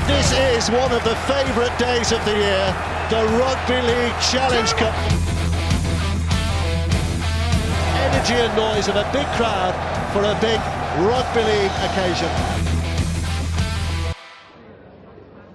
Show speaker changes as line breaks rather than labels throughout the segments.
This is one of the favourite days of the year, the Rugby League Challenge Cup. Energy and noise of a big crowd for a big Rugby League occasion.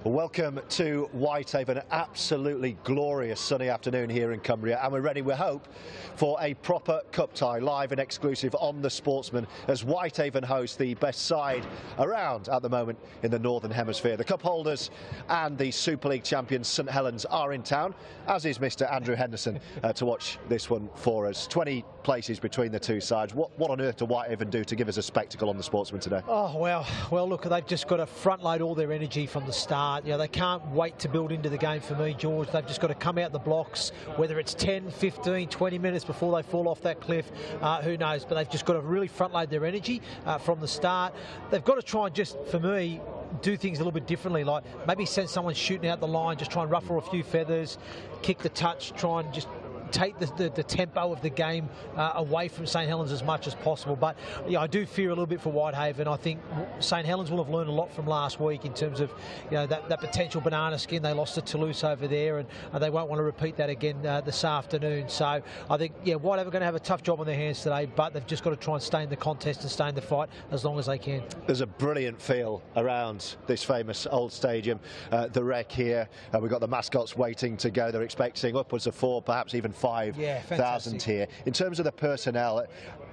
Welcome to Whitehaven. An absolutely glorious sunny afternoon here in Cumbria, and we're ready, we hope, for a proper cup tie, live and exclusive on the Sportsman, as Whitehaven host the best side around at the moment in the Northern Hemisphere. The cup holders and the Super League champions St Helens are in town, as is Mr Andrew Henderson, to watch this one for us. 20 places between the two sides. What on earth do Whitehaven do to give us a spectacle on the Sportsman today?
Oh, well, look, they've just got to front load all their energy from the start. You know, they can't wait to build into the game for me, George. They've just got to come out the blocks, whether it's 10, 15, 20 minutes before they fall off that cliff, who knows. But they've just got to really front load their energy from the start. They've got to try and just, for me, do things a little bit differently, like maybe send someone shooting out the line, just try and ruffle a few feathers, kick the touch, try and just take the tempo of the game away from St Helens as much as possible. But yeah, I do fear a little bit for Whitehaven. I think St Helens will have learned a lot from last week in terms of, you know, that potential banana skin they lost to Toulouse over there, and they won't want to repeat that again this afternoon. So I think, yeah, Whitehaven are going to have a tough job on their hands today, but they've just got to try and stay in the contest and stay in the fight as long as they can.
There's a brilliant feel around this famous old stadium, the Rec here. We've got the mascots waiting to go. They're expecting upwards of 4, perhaps even 5,000 here. In terms of the personnel,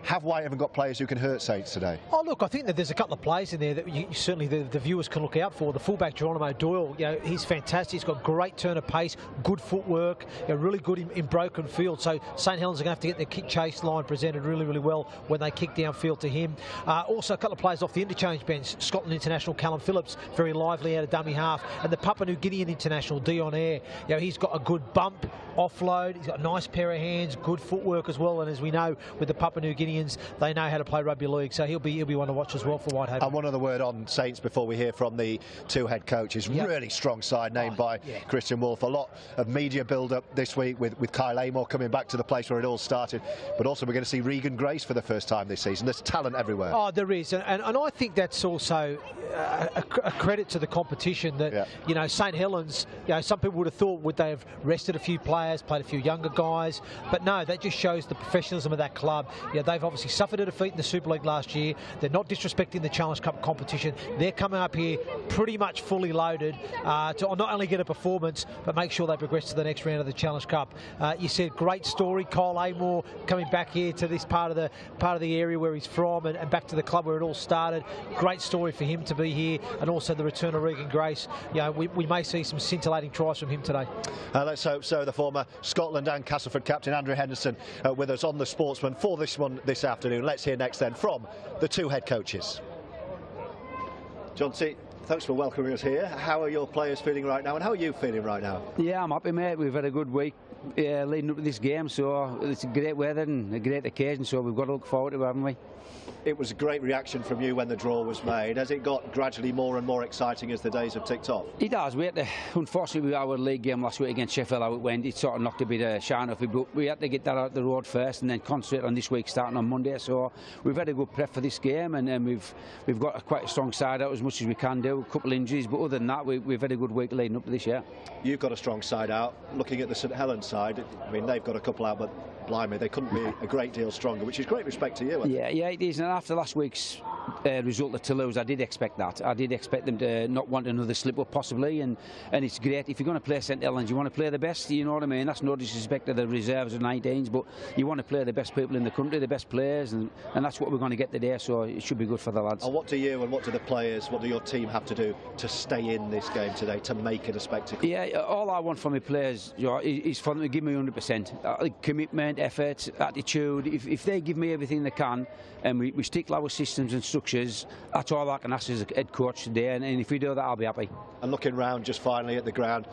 have Whitehaven got players who can hurt Saints today?
Oh, look, I think that there's a couple of players in there that certainly the viewers can look out for. The fullback, Geronimo Doyle, you know, he's fantastic. He's got great turn of pace, good footwork, you know, really good in broken field. So St Helens are going to have to get their kick chase line presented really, really well when they kick downfield to him. Also, a couple of players off the interchange bench. Scotland international Callum Phillips, very lively out of dummy half. And the Papua New Guinean international, Dion Air, you know, he's got a good bump, offload. He's got a nice pair of hands, good footwork as well. And as we know, with the Papua New Guineans, they know how to play rugby league, so he'll be one to watch as well for Whitehaven. And
one other word on Saints before we hear from the two head coaches. Yep. Really strong side named by Christian Wolf. A lot of media build-up this week with Kyle Amor coming back to the place where it all started, but also we're going to see Regan Grace for the first time this season. There's talent everywhere.
Oh, there is, and I think that's also a credit to the competition that, you know, St Helens, you know, some people would have thought would they have rested a few players, played a few younger guys, but no, that just shows the professionalism of that club. Yeah, they've obviously suffered a defeat in the Super League last year. They're not disrespecting the Challenge Cup competition. They're coming up here pretty much fully loaded to not only get a performance, but make sure they progress to the next round of the Challenge Cup. You said great story, Kyle Amor coming back here to this part of the area where he's from, and back to the club where it all started. Great story for him to be here, and also the return of Regan Grace. You know, we may see some scintillating tries from him today.
Let's hope so. The former Scotland and Castleford captain Andrew Henderson with us on the Sportsman for this one this afternoon. Let's hear next then from the two head coaches. John T, thanks for welcoming us here. How are your players feeling right now, and how are you feeling right now?
Yeah, I'm happy, mate. We've had a good week leading up to this game, so it's a great weather and a great occasion, so we've got to look forward to it, haven't we?
It was a great reaction from you when the draw was made. Has it got gradually more and more exciting as the days have ticked off?
It has. Unfortunately, with our league game last week against Sheffield, how it went, it sort of knocked a bit of shine off it, but we had to get that out the road first and then concentrate on this week starting on Monday. So we've had a good prep for this game, and we've got quite a strong side out as much as we can do. A couple of injuries, but other than that, we've had a good week leading up to this year.
You've got a strong side out. Looking at the St Helens side, I mean, they've got a couple out, but blimey, they couldn't be a great deal stronger, which is great respect to you.
Yeah, it is. And after last week's result at Toulouse, I did expect that. I did expect them to not want another slip-up possibly, and it's great. If you're going to play St Helens, you want to play the best, you know what I mean? That's no disrespect to the reserves of 19s, but you want to play the best people in the country, the best players, and that's what we're going to get today, so it should be good for the lads.
And what do you and what do the players, what do your team have to do to stay in this game today, to make it a spectacle?
Yeah, all I want from my players, you know, is for them to give me 100%. Commitment, effort, attitude. If they give me everything they can, and we stick to our systems and structures, that's all I can ask as a head coach today, and if we do that, I'll be happy. And
looking round just finally at the ground,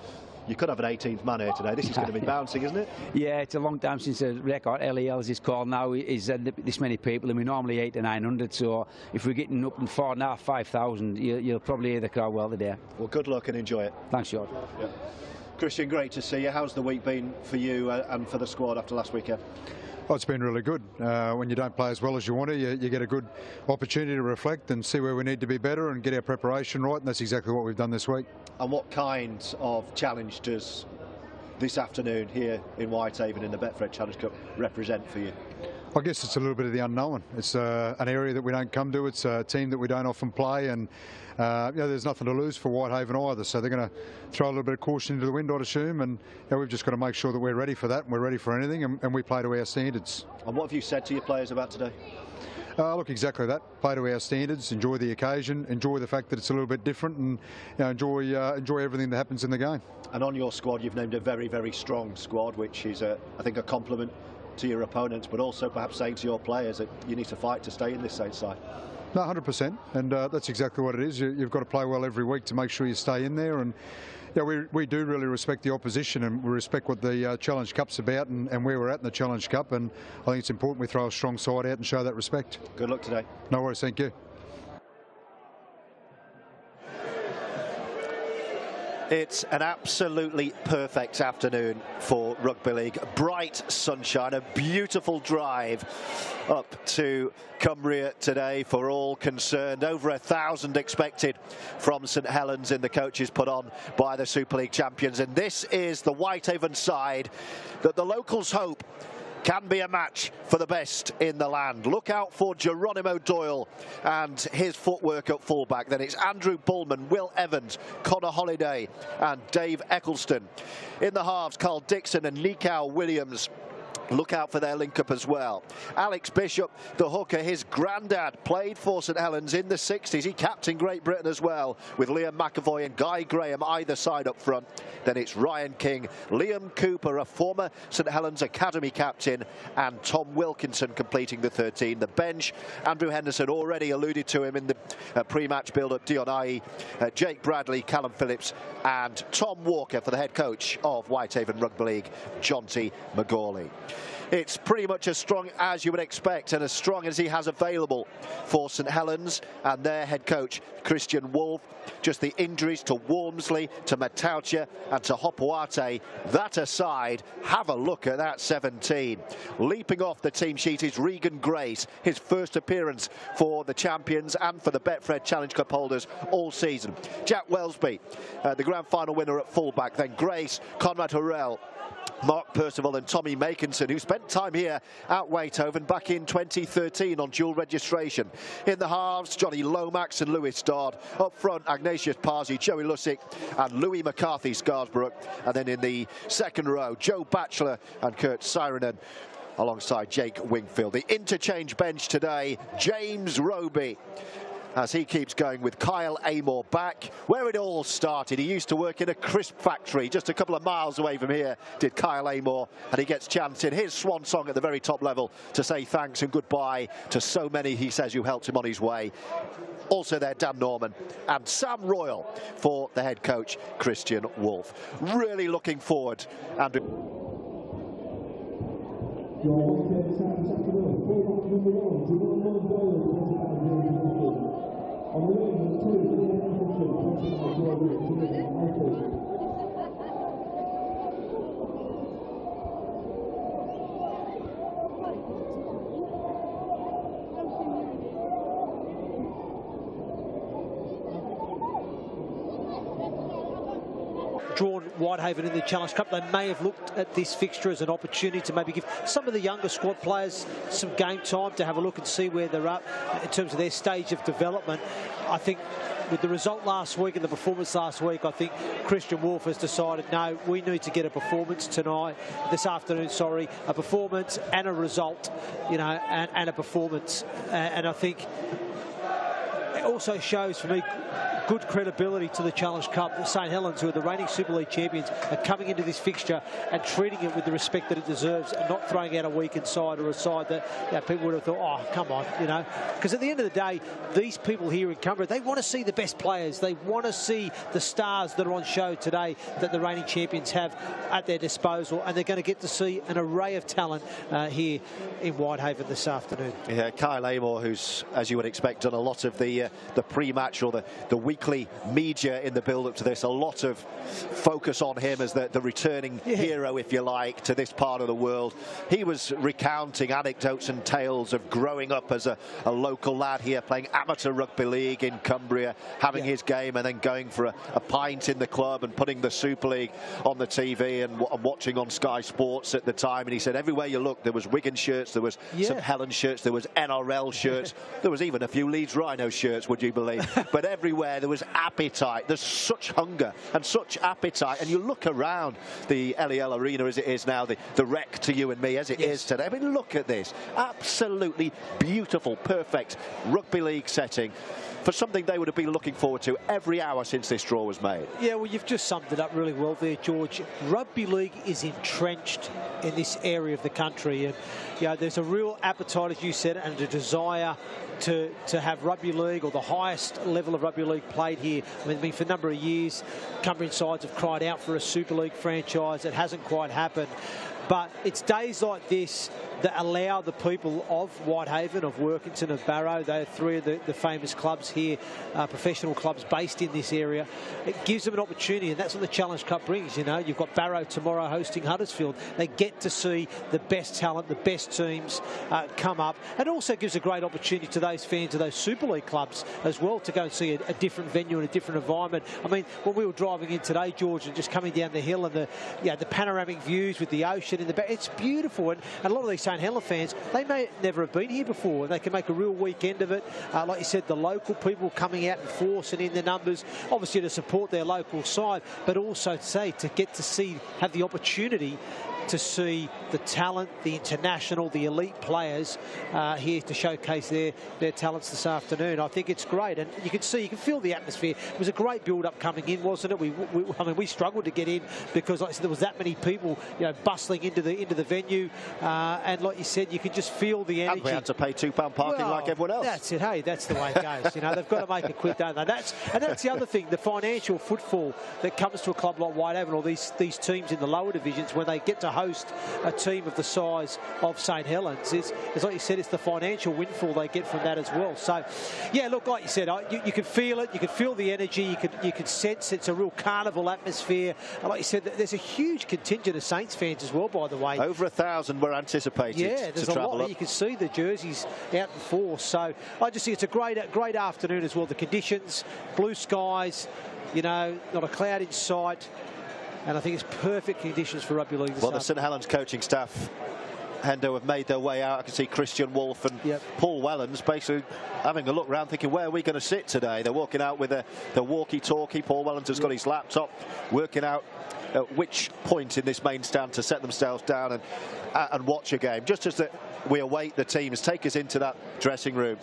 you could have an 18th man here today. This is going to be bouncing, isn't it?
Yeah, it's a long time since the record, LEL as it's called now, is this many people, and we're normally 800 to 900, so if we're getting up in 4,500, 5,000, you'll probably hear the crowd well today.
Well, good luck and enjoy it.
Thanks, George.
Yeah. Christian, great to see you. How's the week been for you and for the squad after last weekend?
Oh, it's been really good. When you don't play as well as you want to, you get a good opportunity to reflect and see where we need to be better and get our preparation right, and that's exactly what we've done this week.
And what kind of challenge does this afternoon here in Whitehaven in the Betfred Challenge Cup represent for you?
I guess it's a little bit of the unknown. It's an area that we don't come to. It's a team that we don't often play, and there's nothing to lose for Whitehaven either. So they're going to throw a little bit of caution into the wind, I'd assume, and we've just got to make sure that we're ready for that, and we're ready for anything, and we play to our standards.
And what have you said to your players about today?
Look, exactly that. Play to our standards, enjoy the occasion, enjoy the fact that it's a little bit different, and enjoy everything that happens in the game. And
on your squad, you've named a very, very strong squad, which is, I think, a compliment to your opponents, but also perhaps saying to your players that you need to fight to stay in this Saints side.
No, 100%, and that's exactly what it is. You've got to play well every week to make sure you stay in there, and we do really respect the opposition, and we respect what the Challenge Cup's about and where we're at in the Challenge Cup, and I think it's important we throw a strong side out and show that respect.
Good luck today.
No worries, thank you.
It's an absolutely perfect afternoon for Rugby League. Bright sunshine, a beautiful drive up to Cumbria today for all concerned. Over 1,000 expected from St Helens in the coaches put on by the Super League champions. And this is the Whitehaven side that the locals hope can be a match for the best in the land. Look out for Geronimo Doyle and his footwork at fullback. Then it's Andrew Bullman, Will Evans, Connor Holliday and Dave Eccleston. In the halves, Carl Dixon and Nikau Williams. Look out for their link-up as well. Alex Bishop, the hooker, his granddad played for St Helens in the 60s. He captained Great Britain as well, with Liam McAvoy and Guy Graham either side up front. Then it's Ryan King, Liam Cooper, a former St Helens Academy captain, and Tom Wilkinson completing the 13. The bench, Andrew Henderson, already alluded to him in the pre-match build-up, Dion Ai, Jake Bradley, Callum Phillips, and Tom Walker for the head coach of Whitehaven Rugby League, Jonty McGawley. It's pretty much as strong as you would expect and as strong as he has available for St Helens and their head coach, Christian Wolf. Just the injuries to Walmsley, to Matautia and to Hopoate. That aside, have a look at that 17. Leaping off the team sheet is Regan Grace, his first appearance for the champions and for the Betfred Challenge Cup holders all season. Jack Welsby, the grand final winner at fullback. Then Grace, Conrad Hurrell, Mark Percival and Tommy Makinson, who spent time here at Whitehaven back in 2013 on dual registration. In the halves, Johnny Lomax and Lewis Dodd. Up front, Ignatius Parsi, Joey Lussick and Louis McCarthy Scarsbrook. And then in the second row, Joe Batchelor and Kurt Sirenen, alongside Jake Wingfield. The interchange bench today, James Roby, as he keeps going with Kyle Amor back where it all started. He used to work in a crisp factory just a couple of miles away from here, did Kyle Amor, and he gets chanced in his swan song at the very top level to say thanks and goodbye to so many, he says, who helped him on his way. Also there, Dan Norman and Sam Royal for the head coach, Christian Wolf. Really looking forward. Andrew.
Drawn Whitehaven in the Challenge Cup, they may have looked at this fixture as an opportunity to maybe give some of the younger squad players some game time to have a look and see where they're at in terms of their stage of development. I think with the result last week and the performance last week, I think Christian Wolf has decided, no, we need to get a performance this afternoon, a performance and a result, and a performance. And I think it also shows for me good credibility to the Challenge Cup. St Helens, who are the reigning Super League champions, are coming into this fixture and treating it with the respect that it deserves, and not throwing out a weakened side or a side that people would have thought, oh, come on, Because at the end of the day, these people here in Cumbria, they want to see the best players. They want to see the stars that are on show today that the reigning champions have at their disposal, and they're going to get to see an array of talent here in Whitehaven this afternoon.
Yeah, Kyle Amor, who's, as you would expect, done a lot of the pre-match or the week weekly media in the build-up to this, a lot of focus on him as the returning hero, if you like, to this part of the world. He was recounting anecdotes and tales of growing up as a local lad here, playing amateur rugby league in Cumbria, having his game and then going for a pint in the club and putting the Super League on the TV and watching on Sky Sports at the time. And he said everywhere you looked, there was Wigan shirts, there was St Helens shirts, there was NRL shirts, there was even a few Leeds Rhino shirts, would you believe? But everywhere there was appetite. There's such hunger and such appetite. And you look around the LEL Arena as it is now, the wreck to you and me as it is today. I mean, look at this. Absolutely beautiful, perfect rugby league setting for something they would have been looking forward to every hour since this draw was made. Yeah,
well, you've just summed it up really well there, George. Rugby league is entrenched in this area of the country, and there's a real appetite, as you said, and a desire to have rugby league, or the highest level of rugby league, played here. I mean, for a number of years, Cumbrian sides have cried out for a Super League franchise. It hasn't quite happened. But it's days like this that allow the people of Whitehaven, of Workington, of Barrow, they're three of the famous clubs here, professional clubs based in this area. It gives them an opportunity, and that's what the Challenge Cup brings. You've got Barrow tomorrow hosting Huddersfield. They get to see the best talent, the best teams come up. And it also gives a great opportunity to those fans of those Super League clubs as well to go and see a different venue and a different environment. I mean, when we were driving in today, George, and just coming down the hill and the panoramic views with the ocean in the back, it's beautiful. And a lot of these St Helens fans, they may never have been here before, and they can make a real weekend of it. Like you said, the local people coming out in force and in the numbers, obviously to support their local side, but also to get to see, have the opportunity to see the talent, the international, the elite players here to showcase their talents this afternoon. I think it's great, and you can feel the atmosphere. It was a great build-up coming in, wasn't it? I mean, we struggled to get in because, like I said, there was that many people, bustling into the venue, and like you said, you can just feel the energy.
And we had to pay £2 parking like everyone else.
That's it. Hey, that's the way it goes. They've got to make it quick, don't they? That's the other thing. The financial footfall that comes to a club like Whitehaven, or these teams in the lower divisions, when they get to host a team of the size of St Helens, is like you said, it's the financial windfall they get from that as well. So, yeah, look, like you said, you can feel it, you can feel the energy, you can sense it's a real carnival atmosphere. And like you said, there's a huge contingent of Saints fans as well, by the way.
Over 1,000 were anticipated.
Yeah, there's a lot. You can see the jerseys out in force. So I just think it's a great afternoon as well. The conditions, blue skies, not a cloud in sight. And I think it's perfect conditions for rugby league this afternoon.
The St Helens coaching staff, Hendo, have made their way out. I can see Christian Wolfe and Paul Wellens basically having a look around thinking, where are we going to sit today? They're walking out with the walkie-talkie. Paul Wellens has got his laptop, working out at which point in this main stand to set themselves down and watch a game. Just as we await the teams, take us into that dressing room.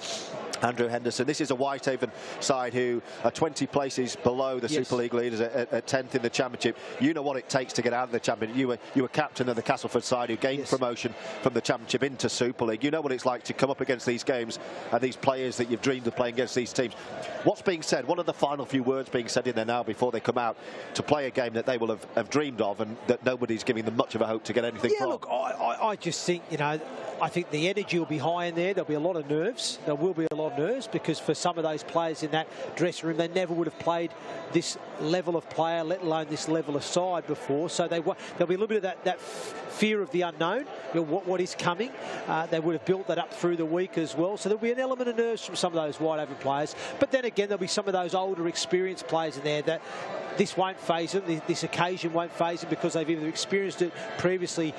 Andrew Henderson, this is a Whitehaven side who are 20 places below the Super League leaders at 10th in the Championship. You know what it takes to get out of the Championship. You were captain of the Castleford side who gained promotion from the Championship into Super League. You know what it's like to come up against these games and these players that you've dreamed of playing against these teams. What's being said? What are the final few words being said in there now before they come out to play a game that they will have dreamed of and that nobody's giving them much of a hope to get anything from?
Look, I just think, I think the energy will be high in there. There'll be a lot of nerves. There will be a lot of nerves because for some of those players in that dressing room, they never would have played this level of player, let alone this level of side before. So there'll be a little bit of that fear of the unknown, what is coming. They would have built that up through the week as well. So there'll be an element of nerves from some of those Whitehaven players. But then again, there'll be some of those older, experienced players in there that this won't faze them. This occasion won't faze them because they've either experienced it previously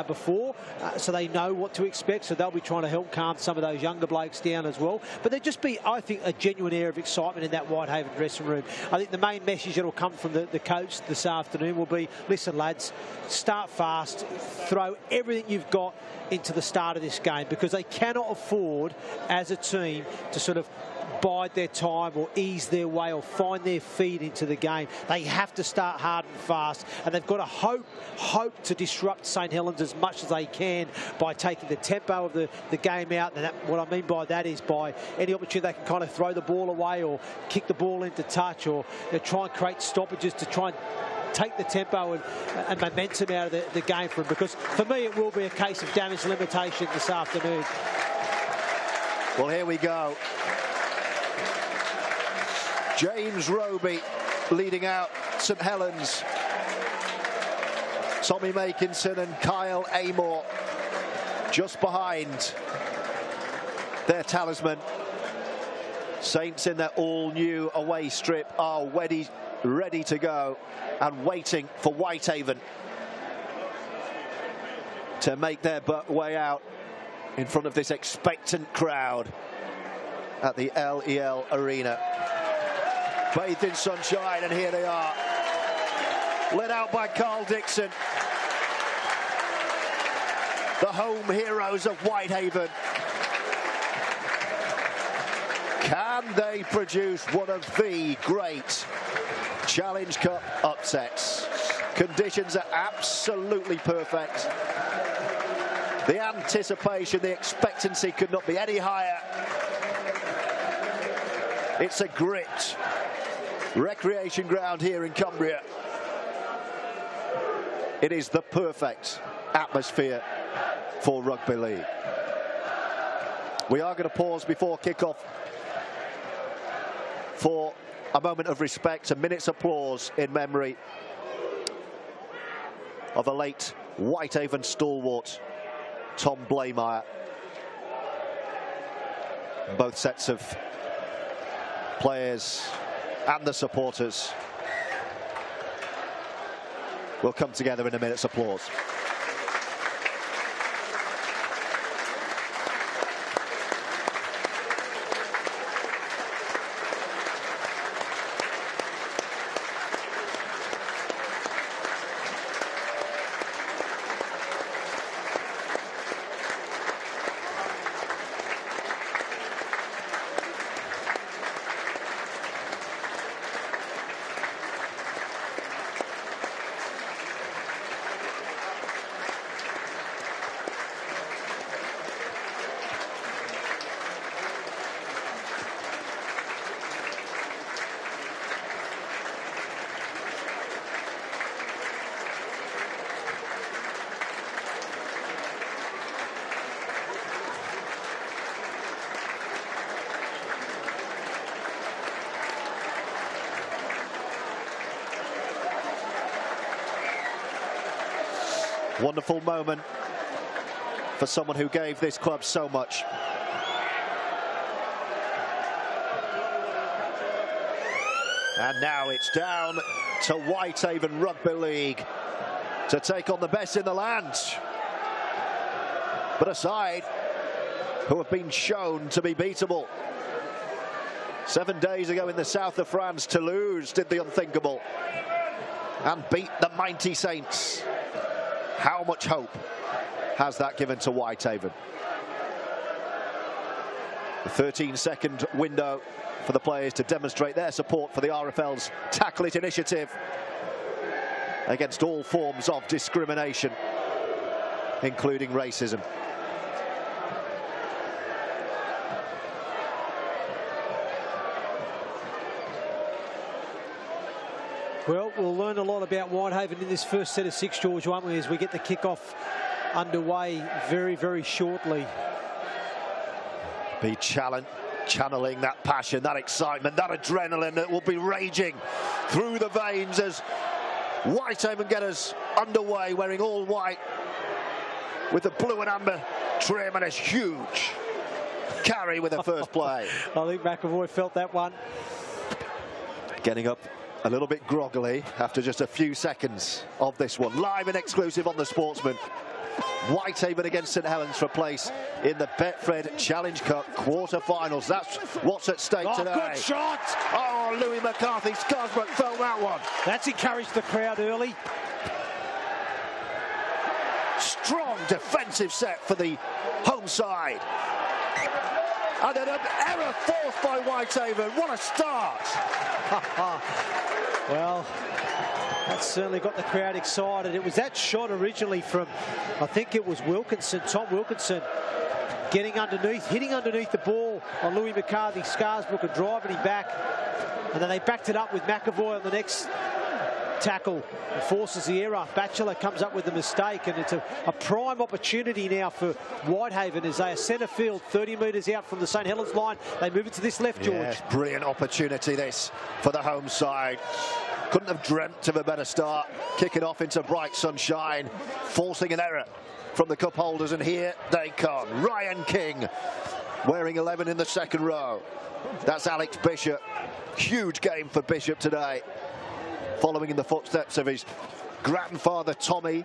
before, so they know what to expect. So they'll be trying to help calm some of those younger blokes down as well. But there'll just be, I think, a genuine air of excitement in that Whitehaven dressing room. I think the main message that will come from the coach this afternoon will be, listen, lads, start fast, throw everything you've got into the start of this game, because they cannot afford, as a team, to sort of bide their time or ease their way or find their feet into the game. They have to start hard and fast, and they've got to hope to disrupt St Helens as much as they can by taking the tempo of the game out. And what I mean by that is by any opportunity they can kind of throw the ball away or kick the ball into touch, or try and create stoppages to try and take the tempo and momentum out of the game for them. Because for me, it will be a case of damage limitation this afternoon.
Well, here we go. James Roby leading out St Helens. Tommy Makinson and Kyle Amor just behind their talisman. Saints in their all-new away strip are ready to go and waiting for Whitehaven to make their way out in front of this expectant crowd at the LEL Arena. Bathed in sunshine, and here they are, led out by Carl Dixon, the home heroes of Whitehaven. Can they produce one of the great Challenge Cup upsets? Conditions are absolutely perfect. The anticipation, the expectancy could not be any higher. It's a grit recreation ground here in Cumbria. It is the perfect atmosphere for rugby league. We are going to pause before kickoff for a moment of respect, a minute's applause in memory of a late Whitehaven stalwart, Tom Blaymeyer. Both sets of players and the supporters will come together in a minute's applause. Wonderful moment for someone who gave this club so much. And now it's down to Whitehaven Rugby League to take on the best in the land. But a side who have been shown to be beatable. 7 days ago in the south of France, Toulouse did the unthinkable and beat the mighty Saints. How much hope has that given to Whitehaven? The 13-second window for the players to demonstrate their support for the RFL's Tackle It initiative against all forms of discrimination, including racism.
Well, we'll learn a lot about Whitehaven in this first set of 6, George, won't we, as we get the kickoff underway very, very shortly.
Be channeling that passion, that excitement, that adrenaline that will be raging through the veins as Whitehaven get us underway, wearing all white with the blue and amber trim and a huge carry with the first play.
I think McAvoy felt that one.
Getting up a little bit groggily after just a few seconds of this one. Live and exclusive on the Sportsman. Whitehaven against St Helens for a place in the Betfred Challenge Cup quarter-finals. That's what's at stake today.
Good shot!
Oh, Louis McCarthy, Scarsbrook felt that one.
That's encouraged the crowd early.
Strong defensive set for the home side. And then an error forced by Whitehaven. What a start!
Well, that certainly got the crowd excited. It was that shot originally from, I think it was Wilkinson, Tom Wilkinson, getting underneath, hitting underneath the ball on Louis McCarthy, Scarsbrook, and driving him back. And then they backed it up with McAvoy on the next tackle, forces the error. Batchelor comes up with the mistake, and it's a prime opportunity now for Whitehaven as they are centre field, 30 metres out from the St Helens line. They move it to this left, George.
Yes, brilliant opportunity this for the home side. Couldn't have dreamt of a better start. Kicking off into bright sunshine, forcing an error from the cup holders, and here they come. Ryan King wearing 11 in the second row. That's Alex Bishop. Huge game for Bishop today, following in the footsteps of his grandfather Tommy,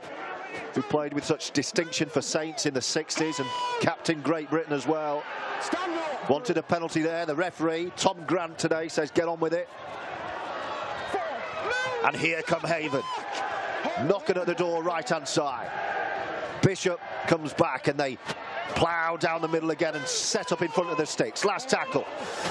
who played with such distinction for Saints in the 60s and captained Great Britain as well. Wanted a penalty there. The referee, Tom Grant, today says get on with it. And here come Haven, knocking at the door right hand side. Bishop comes back and they plough down the middle again and set up in front of the sticks. Last tackle,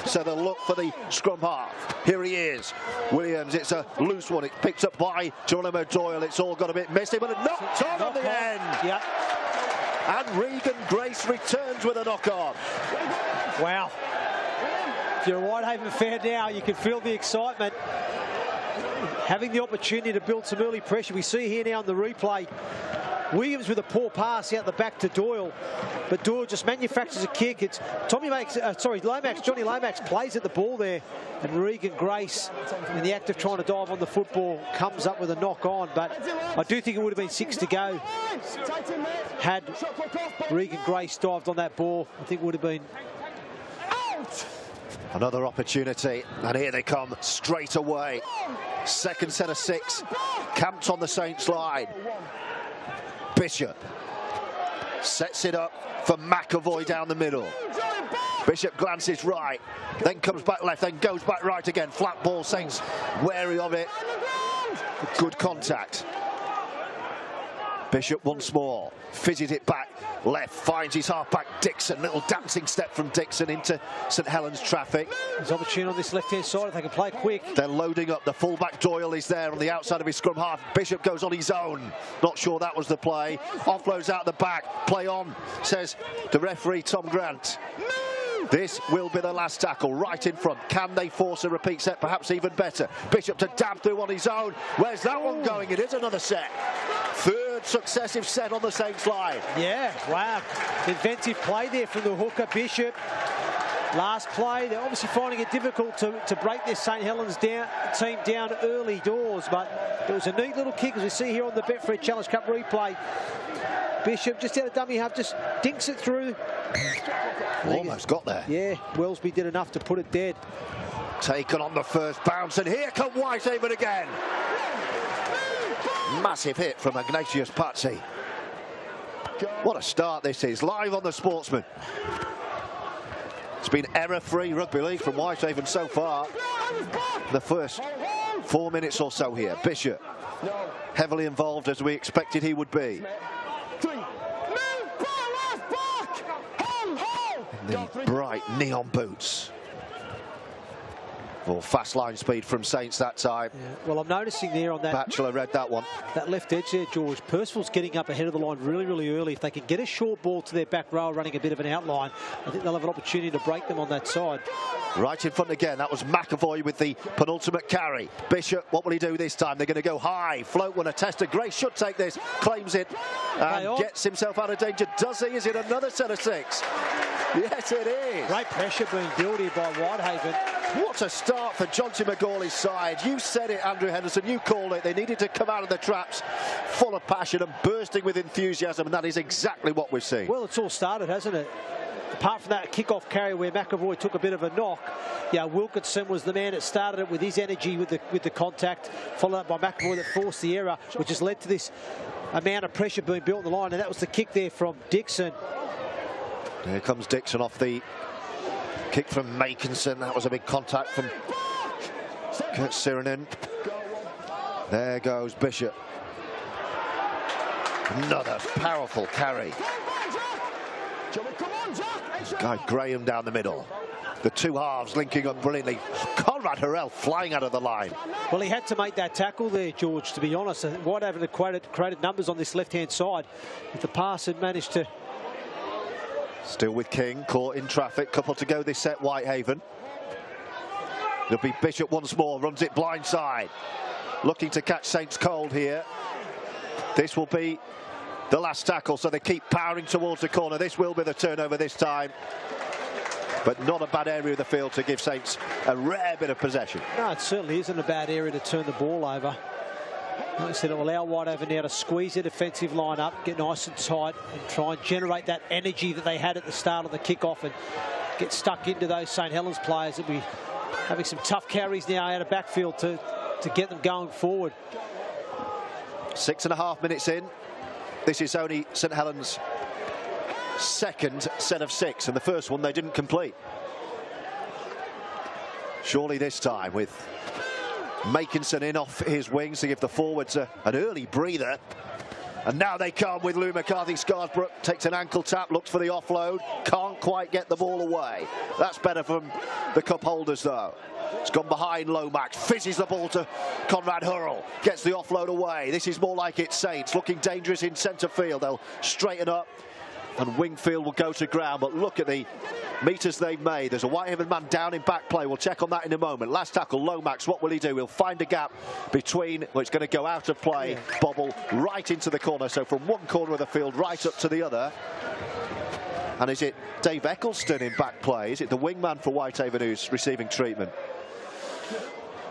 so they'll look for the scrum half. Here he is, Williams. It's a loose one. It's picked up by Geronimo Doyle. It's all got a bit messy, but a knocked on the end.
Yep.
And Regan Grace returns with a knock on.
Wow. If you're a Whitehaven fan now, you can feel the excitement. Having the opportunity to build some early pressure. We see here now in the replay, Williams with a poor pass out the back to Doyle, but Doyle just manufactures a kick. It's Johnny Lomax plays at the ball there, and Regan Grace, in the act of trying to dive on the football, comes up with a knock on. But I do think it would have been 6 to go had Regan Grace dived on that ball. I think it would have been
out. Another opportunity, and here they come straight away. Second set of 6, camped on the Saints line. Bishop sets it up for McAvoy down the middle. Bishop glances right, then comes back left, then goes back right again. Flat ball, Saints wary of it. Good contact. Bishop once more, fizzes it back left, finds his halfback Dixon. Little dancing step from Dixon into St Helens traffic.
There's opportunity on this left-hand side if they can play quick.
They're loading up. The fullback Doyle is there on the outside of his scrum half. Bishop goes on his own. Not sure that was the play. Offloads out the back. Play on, says the referee Tom Grant. This will be the last tackle right in front. Can they force a repeat set? Perhaps even better. Bishop to dab through on his own. Where's that one going? It is another set. Third successive set on the Saints line.
Yeah, wow. Inventive play there from the hooker, Bishop. Last play, they're obviously finding it difficult to break this St Helens team down early doors, but it was a neat little kick, as we see here on the Betfred Challenge Cup replay. Bishop just out of dummy half, just dinks it through.
Almost got there.
Yeah, Wellesby did enough to put it dead.
Taken on the first bounce, and here come Whitehaven again. Massive hit from Ignatius Patsy. What a start this is, live on the Sportsman. It's been error-free rugby league from Whitehaven so far. The first 4 minutes or so here. Bishop, heavily involved as we expected he would be. The bright neon boots. Well, fast line speed from Saints that time.
Yeah. Well, I'm noticing there on that...
Batchelor read that one.
That left edge there, George. Percival's getting up ahead of the line really, really early. If they can get a short ball to their back row, running a bit of an outline, I think they'll have an opportunity to break them on that side.
Right in front again. That was McAvoy with the penultimate carry. Bishop, what will he do this time? They're going to go high. Float one, a tester. Grace should take this. Claims it and gets himself out of danger. Does he? Is it another set of 6? Yes, it is.
Great pressure being built here by Whitehaven.
What a start for Jonty McGawley's side. You said it, Andrew Henderson. You called it. They needed to come out of the traps full of passion and bursting with enthusiasm, and that is exactly what we've seen.
Well, it's all started, hasn't it? Apart from that kick-off carry where McAvoy took a bit of a knock, yeah, Wilkinson was the man that started it with his energy with the contact, followed up by McAvoy that forced the error, which has led to this amount of pressure being built on the line, and that was the kick there from Dixon.
Here comes Dixon off the kick from Makinson. That was a big contact from Kurt Sirinen. There goes Bishop. Another powerful carry. Guy Graham down the middle. The two halves linking up brilliantly. Conrad Harrell flying out of the line.
Well, he had to make that tackle there, George, to be honest. Whitehaven had created numbers on this left-hand side. If the pass had managed to...
Still with King, caught in traffic. Couple to go this set, Whitehaven. It'll be Bishop once more, runs it blindside. looking to catch Saints cold here. This will be the last tackle, so they keep powering towards the corner. This will be the turnover this time. But not a bad area of the field to give Saints a rare bit of possession.
No, it certainly isn't a bad area to turn the ball over. Like I said, it'll allow Whitehaven now to squeeze their defensive line up, get nice and tight, and try and generate that energy that they had at the start of the kickoff and get stuck into those St Helens players that be having some tough carries now out of backfield to get them going forward.
6.5 minutes in. This is only St Helens' second set of 6, and the first one they didn't complete. Surely this time with Makinson in off his wings to give the forwards an early breather. And now they come with Lou McCarthy. Scarsbrook takes an ankle tap, looks for the offload, can't quite get the ball away. That's better from the cup holders though. It's gone behind Lomax, fizzes the ball to Conrad Hurrell, gets the offload away. This is more like it's Saints, looking dangerous in centre field. They'll straighten up and Wingfield will go to ground, but look at the meters they've made. There's a Whitehaven man down in back play. We'll check on that in a moment. Last tackle, Lomax, what will he do? He'll find a gap between, well, it's going to go out of play, bobble right into the corner. So from one corner of the field right up to the other. And is it Dave Eccleston in back play? Is it the wingman for Whitehaven who's receiving treatment?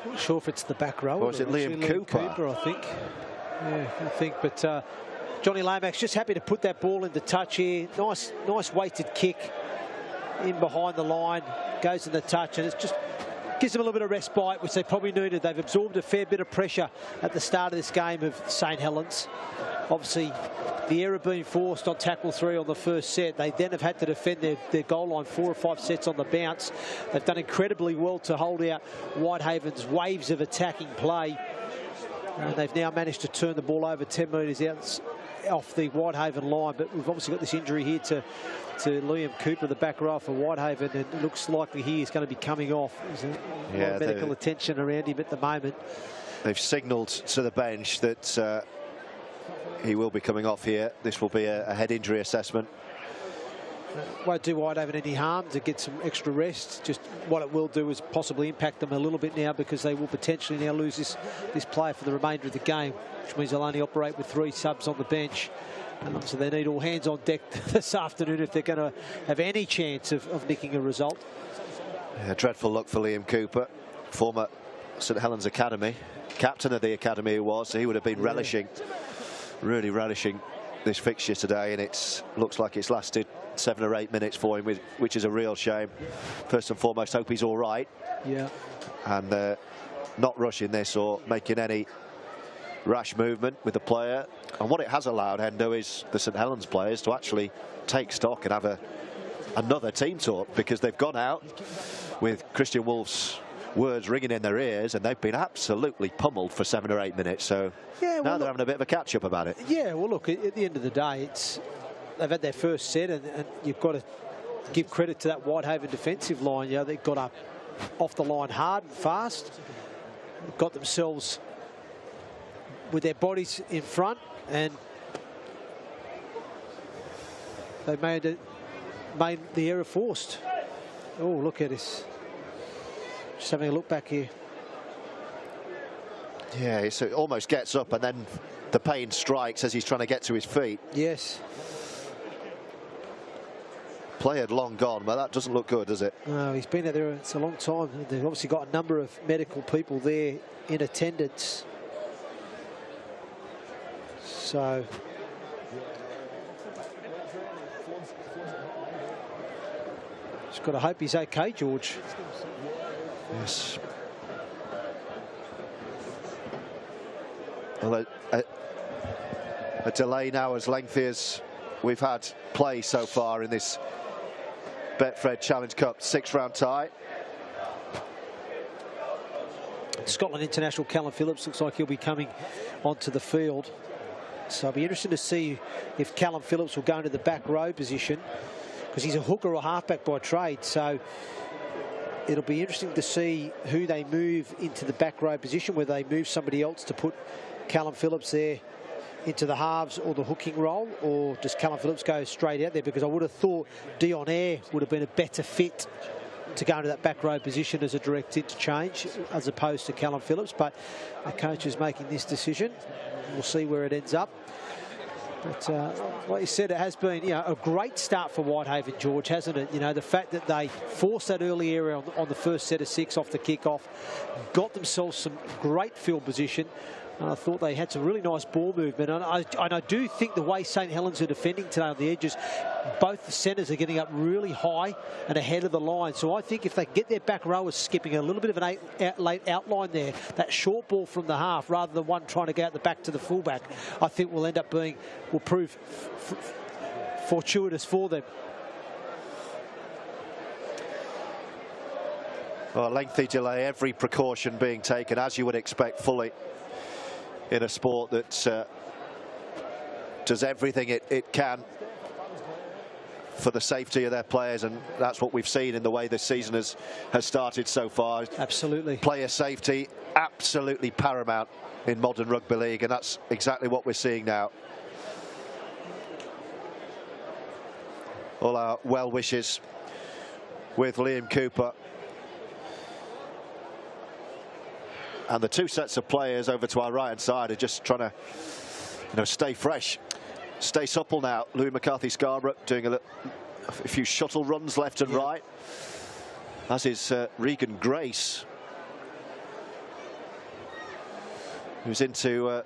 Not sure if it's the back row.
Or is it Liam Cooper?
I think. Yeah, I think. But Johnny Lomax just happy to put that ball into touch here. Nice weighted kick in behind the line. Goes in the touch, and it just gives them a little bit of respite, which they probably needed. They've absorbed a fair bit of pressure at the start of this game of St Helens. Obviously, the error being forced on tackle 3 on the first set. They then have had to defend their goal line 4 or 5 sets on the bounce. They've done incredibly well to hold out Whitehaven's waves of attacking play. And they've now managed to turn the ball over 10 metres out off the Whitehaven line. But we've obviously got this injury here to Liam Cooper, the back row for Whitehaven, and it looks likely he is going to be coming off. There's a lot of medical attention around him at the moment. They've
signalled to the bench that he will be coming off here. This will be a head injury assessment.
Won't do Whitehaven any harm to get some extra rest. Just what it will do is possibly impact them a little bit now, because they will potentially now lose this player for the remainder of the game, which means they'll only operate with 3 subs on the bench. So they need all hands on deck this afternoon if they're going to have any chance of nicking a result.
Yeah, dreadful luck for Liam Cooper, former St Helens Academy, captain of the academy he was. So he would have been really relishing this fixture today, and it looks like it's lasted 7 or 8 minutes for him, which is a real shame. First and foremost, hope he's all right.
Yeah.
And not rushing this or making any rash movement with the player. And what it has allowed, Hendo, is the St Helens players to actually take stock and have another team talk, because they've gone out with Christian Wolf's words ringing in their ears, and they've been absolutely pummeled for 7 or 8 minutes. So now they're having a bit of a catch-up about it.
Yeah, well, look, at the end of the day, they've had their first set, and you've got to give credit to that Whitehaven defensive line. You know, they got up off the line hard and fast, got themselves with their bodies in front, and they made the error forced. Oh, look at this. Just having a look back here.
Yeah, so it almost gets up, and then the pain strikes as he's trying to get to his feet.
Yes.
Play had long gone, but that doesn't look good, does it?
No, he's been there. It's a long time. They've obviously got a number of medical people there in attendance. So just got to hope he's okay, George.
Yes. Well, a delay now as lengthy as we've had play so far in this Betfred Challenge Cup 6-round tie.
Scotland international Callum Phillips looks like he'll be coming onto the field. So I'll be interested to see if Callum Phillips will go into the back row position, because he's a hooker or halfback by trade. So it'll be interesting to see who they move into the back row position, whether they move somebody else to put Callum Phillips there into the halves or the hooking role, or does Callum Phillips go straight out there? Because I would have thought Dion Air would have been a better fit to go into that back row position as a direct interchange as opposed to Callum Phillips, but the coach is making this decision. We'll see where it ends up. But like you said, it has been, you know, a great start for Whitehaven, George, hasn't it? You know, the fact that they forced that early area on the first set of 6 off the kick-off, got themselves some great field position. I thought they had some really nice ball movement. And I do think the way St Helens are defending today on the edges, both the centres are getting up really high and ahead of the line. So I think if they get their back rowers skipping a little bit of an late outline there, that short ball from the half, rather than one trying to go out the back to the fullback, I think will prove fortuitous for them.
Well, a lengthy delay, every precaution being taken, as you would expect, fully, in a sport that does everything it can for the safety of their players, and that's what we've seen in the way this season has started so far.
Absolutely.
Player safety, absolutely paramount in modern rugby league, and that's exactly what we're seeing now. All our well wishes with Liam Cooper. And the 2 sets of players over to our right-hand side are just trying to, you know, stay fresh, stay supple now. Louis McCarthy-Scarborough doing a few shuttle runs left and right, as is Regan Grace, who's into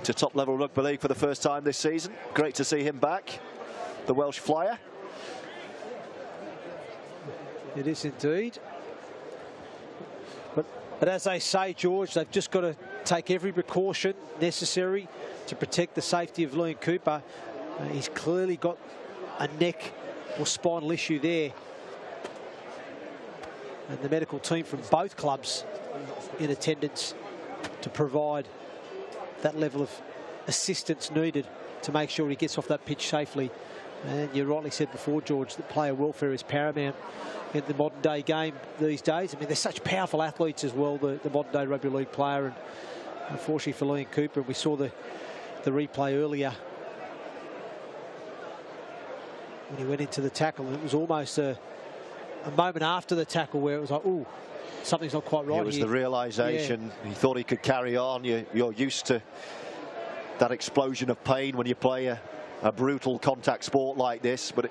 top-level rugby league for the first time this season. Great to see him back, the Welsh flyer.
It is indeed. But as they say, George, they've just got to take every precaution necessary to protect the safety of Liam Cooper. He's clearly got a neck or spinal issue there. And the medical team from both clubs in attendance to provide that level of assistance needed to make sure he gets off that pitch safely. And you rightly said before, George, that player welfare is paramount in the modern day game these days. I mean, they're such powerful athletes as well, the modern day rugby league player. And unfortunately for Liam Cooper, we saw the replay earlier when he went into the tackle. It was almost a moment after the tackle where it was like, ooh, something's not quite right.
It was the realisation. Yeah. He thought he could carry on. You're used to that explosion of pain when you play a brutal contact sport like this, but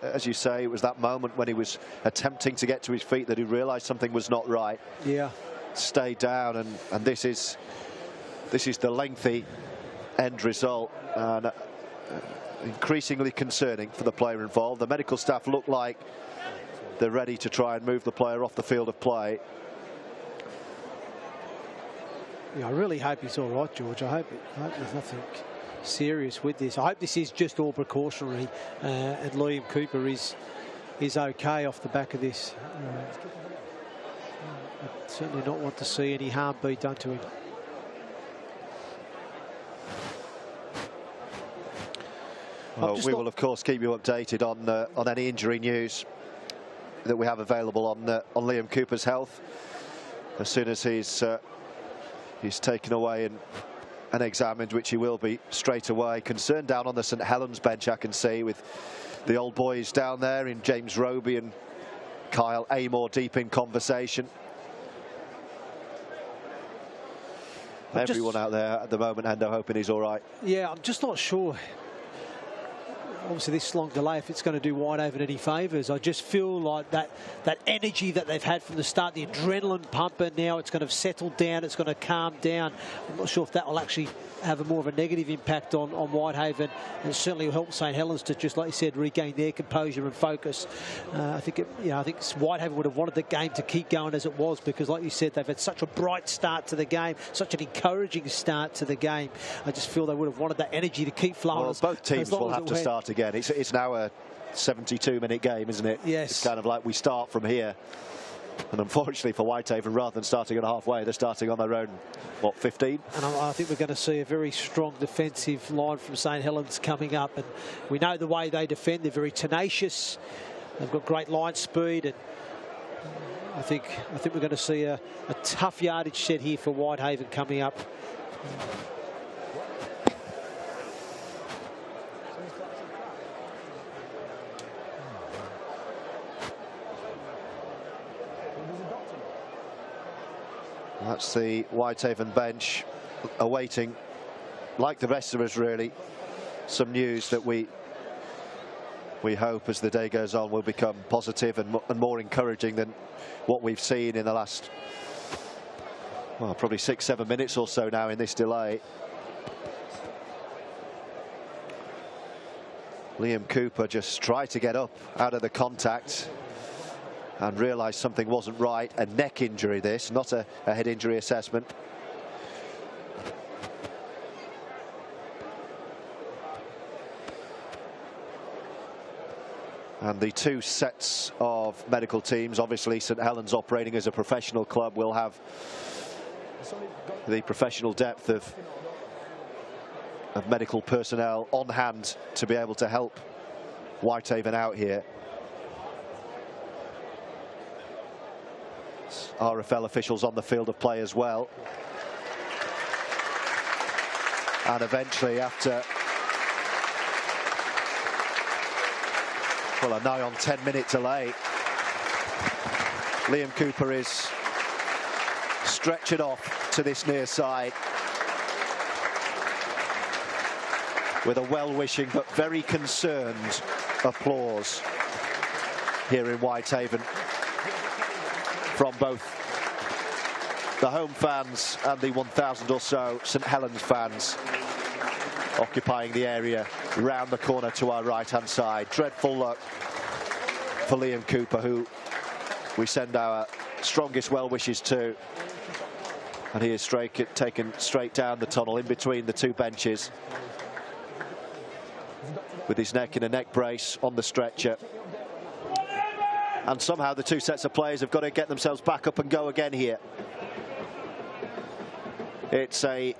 as you say, it was that moment when he was attempting to get to his feet that he realised something was not right.
Yeah,
stayed down, and this is the lengthy end result, and increasingly concerning for the player involved. The medical staff look like they're ready to try and move the player off the field of play.
Yeah, I really hope he's all right, George. I hope there's nothing serious with this. I hope this is just all precautionary, and Liam Cooper is okay off the back of this. I certainly not want to see any harm be done to him.
Well, we will of course keep you updated on any injury news that we have available on Liam Cooper's health as soon as he's taken away and examined, which he will be straight away. Concern down on the St Helens bench, I can see, with the old boys down there in James Roby and Kyle Amor deep in conversation. Everyone out there at the moment, Hendo, hoping he's all right.
Yeah, I'm just not sure. Obviously, this long delay, if it's going to do Whitehaven any favours. I just feel like that energy that they've had from the start, the adrenaline pumping, now it's going to settle down, it's going to calm down. I'm not sure if that will actually have a more of a negative impact on Whitehaven, and certainly will help St Helens to, just like you said, regain their composure and focus. I think Whitehaven would have wanted the game to keep going as it was, because like you said, they've had such a bright start to the game, such an encouraging start to the game. I just feel they would have wanted that energy to keep flowing.
Well, both teams will have to start again. It's now a 72-minute game, isn't it?
Yes.
It's kind of like we start from here. And unfortunately for Whitehaven, rather than starting at halfway, they're starting on their own, what, 15?
And I think we're going to see a very strong defensive line from St Helens coming up. And we know the way they defend. They're very tenacious. They've got great line speed. And I think we're going to see a tough yardage set here for Whitehaven coming up.
That's the Whitehaven bench awaiting, like the rest of us really, some news that we hope as the day goes on will become positive and more encouraging than what we've seen in the last, well, probably 6-7 minutes or so now in this delay. Liam Cooper just tried to get up out of the contact and realised something wasn't right. A neck injury this, not a head injury assessment. And the two sets of medical teams, obviously St Helens operating as a professional club, will have the professional depth of medical personnel on hand to be able to help Whitehaven out here. RFL officials on the field of play as well. And eventually, after, well, a nigh on 10-minute delay, Liam Cooper is stretchered off to this near side with a well-wishing but very concerned applause here in Whitehaven from both the home fans and the 1,000 or so St Helens fans occupying the area round the corner to our right-hand side. Dreadful luck for Liam Cooper, who we send our strongest well wishes to, and he is taken straight down the tunnel in between the two benches with his neck in a neck brace on the stretcher. And somehow the two sets of players have got to get themselves back up and go again here. It's a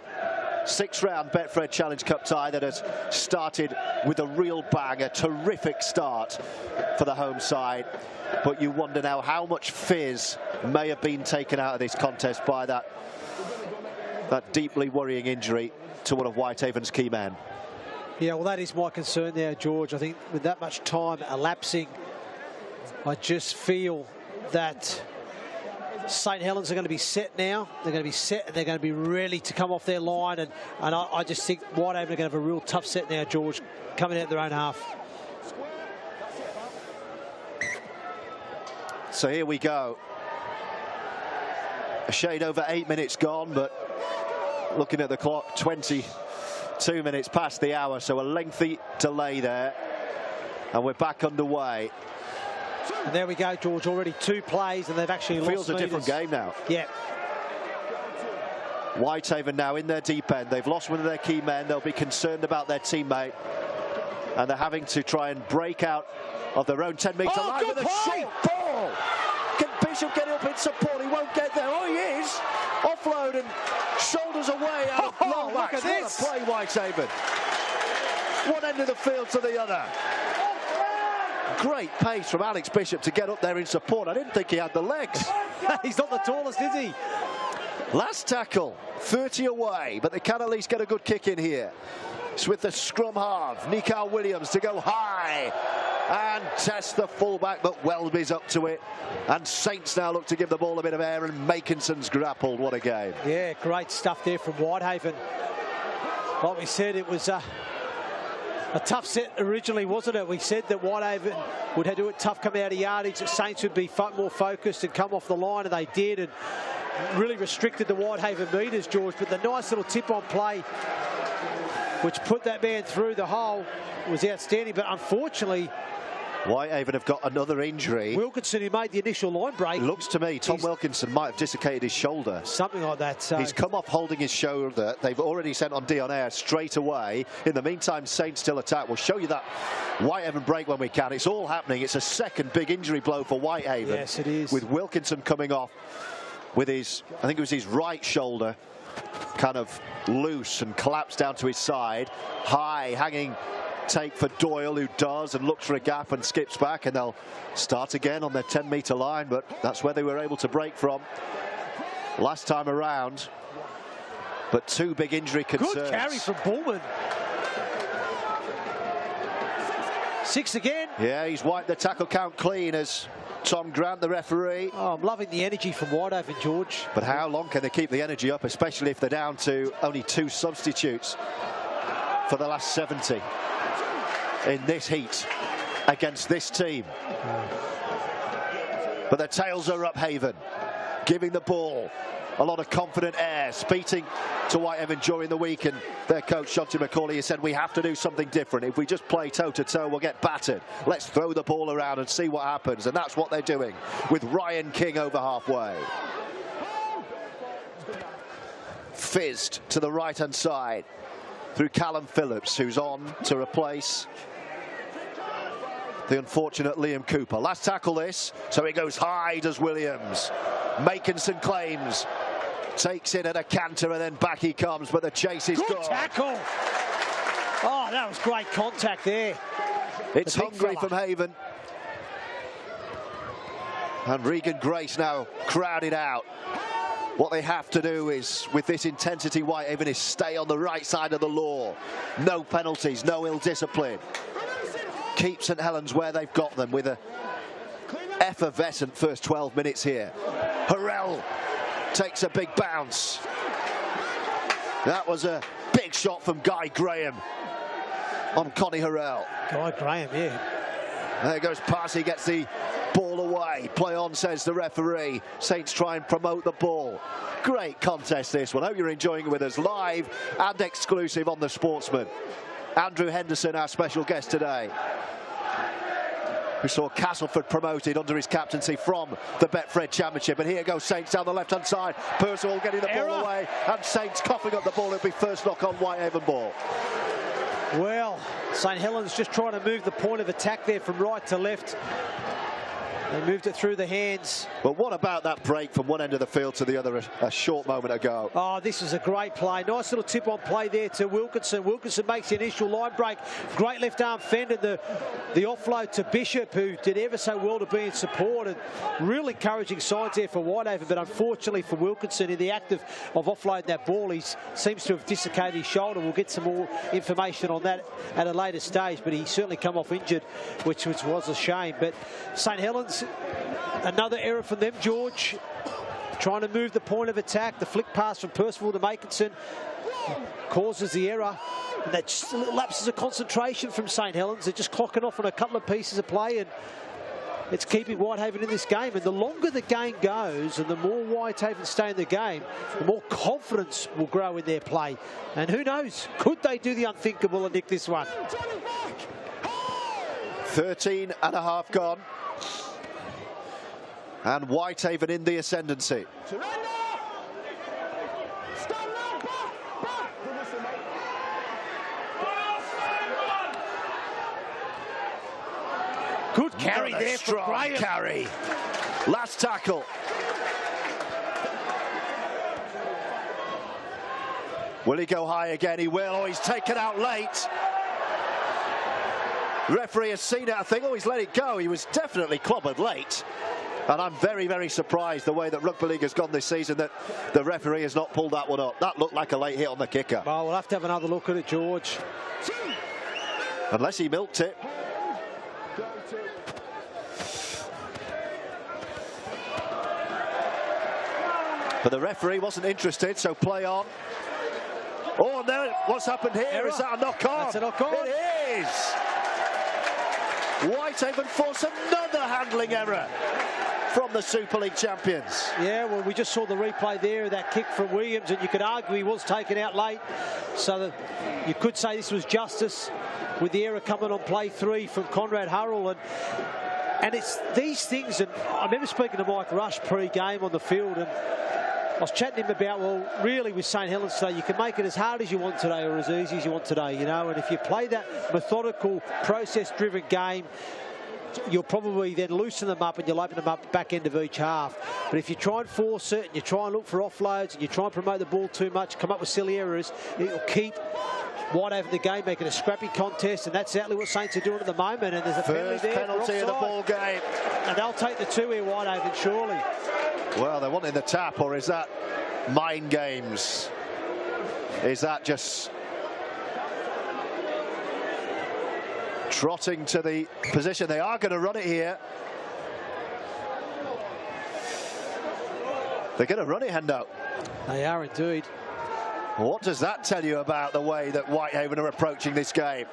6-round Betfred Challenge Cup tie that has started with a real bang, a terrific start for the home side. But you wonder now how much fizz may have been taken out of this contest by that deeply worrying injury to one of Whitehaven's key men.
Yeah, well, that is my concern there, George. I think with that much time elapsing, I just feel that St Helens are going to be set now. They're going to be set and they're going to be ready to come off their line. And I just think Whitehaven are going to have a real tough set now, George, coming out their own half.
So here we go. A shade over 8 minutes gone, but looking at the clock, 22 minutes past the hour, so a lengthy delay there. And we're back underway.
And there we go, George, already 2 plays and they've actually lost.
Feels a different game now.
Yeah.
Whitehaven now in their deep end. They've lost one of their key men. They'll be concerned about their teammate. And they're having to try and break out of their own 10-metre line with a short ball. Can Bishop get up in support? He won't get there. Oh, he is. Offload and shoulders away.
Oh, look at this.
What a play, Whitehaven. One end of the field to the other. Great pace from Alex Bishop to get up there in support. I didn't think he had the legs.
He's not the tallest, is he?
Last tackle, 30 away, but they can at least get a good kick in here. It's with the scrum half, Nikal Williams, to go high and test the fullback, but Welby's up to it. And Saints now look to give the ball a bit of air, and Makinson's grappled. What a game.
Yeah, great stuff there from Whitehaven. Like we said, it was a tough set originally, wasn't it? We said that Whitehaven would have to do it tough, come out of yardage, that Saints would be more focused and come off the line, and they did, and really restricted the Whitehaven meters, George. But the nice little tip-on play, which put that man through the hole, was outstanding. But unfortunately,
Whitehaven have got another injury.
Wilkinson, who made the initial line break.
It looks to me Tom Wilkinson might have dislocated his shoulder.
Something like that. So
he's come off holding his shoulder. They've already sent on Dion Air straight away. In the meantime, Saints still attack. We'll show you that Whitehaven break when we can. It's all happening. It's a second big injury blow for Whitehaven.
Yes, it is.
With Wilkinson coming off with his, I think it was his right shoulder, kind of loose and collapsed down to his side. High, hanging take for Doyle, who does and looks for a gap and skips back, and they'll start again on their 10-metre line, but that's where they were able to break from last time around. But 2 big injury concerns.
Good carry from Bullman. 6 again.
Yeah, he's wiped the tackle count clean as Tom Grant, the referee.
Oh, I'm loving the energy from Whitehaven, George.
But how long can they keep the energy up, especially if they're down to only 2 substitutes for the last 70 in this heat against this team? But their tails are up, Haven, giving the ball a lot of confident air, speaking to Whitehaven during the week, and their coach, Shanti McCauley, has said we have to do something different. If we just play toe-to-toe, we'll get battered. Let's throw the ball around and see what happens, and that's what they're doing with Ryan King over halfway. Fizzed to the right-hand side through Callum Phillips, who's on to replace the unfortunate Liam Cooper. Last tackle this, so it goes high, does Williams. Makinson claims, takes it at a canter, and then back he comes, but the chase is
Good tackle. Oh, that was great contact there.
It's hungry from Haven. And Regan Grace now crowded out. What they have to do is, with this intensity, Whitehaven, is stay on the right side of the law. No penalties, no ill discipline. Keep St Helens where they've got them with a effervescent first 12 minutes here. Harrell takes a big bounce. That was a big shot from Guy Graham on Connie Harrell.
Guy Graham, yeah.
There goes Parsi, gets the ball away. Play on, says the referee. Saints try and promote the ball. Great contest, this one. Hope you're enjoying it with us live and exclusive on The Sportsman. Andrew Henderson, our special guest today, who saw Castleford promoted under his captaincy from the Betfred Championship. And here goes Saints down the left-hand side. Percival getting the ball away, and Saints coughing up the ball. It'll be first knock on Whitehaven ball.
Well, St Helens just trying to move the point of attack there from right to left. They moved it through the hands.
But what about that break from one end of the field to the other a short moment ago?
Oh, this is a great play. Nice little tip on play there to Wilkinson. Wilkinson makes the initial line break. Great left arm fend, and the offload to Bishop, who did ever so well to be in support. And real encouraging signs there for Whitehaven, but unfortunately for Wilkinson, in the act of offloading that ball, he seems to have dislocated his shoulder. We'll get some more information on that at a later stage, but he certainly come off injured, which was a shame. But St Helens, another error from them, George. Trying to move the point of attack. The flick pass from Percival to Makinson causes the error. And that just lapses of concentration from St Helens. They're just clocking off on a couple of pieces of play, and it's keeping Whitehaven in this game. And the longer the game goes and the more Whitehaven stay in the game, the more confidence will grow in their play. And who knows, could they do the unthinkable and nick this one?
13 and a half gone. And Whitehaven in the ascendancy.
Good carry there for Graham.
Carry. Last tackle. Will he go high again? He will. Oh, he's taken out late. The referee has seen it, I think. Oh, he's let it go. He was definitely clobbered late. And I'm very, very surprised the way that Rugby League has gone this season that the referee has not pulled that one up. That looked like a late hit on the kicker.
Well, we'll have to have another look at it, George.
Unless he milked it. But the referee wasn't interested, so play on. Oh, no, what's happened here? Error. Is that a knock on?
That's a knock on.
It is. Whitehaven force another handling error from the Super League champions.
Yeah, well, we just saw the replay there of that kick from Williams, and you could argue he was taken out late. So that you could say this was justice with the error coming on play 3 from Conrad Hurrell. And it's these things, and I remember speaking to Mike Rush pre-game on the field, and I was chatting to him about, well, really with St Helens today, you can make it as hard as you want today or as easy as you want today, you know, and if you play that methodical, process-driven game, you'll probably then loosen them up and you'll open them up back end of each half. But if you try and force it and you try and look for offloads and you try and promote the ball too much, come up with silly errors, it'll keep Whitehaven the game, making a scrappy contest, and that's exactly what Saints are doing at the moment. And there's a
first penalty in the ball game.
And they'll take the 2 here, Whitehaven, surely.
Well, they're wanting the tap, or is that mind games? Is that just trotting to the position? They are going to run it here. They're going to run it, Hendo.
They are indeed.
What does that tell you about the way that Whitehaven are approaching this game?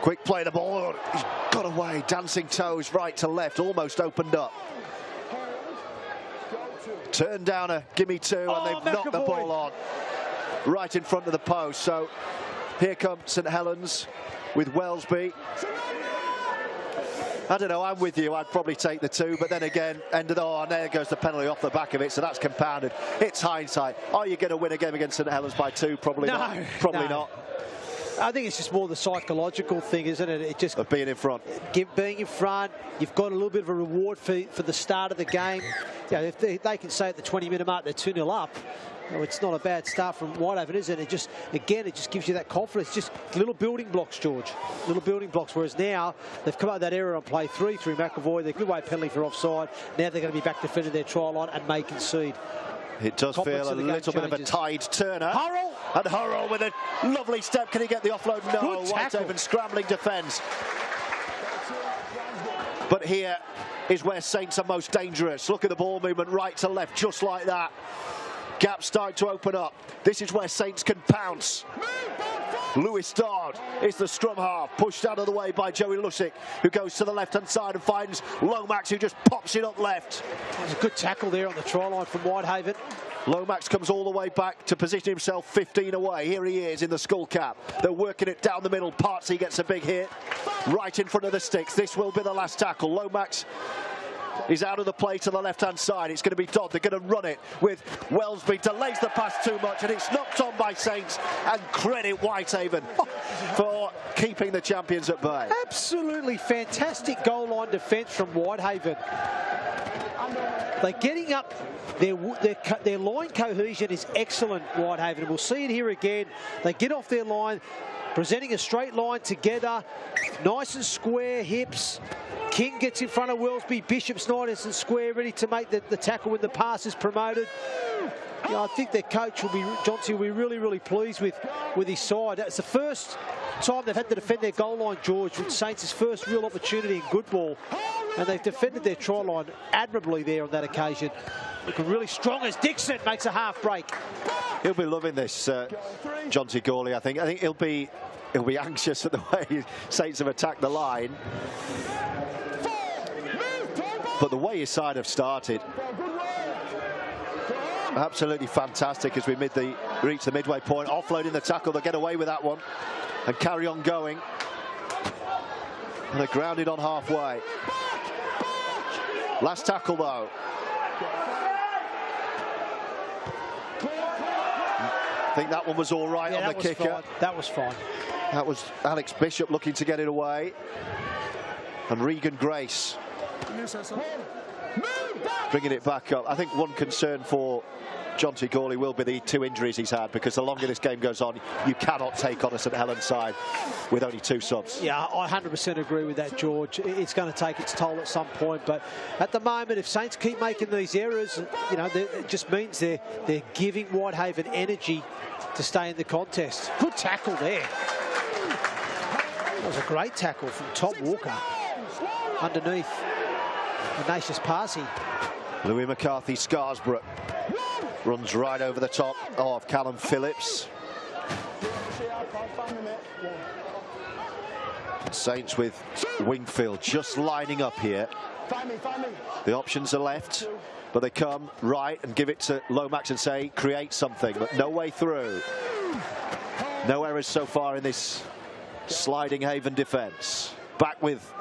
Quick play the ball. He's got away. Dancing toes right to left. Almost opened up. Turned down a gimme two, and they've knocked the ball on right in front of the post. So here comes St Helens with Wellesby. I don't know, I'm with you. I'd probably take the two, but then again, and there goes the penalty off the back of it, so that's compounded. It's hindsight. Are you going to win a game against St Helens by two? Probably not. Probably not.
I think it's just more the psychological thing, isn't it? It just
of being in front.
Being in front, you've got a little bit of a reward for the start of the game. You know, if they can say at the 20-minute mark they're 2-0 up, well, it's not a bad start from Whitehaven, is it? It just gives you that confidence. Just little building blocks, George. Little building blocks. Whereas now they've come out of that error on play 3 through McAvoy. They give away a penalty for offside. Now they're going to be back defending their try line and may concede.
It does feel a little bit of a tide turner.
Hurrell!
And Hurrell with a lovely step. Can he get the offload? No. Whitehaven scrambling defence. But here is where Saints are most dangerous. Look at the ball movement right to left, just like that. Gaps start to open up. This is where Saints can pounce. Lewis Dodd is the scrum half, pushed out of the way by Joey Lussick, who goes to the left-hand side and finds Lomax, who just pops it up left.
There's a good tackle there on the try line from Whitehaven.
Lomax comes all the way back to position himself 15 away. Here he is in the skull cap. They're working it down the middle. Partsy gets a big hit right in front of the sticks. This will be the last tackle. Lomax is out of the play to the left-hand side. It's going to be Dodd. They're going to run it with Wellesby. Delays the pass too much, and it's knocked on by Saints. And credit Whitehaven for keeping the champions at bay.
Absolutely fantastic goal line defence from Whitehaven. They're getting up. Their line cohesion is excellent, Whitehaven. We'll see it here again. They get off their line, presenting a straight line together. Nice and square hips. King gets in front of Wellesby. Bishop's nice and square, ready to make the tackle when the pass is promoted. You know, I think their coach Johnson will be really, really pleased with his side. It's the first time they've had to defend their goal line, George, with Saints' first real opportunity in good ball. And they've defended their try line admirably there on that occasion. Looking really strong as Dixon makes a half break.
He'll be loving this, John T. Gawley, I think. I think he'll be anxious at the way Saints have attacked the line. But the way his side have started, absolutely fantastic as we reach the midway point. Offloading the tackle, they'll get away with that one and carry on going. And they're grounded on halfway. Last tackle though. I think that one was all right on the kicker.
Fine. That was fine.
That was Alex Bishop looking to get it away. And Regan Grace bringing it back up. I think one concern for John T. Gawley will be the 2 injuries he's had, because the longer this game goes on, you cannot take on a St Helens side with only 2 subs.
Yeah, I 100% agree with that, George. It's going to take its toll at some point, but at the moment, if Saints keep making these errors, you know, it just means they're giving Whitehaven energy to stay in the contest. Good tackle there. That was a great tackle from Tom Walker underneath Ignatius Parsi.
Louis McCarthy Scarsborough runs right over the top of Callum Phillips. Saints with Wingfield just lining up here. The options are left, but they come right and give it to Lomax and say, create something, but no way through. No errors so far in this sliding Haven defence. Back with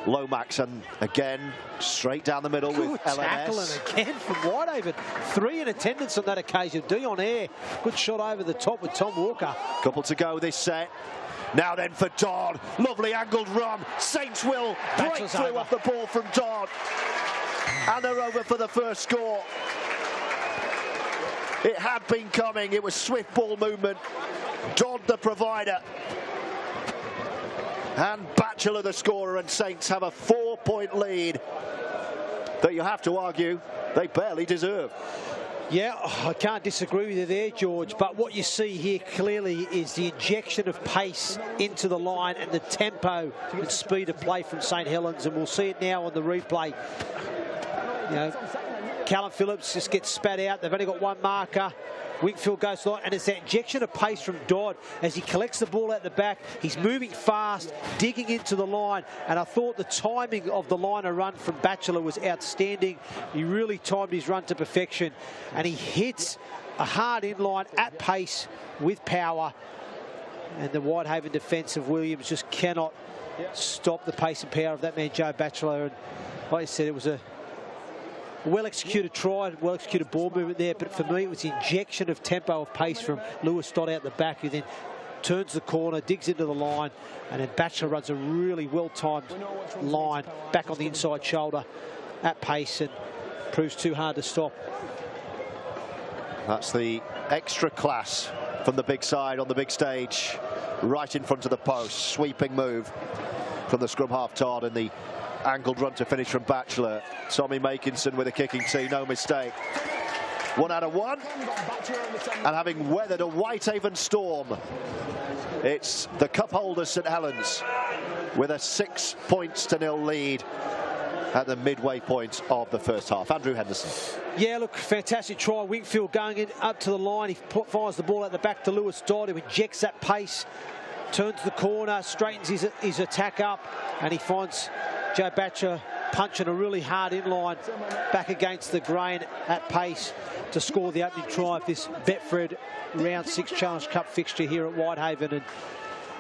Lomax, and again straight down the middle with LNS.
Tackling again from Whitehaven. 3 in attendance on that occasion. Dion Air, good shot over the top with Tom Walker.
Couple to go this set. Now then for Dodd. Lovely angled run. Saints will break through off the ball from Dodd. And they're over for the first score. It had been coming. It was swift ball movement. Dodd the provider. And Batchelor the scorer, and Saints have a 4-point lead that you have to argue they barely deserve.
Yeah, I can't disagree with you there, George, but what you see here clearly is the injection of pace into the line and the tempo and speed of play from St Helens, and we'll see it now on the replay. You know, Callum Phillips just gets spat out. They've only got one marker. Wingfield goes line, and it's that injection of pace from Dodd as he collects the ball out the back. He's moving fast, digging into the line, and I thought the timing of the liner run from Batchelor was outstanding. He really timed his run to perfection, and he hits a hard inline at pace with power, and the Whitehaven defence of Williams just cannot stop the pace and power of that man, Joe Batchelor. And like I said, it was a well-executed try, well-executed ball movement there, but for me it was the injection of tempo of pace from Lewis Dodd out the back, who then turns the corner, digs into the line, and then Batchelor runs a really well-timed line back on the inside shoulder at pace and proves too hard to stop.
That's the extra class from the big side on the big stage, right in front of the post. Sweeping move from the scrum half Todd, and the angled run to finish from Batchelor. Tommy Makinson with a kicking tee, no mistake. 1 out of 1. And having weathered a Whitehaven storm, it's the cup holders St Helens with a 6-0 lead at the midway point of the first half. Andrew Henderson.
Yeah, look, fantastic try. Wingfield going in up to the line. He fires the ball out the back to Lewis Dodd, who injects that pace, turns the corner, straightens his attack up, and he finds Joe Batchelor punching a really hard inline back against the grain at pace to score the opening try of this Betfred Round 6 Challenge Cup fixture here at Whitehaven. And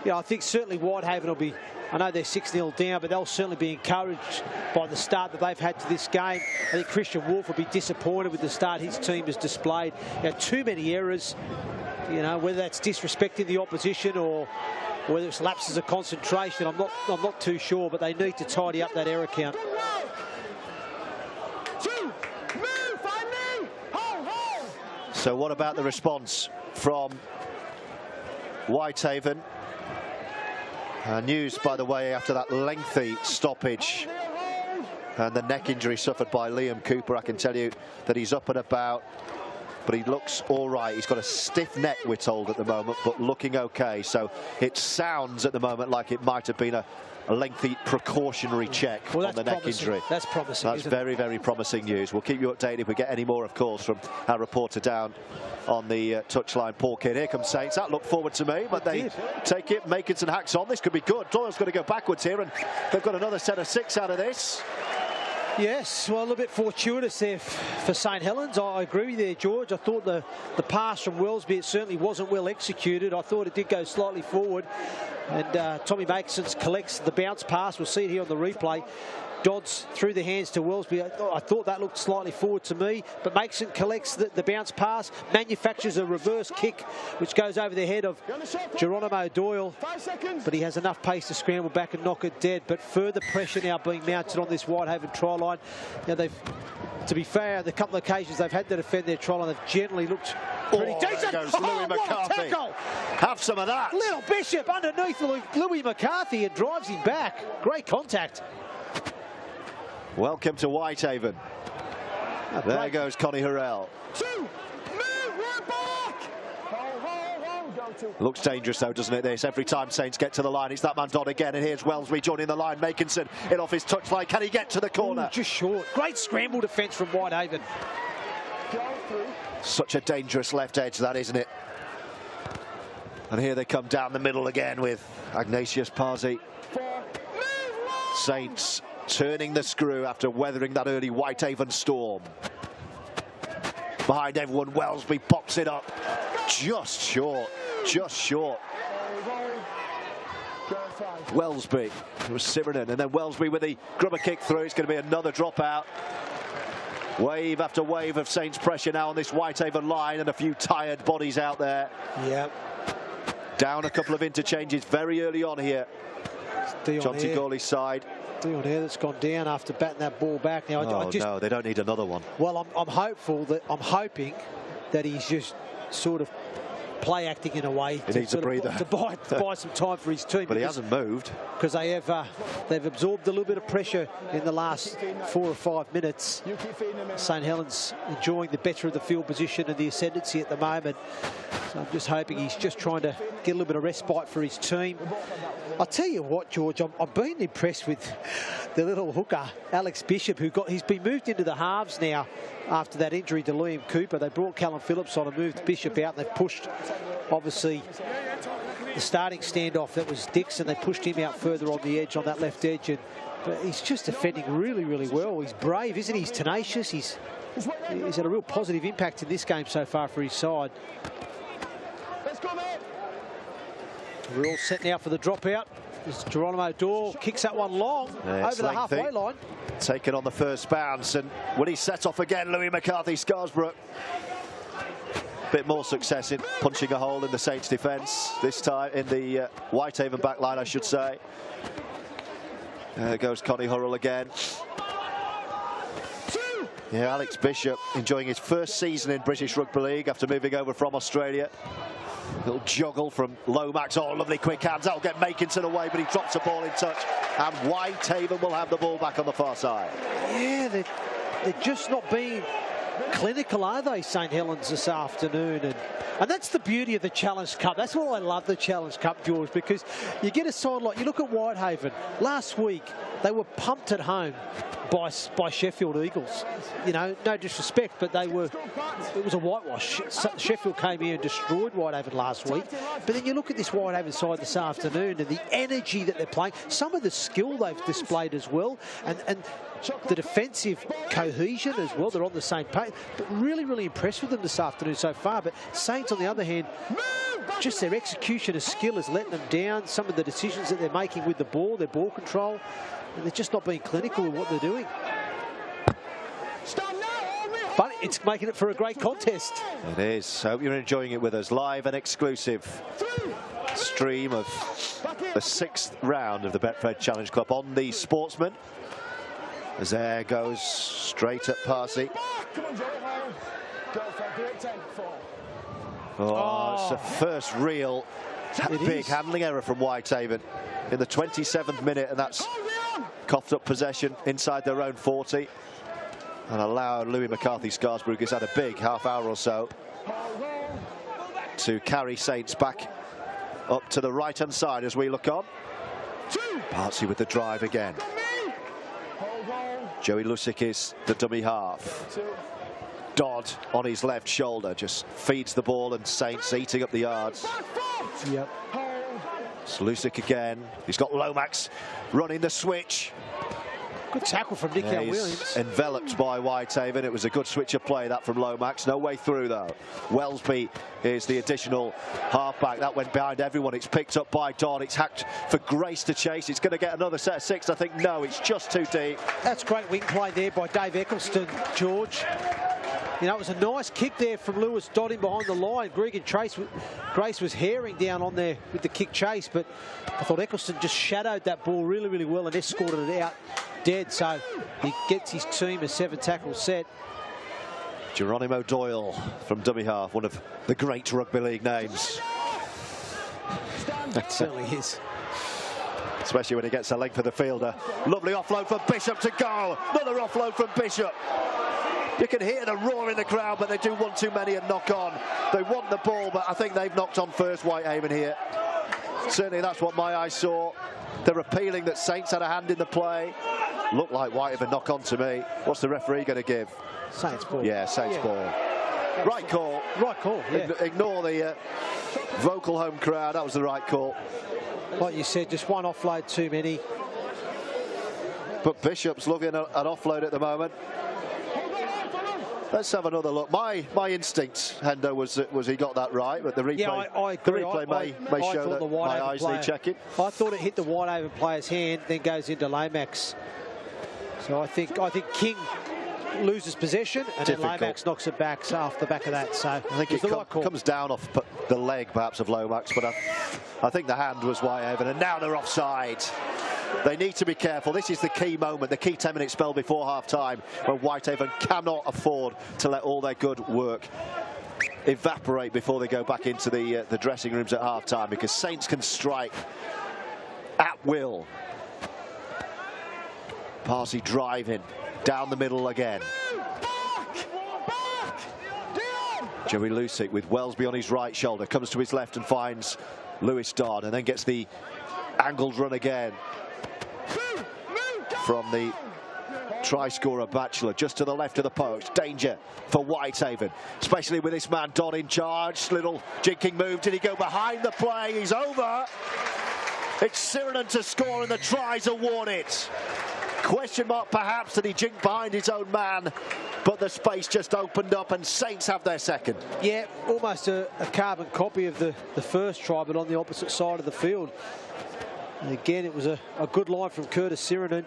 you know, I think certainly Whitehaven will be, I know they're 6-0 down, but they'll certainly be encouraged by the start that they've had to this game. I think Christian Wolf will be disappointed with the start his team has displayed. Too many errors, you know, whether that's disrespecting the opposition or whether it's lapses of concentration, I'm not too sure, but they need to tidy up that error count.
So what about the response from Whitehaven? News, by the way, after that lengthy stoppage and the neck injury suffered by Liam Cooper, I can tell you that he's up and about, but he looks all right. He's got a stiff neck, we're told, at the moment, but looking okay. So it sounds at the moment like it might have been a lengthy precautionary check on the neck injury.
That's promising.
That's very, very promising news. We'll keep you updated if we get any more, of course, from our reporter down on the touchline, Paul Kidd. Here comes Saints. That looked forward to me, but they take it. Makinson hacks on. This could be good. Doyle's going to go backwards here, and they've got another set of 6 out of this.
Yes, well, a little bit fortuitous there for St Helens. I agree with you there, George. I thought the pass from Wellesby, it certainly wasn't well executed. I thought it did go slightly forward. And Tommy Makinson collects the bounce pass. We'll see it here on the replay. Dodds through the hands to Wellesby. I thought that looked slightly forward to me, but Makinson collects the bounce pass, manufactures a reverse kick, which goes over the head of Geronimo Doyle, but he has enough pace to scramble back and knock it dead. But further pressure now being mounted on this Whitehaven try line. Now to be fair, the couple of occasions they've had to defend their try line, they've generally looked pretty decent.
There goes Louis McCarthy.
Tackle.
Have some of that.
Little Bishop underneath Louis McCarthy and drives him back. Great contact.
Welcome to Whitehaven. There goes Connie Harrell. Looks dangerous though, doesn't it, this? Every time Saints get to the line, it's that man Dodd again, and here's Wellesby joining the line. Makinson in off his touchline. Can he get to the corner?
Ooh, just short. Great scramble defence from Whitehaven.
Such a dangerous left edge, that, isn't it? And here they come down the middle again with Ignatius Parsi. Saints turning the screw after weathering that early Whitehaven storm. Behind everyone, Wellesby pops it up. Just short, just short. Wellesby was Simonin, and then Wellesby with the grubber kick through. It's going to be another dropout. Wave after wave of Saints pressure now on this Whitehaven line, and a few tired bodies out there.
Yeah.
Down a couple of interchanges very early on here. John Tigoli's side.
Dion Air that's gone down after batting that ball back. Now,
no, they don't need another one.
Well, I'm hoping that he's just sort of play acting in a way.
He needs a breather.
To buy some time for his team.
But he hasn't moved.
Because they've absorbed a little bit of pressure in the last 4 or 5 minutes. St Helens enjoying the better of the field position and the ascendancy at the moment. So I'm just hoping he's just trying to get a little bit of respite for his team. I'll tell you what, George, I've been impressed with the little hooker, Alex Bishop, he's been moved into the halves now after that injury to Liam Cooper. They brought Callum Phillips on and moved Bishop out. They've pushed, obviously, the starting standoff that was Dixon. They pushed him out further on the edge, on that left edge. But he's just defending really, really well. He's brave, isn't he? He's tenacious. He's had a real positive impact in this game so far for his side. We're all set now for the dropout. As Geronimo Doyle kicks that one long over the halfway line.
Taken on the first bounce, and when he set off again, Louis McCarthy-Scarsbrook. Bit more success in punching a hole in the Saints' defence, this time in the Whitehaven back line, I should say. There goes Connie Hurrell again. Yeah, Alex Bishop enjoying his first season in British Rugby League after moving over from Australia. Little juggle from Lomax. Oh, lovely quick hands. That'll get Makinson away, but he drops the ball in touch. And Whitehaven will have the ball back on the far side.
Yeah, they're just not being clinical, are they, St Helens, this afternoon? And that's the beauty of the Challenge Cup. That's why I love the Challenge Cup, George, because you get a side like, you look at Whitehaven. Last week, they were pumped at home by Sheffield Eagles. You know, no disrespect, but it was a whitewash. Sheffield came here and destroyed Whitehaven last week. But then you look at this Whitehaven side this afternoon and the energy that they're playing, some of the skill they've displayed as well, and the defensive cohesion as well. They're on the same page. But really, really impressed with them this afternoon so far. But Saints, on the other hand, just their execution of skill is letting them down. Some of the decisions that they're making with the ball, their ball control, and they're just not being clinical with what they're doing. But it's making it for a great contest.
It is. Hope you're enjoying it with us. Live and exclusive stream of the 6th round of the Betfred Challenge Cup on the Sportsman. As there goes straight at Parsi. Oh, it's the first real big handling error from Whitehaven in the 27th minute, and that's coughed up possession inside their own 40 and allowed Louis McCarthy-Scarsbrook, who's had a big half hour or so, to carry Saints back up to the right-hand side as we look on. Parsi with the drive again. Joey Lusick is the dummy half. Dodd on his left shoulder just feeds the ball, and Saints eating up the yards.
Yep.
It's Lusick again. He's got Lomax running the switch.
Good tackle from Nick Williams.
Enveloped by Whitehaven. It was a good switch of play, that from Lomax. No way through, though. Wellesby is the additional halfback. That went behind everyone. It's picked up by Dodd. It's hacked for Grace to chase. It's going to get another set of 6, I think. No, it's just too deep.
That's great wing play there by Dave Eccleston, George. You know, it was a nice kick there from Lewis Dodd in behind the line. Grace was herring down on there with the kick chase, but I thought Eccleston just shadowed that ball really, really well and escorted it out dead. So he gets his team a 7-tackle set.
Geronimo Doyle from dummy half, one of the great rugby league names.
It certainly is.
Especially when he gets a leg for the fielder. Lovely offload from Bishop to goal. Another offload from Bishop. You can hear the roar in the crowd, but they do one too many and knock on. They want the ball, but I think they've knocked on first, Whitehaven here. Certainly that's what my eyes saw. They're appealing that Saints had a hand in the play. Looked like Whitehaven knock on to me. What's the referee going to give?
Saints ball.
Yeah, Saints ball. Right call.
Right call, yeah.
Ignore the vocal home crowd. That was the right call.
Like you said, just one offload too many.
But Bishop's looking at an offload at the moment. Let's have another look. My instinct, Hendo, was he got that right, but the replay,
yeah, I agree.
The replay may show that my eyes need checking.
I thought it hit the Whitehaven player's hand, then goes into Lomax. So I think King loses possession, and then Lomax knocks it back off the back of that. So
I think it comes down off the leg, perhaps, of Lomax, but I think the hand was Whitehaven, and now they're offside. They need to be careful. This is the key moment, the key 10-minute spell before half-time, when Whitehaven cannot afford to let all their good work evaporate before they go back into the dressing rooms at half-time, because Saints can strike at will. Parsi driving down the middle again. Joey Lusick with Welsby on his right shoulder, comes to his left and finds Lewis Dodd, and then gets the angled run again from the try scorer Batchelor, just to the left of the post. Danger for Whitehaven, especially with this man Dodd in charge. Little jinking move. Did he go behind the play? He's over. It's Sirenen to score, and the try's awarded. Question mark perhaps that he jinked behind his own man, but the space just opened up and Saints have their second.
Yeah, almost a carbon copy of the first try, but on the opposite side of the field. And again, it was a good line from Curtis Sirenen,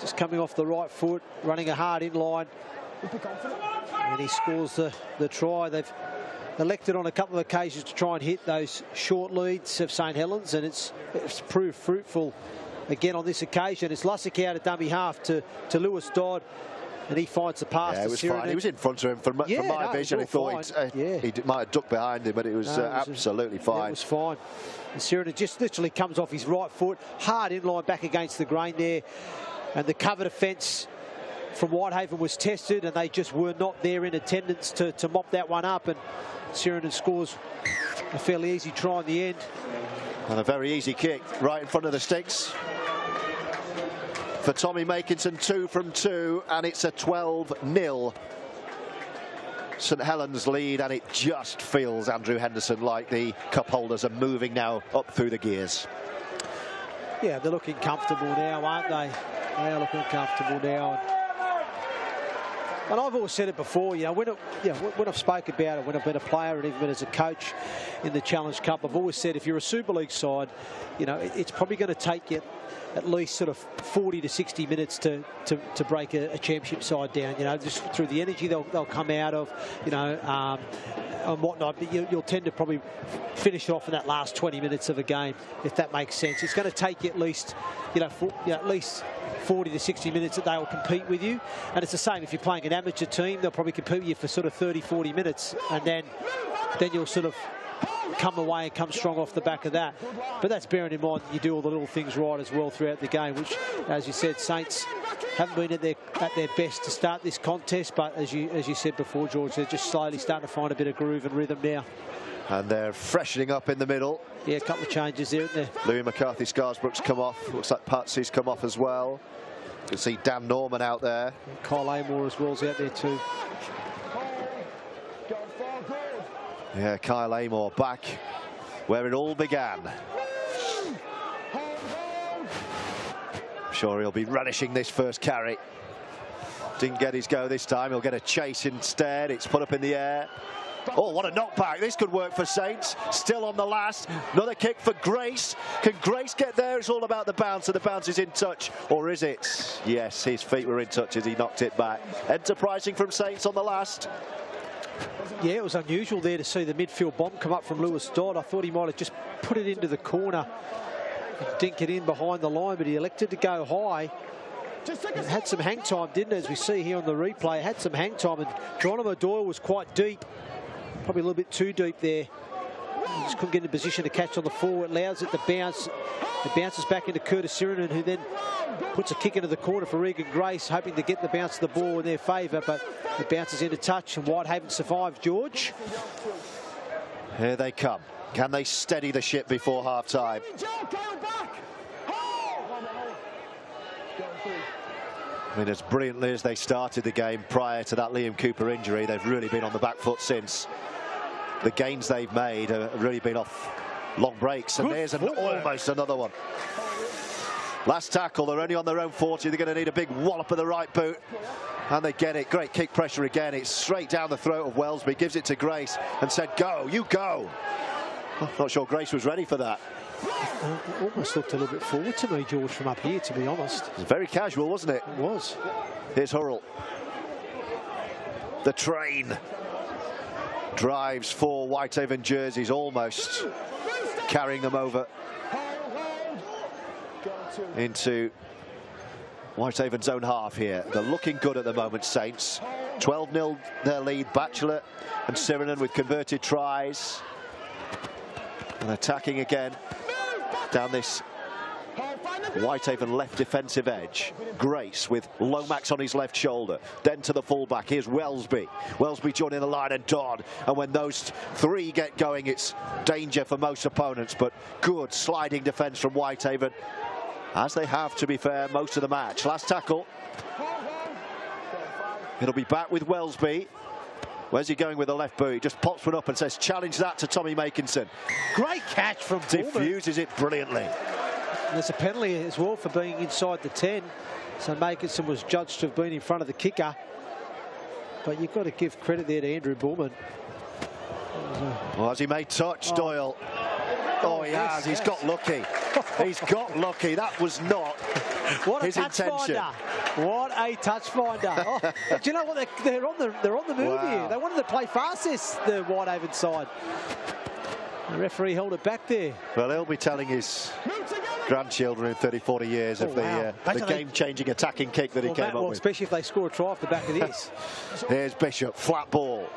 just coming off the right foot, running a hard in-line, and he scores the try. They've elected on a couple of occasions to try and hit those short leads of St Helens, and it's proved fruitful again on this occasion. It's Lusick out of dummy half to Lewis Dodd, and he finds the pass to
it was
Sirenen.
fine. He was in front of him from my vision. I thought he might have ducked behind him, but it was absolutely fine.
It was fine. And Sirenen just literally comes off his right foot, hard in-line back against the grain there. And the cover defence from Whitehaven was tested, and they just were not there in attendance to mop that one up. And Sirenen scores a fairly easy try in the end.
And a very easy kick right in front of the sticks for Tommy Makinson, 2 from 2, and it's a 12-0 St Helens lead, and it just feels, Andrew Henderson, like the cup holders are moving now up through the gears.
Yeah, they're looking comfortable now, aren't they? They are looking comfortable now. And I've always said it before, when I've spoken about it, when I've been a player and even as a coach in the Challenge Cup, I've always said if you're a Super League side, it's probably going to take you at least sort of 40 to 60 minutes to break a championship side down. Just through the energy they'll come out of, and whatnot. But you'll tend to probably finish it off in that last 20 minutes of a game, if that makes sense. It's going to take you at least, at least 40 to 60 minutes that they will compete with you. And it's the same if you're playing an amateur team, they'll probably compete with you for sort of 30, 40 minutes, and then you'll sort of come away and come strong off the back of that. But that's bearing in mind you do all the little things right as well throughout the game, which, as you said, Saints haven't been at their best to start this contest, but as you said before, George, they're just slowly starting to find a bit of groove and rhythm now.
And they're freshening up in the middle.
Yeah, a couple of changes there, isn't there?
Louis McCarthy Scarsbrook's come off. Looks like Patsy's come off as well. You can see Dan Norman out there.
Kyle Amor as well is out there too.
Yeah, Kyle Amor back where it all began. I'm sure he'll be relishing this first carry. Didn't get his go this time. He'll get a chase instead. It's put up in the air. Oh, what a knockback. This could work for Saints. Still on the last. Another kick for Grace. Can Grace get there? It's all about the bounce, and the bounce is in touch. Or is it? Yes, his feet were in touch as he knocked it back. Enterprising from Saints on the last.
Yeah, it was unusual there to see the midfield bomb come up from Lewis Dodd. I thought he might have just put it into the corner and dink it in behind the line, but he elected to go high. It had some hang time, didn't it? As we see here on the replay, it had some hang time, and Geronimo Doyle was quite deep. Probably a little bit too deep there. He just couldn't get in position to catch on the forward. Allows it to bounce. It bounces back into Curtis Sirenen, who then puts a kick into the corner for Regan Grace, hoping to get the bounce of the ball in their favour, but it bounces into touch, and Whitehaven survives, George.
Here they come. Can they steady the ship before half-time? I mean, as brilliantly as they started the game prior to that Liam Cooper injury, they've really been on the back foot since. The gains they've made have really been off long breaks, and there's almost another one. Last tackle, they're only on their own 40. They're going to need a big wallop of the right boot, and they get it. Great kick pressure again. It's straight down the throat of Welsby. Gives it to Grace and said, go, you go. I'm not sure Grace was ready for that.
It almost looked a little bit forward to me, George, from up here, to be honest.
It was very casual, wasn't it?
It was.
Here's Hurrell. The train drives 4 Whitehaven jerseys, almost carrying them over into Whitehaven's own half here. They're looking good at the moment, Saints. 12-0 their lead. Batchelor and Sirinen with converted tries. And attacking again down this Whitehaven left defensive edge. Grace with Lomax on his left shoulder. Then to the fullback. Here's Welsby. Welsby joining the line and Dodd. And when those three get going, it's danger for most opponents. But good sliding defence from Whitehaven, as they have, to be fair, most of the match. Last tackle. It'll be back with Welsby. Where's he going with the left boot? He just pops one up and says, challenge that to Tommy Makinson.
Great catch from Bullman.
Diffuses it brilliantly.
And there's a penalty as well for being inside the 10. So Makinson was judged to have been in front of the kicker. But you've got to give credit there to Andrew Bullman.
Well, has he made touch, Doyle? Oh, he has. He's got lucky. He's got lucky. That was not his intention.
What a touch finder. Oh, do you know what? They're on the move here. They wanted to play fast, the Whitehaven side. The referee held it back there.
Well, he'll be telling his grandchildren in 30, 40 years of the game-changing attacking kick that he came up with.
Especially if they score a try off the back of this.
Here's Bishop, flat ball.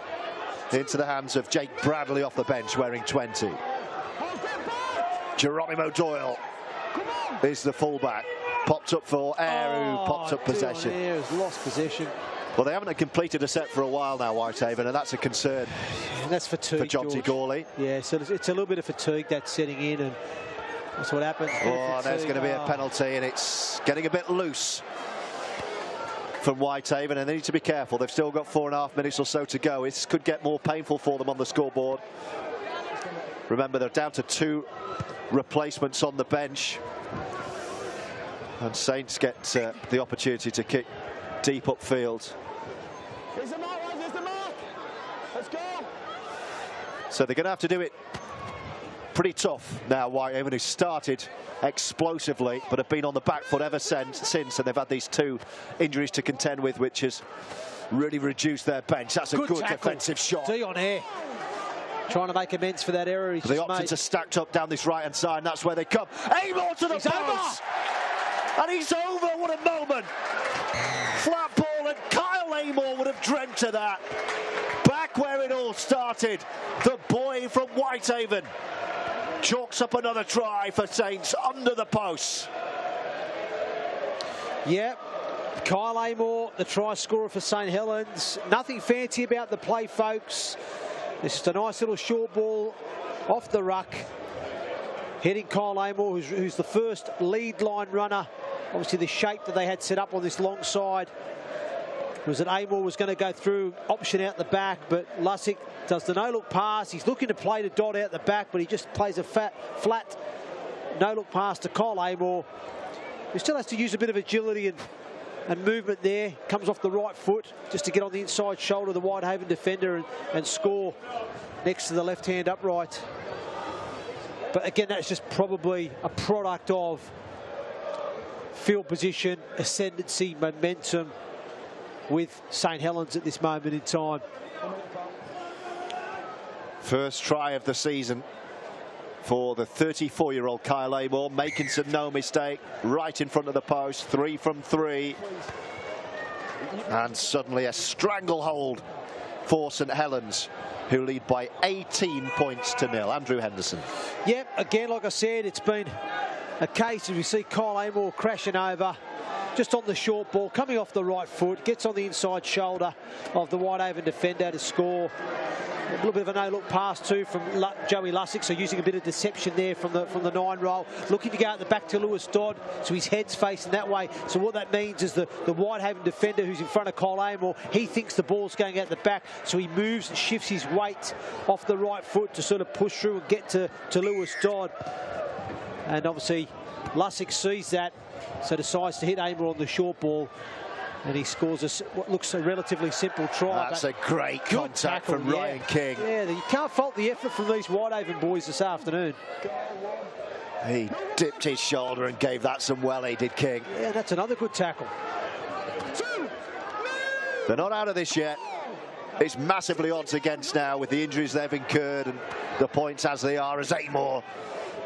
Into the hands of Jake Bradley off the bench, wearing 20. Geronimo Doyle is the fullback. Popped up for Ayre, who popped up possession.
Ayre has lost possession.
Well, they haven't completed a set for a while now, Whitehaven, and that's a concern.
And that's fatigue,
for Jonty Gawley.
Yeah, so it's a little bit of fatigue that's setting in, and that's what happens.
Oh, there's going to be a penalty, and it's getting a bit loose from Whitehaven, and they need to be careful. They've still got 4.5 minutes or so to go. This could get more painful for them on the scoreboard. Remember, they're down to 2 replacements on the bench. And Saints get the opportunity to kick deep upfield.
There's the mark. Let's go.
So they're going to have to do it pretty tough now. Whitehaven, who started explosively but have been on the back foot ever since, and they've had these 2 injuries to contend with, which has really reduced their bench. That's a good defensive shot.
Dion Ayre trying to make amends for that error he's
the
just
options
made.
are stacked up down this right-hand side, and that's where they come. Amor to the post! And he's over. What a moment. Flat ball, and Kyle Amor would have dreamt of that. Back where it all started, the boy from Whitehaven chalks up another try for Saints under the posts.
Yep, Kyle Amor, the try scorer for St Helens. Nothing fancy about the play, folks. It's just a nice little short ball off the ruck, heading Kyle Amor, who's the first lead line runner. Obviously, the shape that they had set up on this long side was that Amor was going to go through, option out the back, but Lussick does the no-look pass. He's looking to play to Dodd out the back, but he just plays a flat no-look pass to Kyle Amor, who still has to use a bit of agility and movement there. Comes off the right foot just to get on the inside shoulder of the Whitehaven defender and score next to the left-hand upright. But again, that's just probably a product of field position, ascendancy, momentum with St Helens at this moment in time.
First try of the season for the 34-year-old Kyle Amor. Makinson, no mistake, right in front of the post, 3 from 3. And suddenly a stranglehold for St Helens, who lead by 18 points to 0. Andrew Henderson.
Yep, again, like I said, it's been a case as we see Kyle Amor crashing over just on the short ball, coming off the right foot, gets on the inside shoulder of the Whitehaven defender to score. A little bit of a no-look pass too from Joey Lussick, so using a bit of deception there from the 9 roll, looking to go out the back to Lewis Dodd, so his head's facing that way. So what that means is the Whitehaven defender who's in front of Kyle Amor, he thinks the ball's going out the back, so he moves and shifts his weight off the right foot to sort of push through and get to Lewis Dodd. And obviously Lussick sees that, so decides to hit Amor on the short ball, and he scores what looks a relatively simple try.
That's a great contact from Ryan King.
Yeah, you can't fault the effort from these Whitehaven boys this afternoon.
He dipped his shoulder and gave that some welly, did King.
Yeah, that's another good tackle.
They're not out of this yet. It's massively odds against now with the injuries they've incurred and the points as they are, as Amor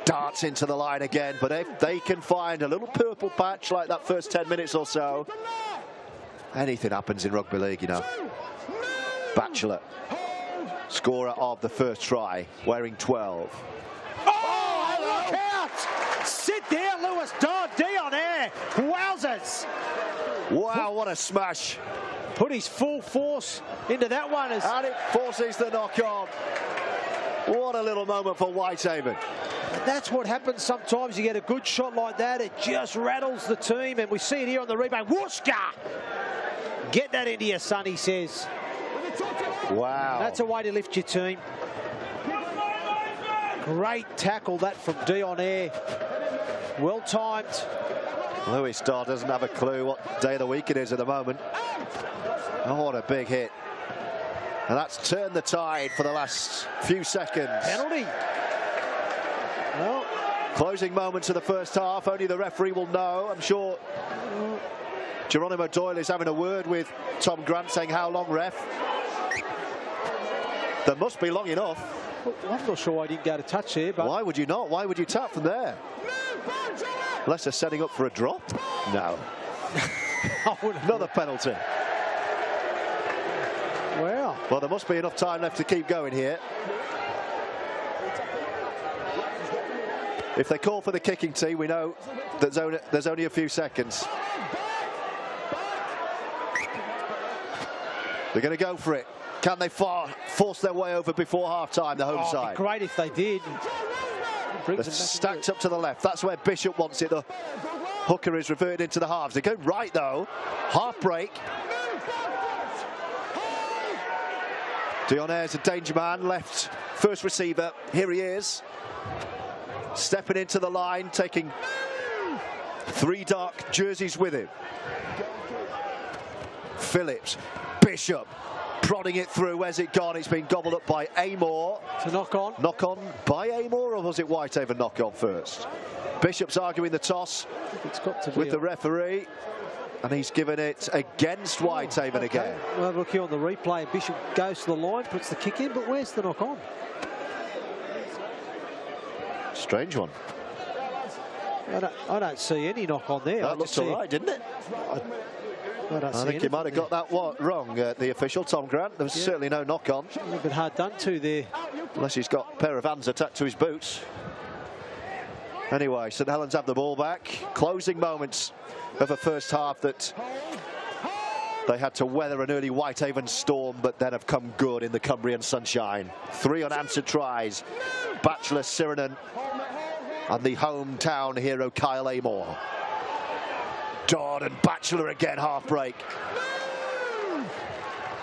darts into the line again. But if they can find a little purple patch like that first 10 minutes or so, Anything happens in rugby league, you know. Batchelor, scorer of the first try, wearing 12.
Oh, look out! Sit there, Lewis Dodd, D on air. Wowzers!
Wow, what a smash.
Put his full force into that one.
And it forces the knock-on. What a little moment for Whitehaven.
That's what happens sometimes. You get a good shot like that, it just rattles the team, and we see it here on the replay. Whooshka! Get that into your son, he says.
Wow.
That's a way to lift your team. Great tackle that from Dion Air. Well timed.
Lewis Dodd doesn't have a clue what day of the week it is at the moment. Oh, what a big hit. And that's turned the tide for the last few seconds.
Penalty. Well,
closing moments of the first half, only the referee will know. I'm sure Geronimo Doyle is having a word with Tom Grant, saying, how long, ref? That must be long enough.
I'm not sure why he didn't go to touch there, but...
Why would you not? Why would you tap from there? Unless they're setting up for a drop? No. Another penalty.
Wow.
Well, there must be enough time left to keep going here. If they call for the kicking tee, we know that there's only a few seconds. They're going to go for it. Can they force their way over before half-time, the home side?
It'd be great if they did.
They're stacked up to the left. That's where Bishop wants it. The hooker is reverted into the halves. They go right, though. Half break. Dion Ayres a danger man, left first receiver. Here he is. Stepping into the line, taking 3 dark jerseys with him. Phillips, Bishop, prodding it through. Where's it gone? It's been gobbled up by Amor.
It's a knock-on.
Knock-on by Amor, or was it Whitehaven knock-on first? Bishop's arguing the toss
It's got to be
with the referee, and he's given it against Whitehaven again.
Well, look here on the replay. Bishop goes to the line, puts the kick in, but where's the knock-on?
Strange one.
I don't see any knock-on there.
That looked all right, didn't it? I think he might have got that one wrong, the official, Tom Grant. There was certainly no knock-on.
A little bit hard done to there.
Unless he's got a pair of hands attached to his boots. Anyway, St Helens have the ball back. Closing moments of a first half that they had to weather an early Whitehaven storm, but then have come good in the Cumbrian sunshine. 3 unanswered tries. Batchelor, Sirinen, and the hometown hero Kyle Amor. Dodd and Batchelor again, half break.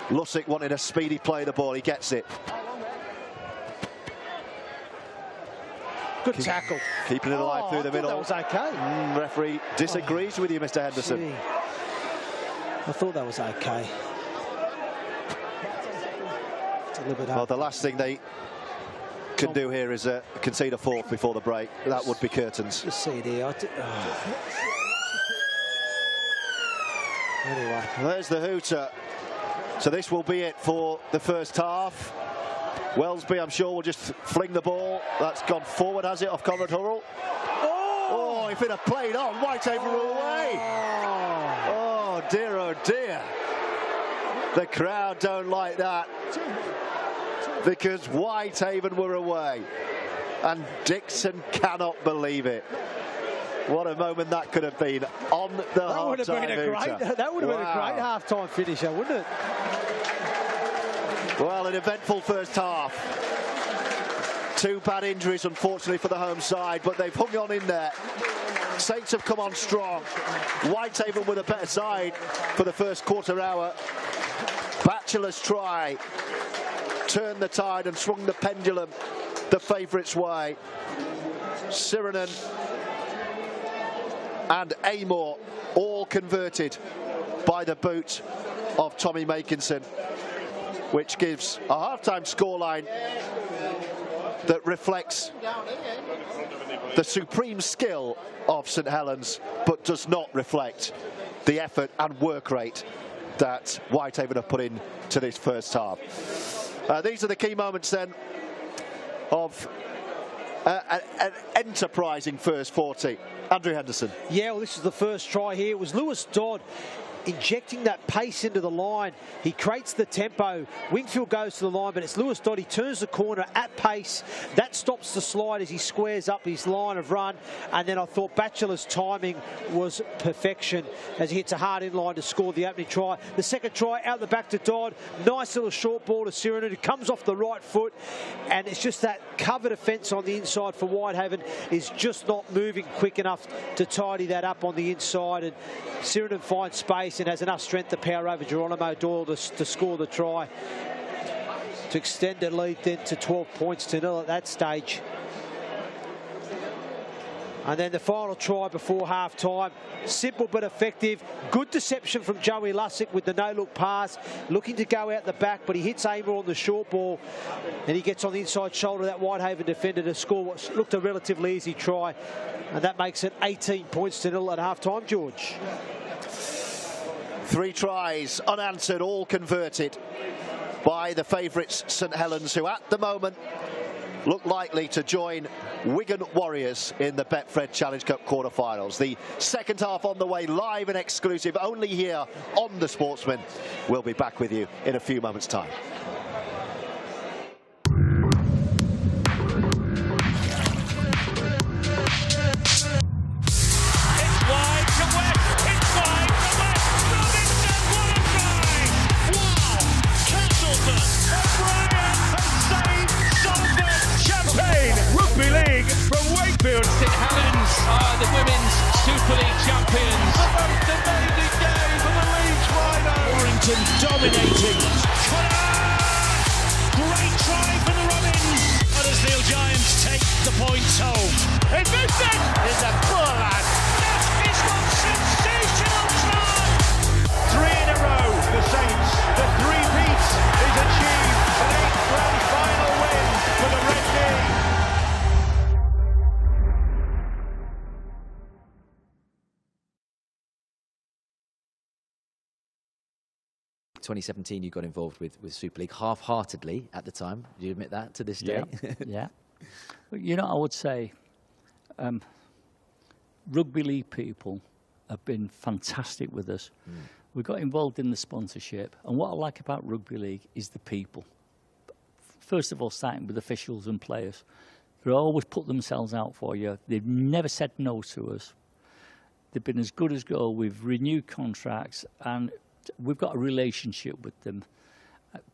Lussick wanting a speedy play of the ball, he gets it.
Good tackle.
Keeping it alive through the middle.
That was okay.
Referee disagrees with you, Mr. Henderson.
Gee. I thought that was okay. It's a little bit
Well, the last thing they can do here is concede a 4th before the break. That would be curtains.
Just see it here. Anyway.
There's the hooter. So this will be it for the first half. Wellesby, I'm sure, will just fling the ball. That's gone forward, has it, off Conrad Hurrell? Oh, if it had played on, Whitehaven were away. Oh, dear, oh, dear. The crowd don't like that, because Whitehaven were away. And Dixon cannot believe it. What a moment that could have been on the half-time hooter.
That would have been a great half-time finisher, wouldn't it?
Well, an eventful first half. 2 bad injuries, unfortunately, for the home side, but they've hung on in there. Saints have come on strong. Whitehaven with a better side for the first quarter hour. Batchelor's try turned the tide and swung the pendulum the favourites' way. Sirinen and Amor all converted by the boot of Tommy Makinson, which gives a half-time scoreline that reflects the supreme skill of St Helens, but does not reflect the effort and work rate that Whitehaven have put into this first half. These are the key moments then of an enterprising first 40. Andrew Henderson.
Yeah, well, this is the first try here. It was Lewis Dodd. injecting that pace into the line. He creates the tempo. Wingfield goes to the line, but it's Lewis Dodd. He turns the corner at pace. That stops the slide as he squares up his line of run. And then I thought Batchelor's timing was perfection as he hits a hard in line to score the opening try. The second try out the back to Dodd. Nice little short ball to Sirenin, who comes off the right foot. And it's just that cover defence on the inside for Whitehaven is just not moving quick enough to tidy that up on the inside. And Sirenin finds space and has enough strength to power over Geronimo Doyle to score the try, to extend the lead then to 12 points to 0 at that stage. And then the final try before half-time, simple but effective. Good deception from Joey Lussick with the no-look pass, looking to go out the back, but he hits Amer on the short ball, and he gets on the inside shoulder of that Whitehaven defender to score what looked a relatively easy try. And that makes it 18 points to 0 at half-time, George.
3 tries unanswered, all converted by the favourites St Helens, who at the moment look likely to join Wigan Warriors in the Betfred Challenge Cup quarter-finals. The second half on the way, live and exclusive, only here on The Sportsman. We'll be back with you in a few moments' time.
St Helens are the Women's Super League champions.
The most amazing game for the Leeds Rhinos.
Warrington dominating. Great try for the Robins. Huddersfield Giants take the points home.
He missed it! He's a poor lad.
That is one sensational try.
3 in a row, the Saints. The three-peat is achieved. An 8th grand final win for the Red Knee.
2017 you got involved with Super League half-heartedly at the time. Do you admit that to this day?
Yeah. You know, I would say rugby league people have been fantastic with us. We got involved in the sponsorship, and what I like about rugby league is the people. First of all, starting with officials and players. They always put themselves out for you. They've never said no to us. They've been as good as gold. We've renewed contracts, and we've got a relationship with them.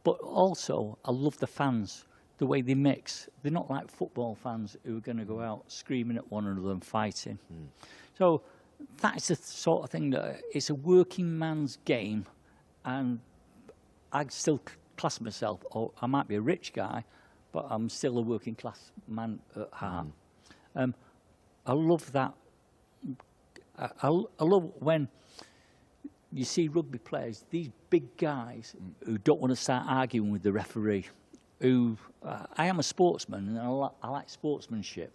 But also, I love the fans, the way they mix. They're not like football fans who are going to go out screaming at one another and fighting. So that's the sort of thing that it's a working man's game, and I still class myself, or I might be a rich guy, but I'm still a working class man at heart. I love that. I love when you see rugby players, these big guys who don't want to start arguing with the referee. I am a sportsman, and I like sportsmanship.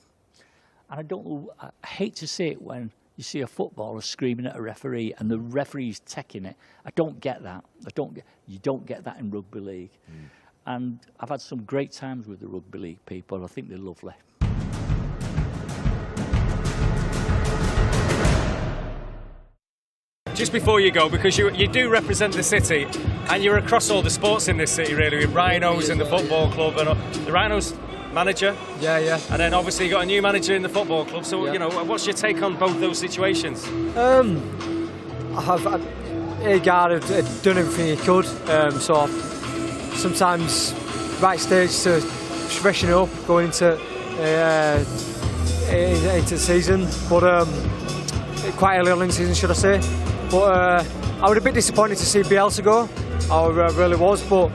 And I hate to see it when you see a footballer screaming at a referee and the referee's taking it. I don't get that. You don't get that in rugby league. And I've had some great times with the rugby league people. I think they're lovely.
Just before you go, because you do represent the city, and you're across all the sports in this city really, with Rhinos and the football club, and the Rhinos manager. Yeah. And then obviously you got a new manager in the football club. So you know, what's your take on both those situations?
Agard had done everything he could. So sometimes right stage to freshen up going into the season, but quite early on in the season, should I say. But I was a bit disappointed to see Bielsa go. I really was, but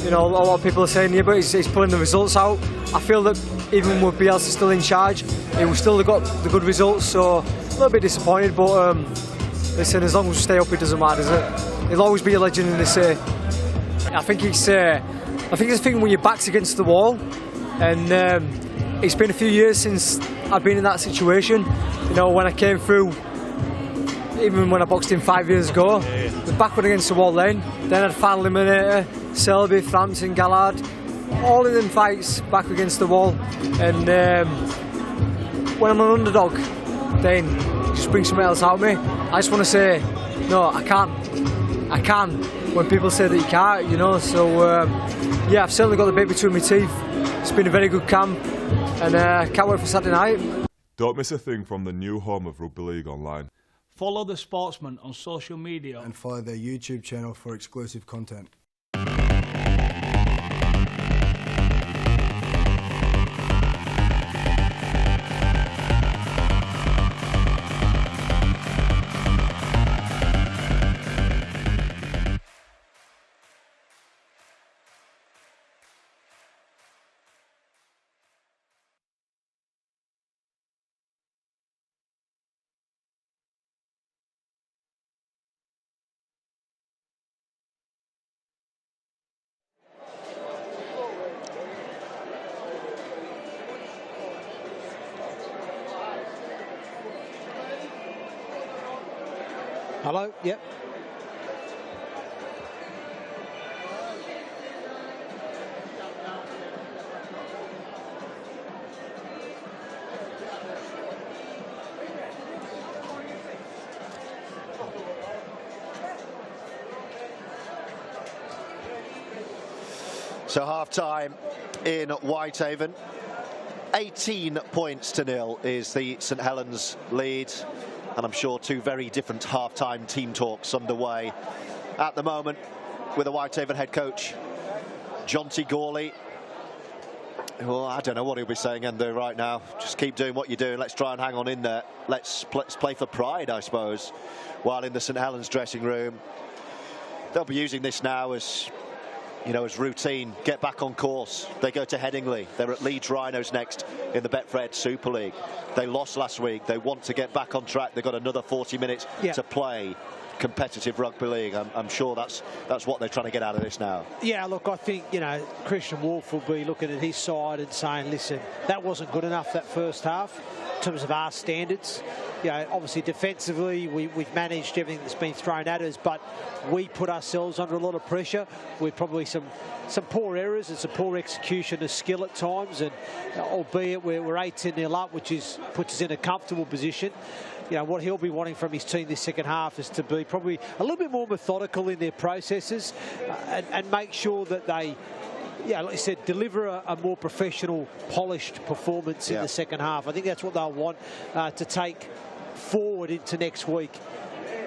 you know, a lot of people are saying, yeah, but he's pulling the results out. I feel that even with Bielsa still in charge, he will still got the good results. So a little bit disappointed, but listen, as long as we stay up, it doesn't matter, does it? He'll always be a legend in this city. I think it's a thing when your back's against the wall, and it's been a few years since I've been in that situation. You know, when I came through, even when I boxed in 5 years ago, the back went against the wall then I'd Final Eliminator, Selby, Frampton, Gallard, all in them fights back against the wall. And when I'm an underdog, then it just brings something else out of me. I just want to say, no, I can't. I can when people say that you can't, you know. So yeah, I've certainly got the bit between my teeth. It's been a very good camp, and can't wait for Saturday night.
Don't miss a thing from the new home of Rugby League online.
Follow the Sportsman on social media
and follow their YouTube channel for exclusive content.
Hello, yep.
So half-time in Whitehaven. 18 points to 0 is the St Helens lead. And I'm sure two very different half-time team talks underway at the moment with the Whitehaven head coach, Jonty Gawley. Well, I don't know what he'll be saying in there right now. Just keep doing what you're doing. Let's try and hang on in there. Let's play for pride, I suppose. While in the St Helens dressing room, they'll be using this now as, you know, as routine. Get back on course. They go to Headingley. They're at Leeds Rhinos next in the Betfred Super League. They lost last week. They want to get back on track. They've got another 40 minutes to play competitive rugby league. I'm sure that's what they're trying to get out of this now.
Yeah, look, I think, you know, Christian Wolf will be looking at his side and saying, listen, that wasn't good enough that first half in terms of our standards. You know, obviously defensively we've managed everything that's been thrown at us, but we put ourselves under a lot of pressure with probably some poor errors and some poor execution of skill at times, and albeit we're 18-0 up, which puts us in a comfortable position. You know, what he'll be wanting from his team this second half is to be probably a little bit more methodical in their processes and make sure that they, yeah, like I said, deliver a more professional, polished performance in the second half. I think that's what they'll want to take forward into next week.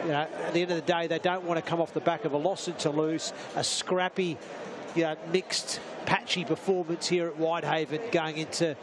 You know, at the end of the day, they don't want to come off the back of a loss in Toulouse, a scrappy, you know, mixed, patchy performance here at Whitehaven going into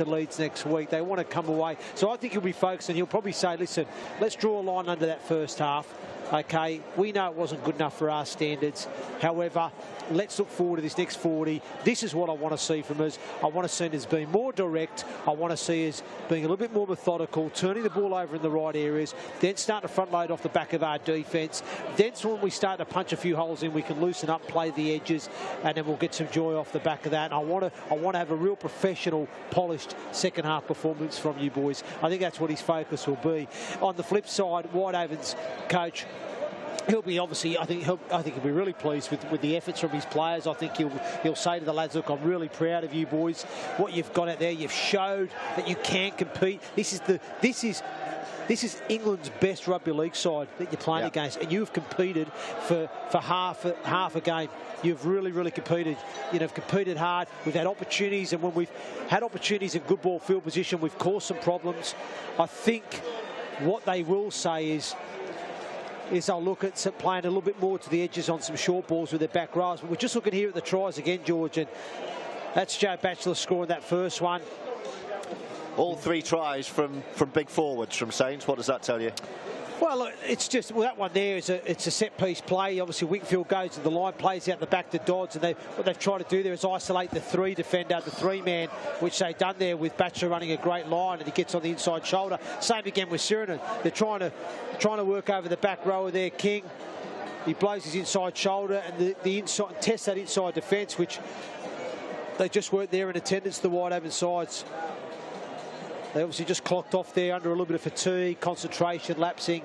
Leeds next week. They want to come away. So I think he'll be focused, and he'll probably say, listen, let's draw a line under that first half. Okay, we know it wasn't good enough for our standards. However, let's look forward to this next 40. This is what I want to see from us. I want to see us being more direct. I want to see us being a little bit more methodical, turning the ball over in the right areas, then start to front load off the back of our defence. Then when we start to punch a few holes in, we can loosen up, play the edges, and then we'll get some joy off the back of that. And I want to have a real professional, polished second half performance from you boys. I think that's what his focus will be. On the flip side, Whitehaven's coach, he'll be obviously, I think he'll be really pleased with the efforts from his players. I think he'll say to the lads, look, I'm really proud of you boys. What you've got out there, you've showed that you can compete. This is England's best rugby league side that you're playing against, and you've competed for half a game. You've really competed. You know, competed hard. We've had opportunities, and when we've had opportunities in good ball field position, we've caused some problems. I think what they will say is they'll look at playing a little bit more to the edges on some short balls with their back rows. But we're just looking here at the tries again, George, and that's Joe Batchelor scoring that first one.
All three tries from big forwards from Saints. What does that tell you?
Well, look, it's just, well, that one there is it's a set-piece play. Obviously, Wingfield goes to the line, plays out the back to Dodds, and what they've tried to do there is isolate the three defender, the three-man, which they've done there with Batcher running a great line, and he gets on the inside shoulder. Same again with Sirinen. They're trying to work over the back rower there, King. He blows his inside shoulder, and the inside tests that inside defence, which they just weren't there in attendance, the Whitehaven sides. They obviously just clocked off there under a little bit of fatigue, concentration, lapsing,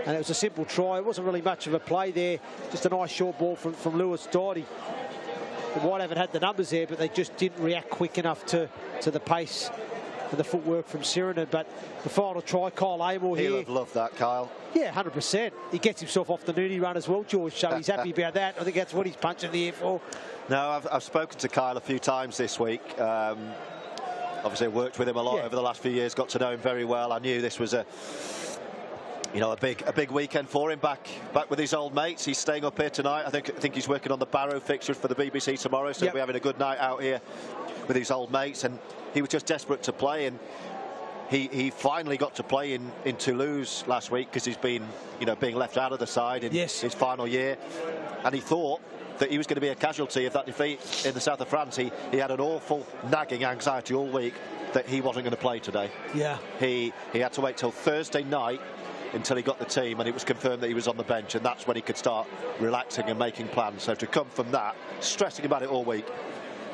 and it was a simple try. It wasn't really much of a play there, just a nice short ball from Lewis Doherty. The Whitehaven had the numbers there, but they just didn't react quick enough to the pace and the footwork from Sirinen. But the final try, Kyle Amor here.
He'll have loved that, Kyle.
Yeah, 100%. He gets himself off the nudie run as well, George, so he's happy about that. I think that's what he's punching the air for.
No, I've spoken to Kyle a few times this week. Obviously, I worked with him a lot over the last few years, got to know him very well. I knew this was a big weekend for him, back with his old mates. He's staying up here tonight. I think he's working on the Barrow fixture for the BBC tomorrow, so he'll be having a good night out here with his old mates. And he was just desperate to play, and he finally got to play in Toulouse last week because he's been being left out of the side in his final year, and he thought that he was going to be a casualty of that defeat in the south of France. He had an awful nagging anxiety all week that he wasn't going to play today.
Yeah.
He had to wait till Thursday night until he got the team, and it was confirmed that he was on the bench, and that's when he could start relaxing and making plans. So to come from that, stressing about it all week,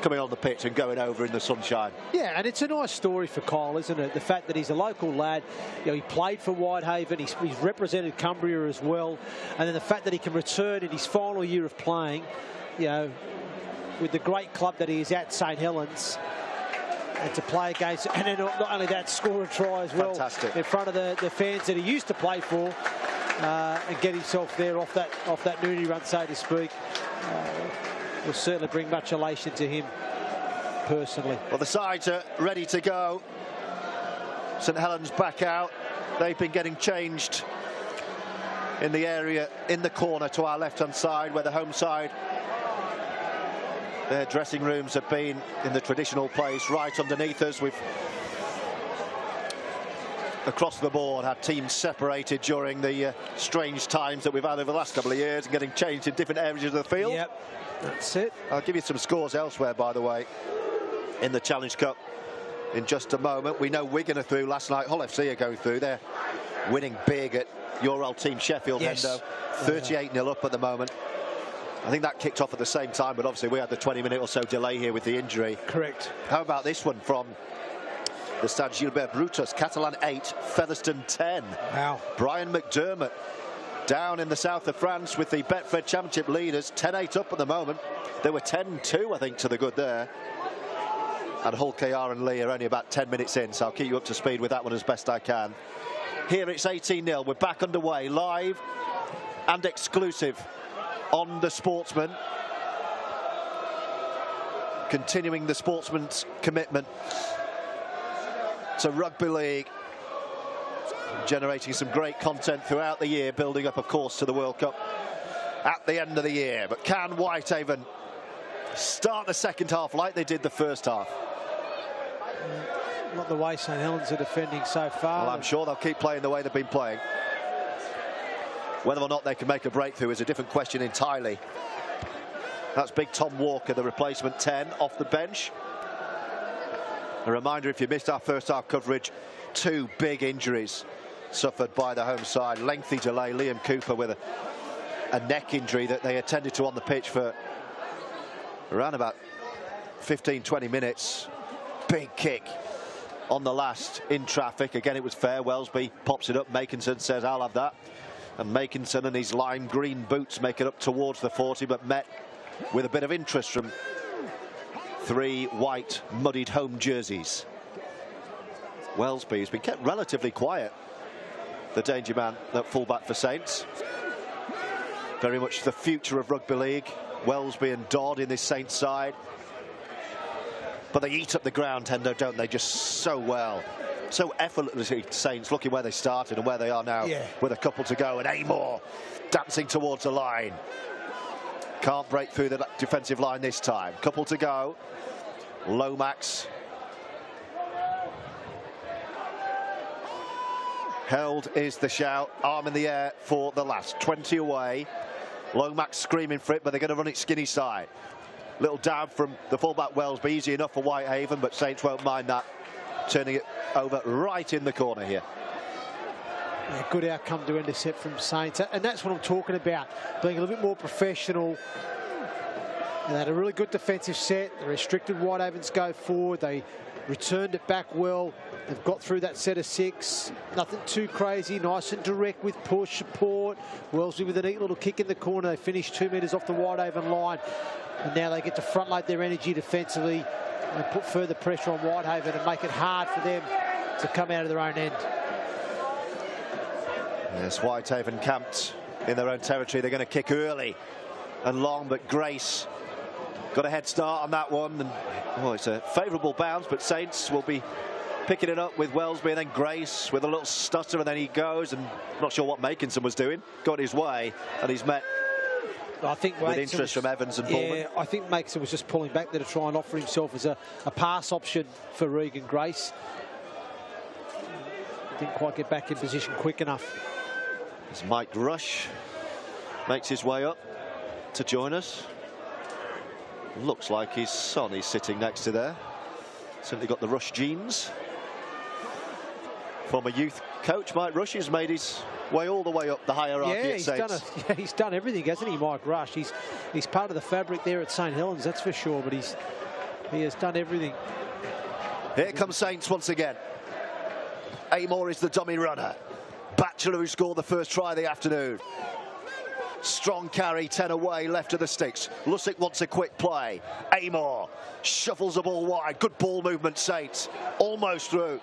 coming on the pitch and going over in the sunshine.
Yeah, and it's a nice story for Kyle, isn't it? The fact that he's a local lad, he played for Whitehaven, he's represented Cumbria as well, and then the fact that he can return in his final year of playing, with the great club that he is at, St Helens, and to play against, and then not only that, score a try as well.
Fantastic.
In front of the fans that he used to play for, and get himself there off that nudie run, so to speak. Will certainly bring much elation to him personally.
Well, the sides are ready to go. St Helens back out. They've been getting changed in the area in the corner to our left-hand side, where the home side, their dressing rooms have been in the traditional place right underneath us. We've across the board had teams separated during the strange times that we've had over the last couple of years and getting changed in different areas of the field.
Yep, that's it.
I'll give you some scores elsewhere, by the way, in the Challenge Cup in just a moment. We know Wigan are through last night. Hull FC are going through. They're winning big at your old team Sheffield, Hendo. 38-0 up at the moment. I think that kicked off at the same time, but obviously we had the 20-minute or so delay here with the injury.
Correct.
How about this one from the Stade Gilbert Brutus? Catalan 8, Featherstone 10.
Wow.
Brian McDermott down in the south of France with the Betfred Championship leaders, 10-8 up at the moment. They were 10-2, I think, to the good there. And Hull KR and Lee are only about 10 minutes in, so I'll keep you up to speed with that one as best I can. Here it's 18-0. We're back underway, live and exclusive on the Sportsman. Continuing the Sportsman's commitment to rugby league, generating some great content throughout the year, building up, of course, to the World Cup at the end of the year. But can Whitehaven start the second half like they did the first half?
Not the way St Helens are defending so far.
Well, I'm sure they'll keep playing the way they've been playing. Whether or not they can make a breakthrough is a different question entirely. That's big Tom Walker, the replacement 10, off the bench. A reminder, if you missed our first half coverage, 2 big injuries suffered by the home side. Lengthy delay, Liam Cooper with a neck injury that they attended to on the pitch for around about 15-20 minutes. Big kick on the last in traffic. Again, it was fair. Wellesby pops it up. Makinson says, I'll have that. And Makinson and his lime green boots make it up towards the 40, but met with a bit of interest from 3 white muddied home jerseys. Wellesby has been kept relatively quiet, the danger man at fullback for Saints. Very much the future of rugby league. Wellesby and Dodd in this Saints side. But they eat up the ground, Hendo, don't they? Just so well. So effortlessly, Saints, looking where they started and where they are now, with a couple to go. And Amor dancing towards the line. Can't break through the defensive line this time. Couple to go. Lomax. Held is the shout. Arm in the air for the last. 20 away. Lomax screaming for it, but they're going to run it skinny side. Little dab from the fullback Wellesby, easy enough for Whitehaven, but Saints won't mind that. Turning it over right in the corner here.
Yeah, good outcome to intercept from Saints, and that's what I'm talking about, being a little bit more professional. They had a really good defensive set. They restricted Whitehaven's go forward. They returned it back well. They've got through that set of 6. Nothing too crazy. Nice and direct with push support. Wellesby with a neat little kick in the corner. They finished 2 metres off the Whitehaven line. And now they get to front load their energy defensively and put further pressure on Whitehaven and make it hard for them to come out of their own end.
Yes, Whitehaven camped in their own territory. They're going to kick early and long, but Grace got a head start on that one. And it's a favourable bounce, but Saints will be picking it up with Wellesby, and then Grace with a little stutter, and then he goes, and I'm not sure what Makinson was doing. Got his way, and he's met with interest from Evans and Pullman.
Yeah, I think Makinson was just pulling back there to try and offer himself as a pass option for Regan Grace. Didn't quite get back in position quick enough.
As Mike Rush makes his way up to join us. Looks like his son is sitting next to there. Certainly got the Rush genes. Former youth coach Mike Rush has made his way all the way up the hierarchy at Saints.
He's done everything, hasn't he, Mike Rush? He's part of the fabric there at St Helens, that's for sure, but he has done everything.
Here comes Saints once again. Amor is the dummy runner. Batchelor, who scored the first try of the afternoon. Strong carry, 10 away, left of the sticks. Lussick wants a quick play. Amor shuffles the ball wide. Good ball movement, Saints. Almost through.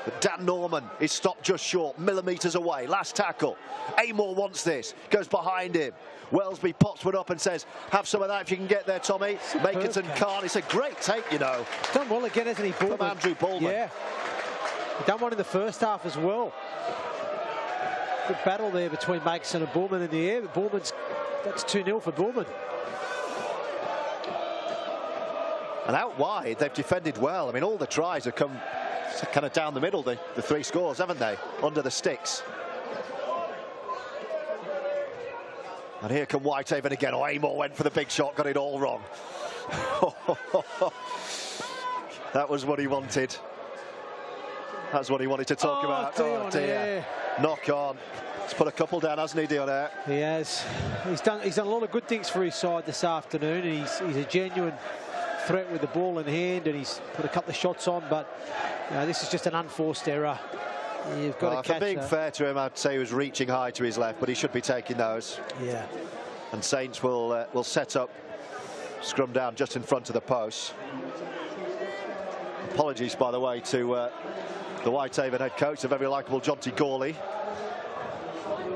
But Dan Norman is stopped just short, millimetres away. Last tackle. Amor wants this. Goes behind him. Wellesby pops one up and says, have some of that if you can get there, Tommy. Makinson can't. It's a great take, you know.
Done well again, hasn't he, Bullman?
From Andrew Bullman.
Yeah. Done one in the first half as well. Good battle there between Makinson and Bullman in the air, but that's 2-0 for Bullman.
And out wide, they've defended well. I mean, all the tries have come kind of down the middle, the three scores, haven't they? Under the sticks. And here come Whitehaven again. Oh, Amor went for the big shot, got it all wrong. That was what he wanted. That's what he wanted to talk about. Oh dear. Knock on. He's put a couple down, hasn't he, Dionair?
He has. He's done a lot of good things for his side this afternoon, and he's a genuine threat with the ball in hand, and he's put a couple of shots on, but this is just an unforced error. You've got to catch.
For being fair to him, I'd say he was reaching high to his left, but he should be taking those.
Yeah.
And Saints will set up, scrum down just in front of the post. Apologies, by the way, to the Whitehaven head coach, the very likeable Jonty Gawley.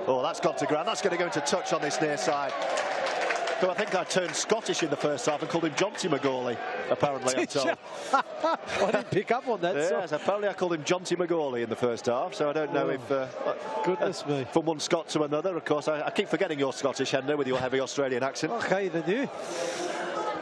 Oh, that's gone to ground. That's going to go into touch on this near side. So I think I turned Scottish in the first half and called him Jonty McGawley, apparently, I'm told.
I didn't pick up on that.
Yes, apparently I called him Jonty McGawley in the first half, so I don't know if...
goodness me.
From one Scot to another, of course. I keep forgetting you're Scottish, Hender, with your heavy Australian accent.
Okay, then you.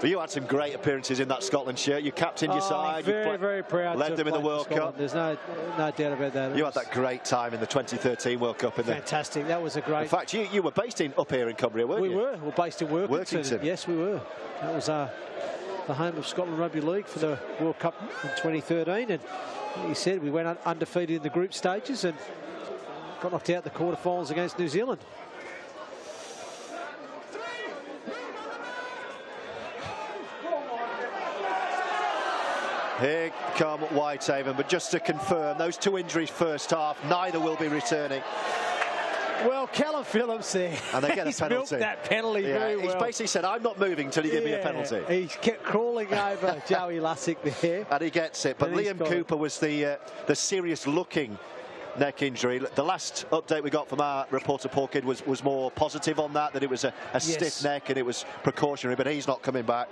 But you had some great appearances in that Scotland shirt. You captained your side.
Very proud.
Led them in the World Cup.
There's no doubt about that.
You had that great time in the 2013 World Cup.
Fantastic. That was a great...
In fact, you were based up here in Cumbria, weren't you?
We were. We're based in Workington. Yes, we were. That was the home of Scotland Rugby League for the World Cup in 2013. And like you said, we went undefeated in the group stages and got knocked out in the quarterfinals against New Zealand.
Here come Whitehaven, but just to confirm, those two injuries first half, neither will be returning.
Well, Callum Phillips there.
And they get a
He's
penalty.
milked that penalty very well.
He's basically said, I'm not moving until you give me a penalty.
He kept crawling over Joey Lussick there.
And he gets it. But Liam Cooper was the serious looking neck injury. The last update we got from our reporter Paul Kidd was more positive on that it was a stiff neck and it was precautionary, but he's not coming back.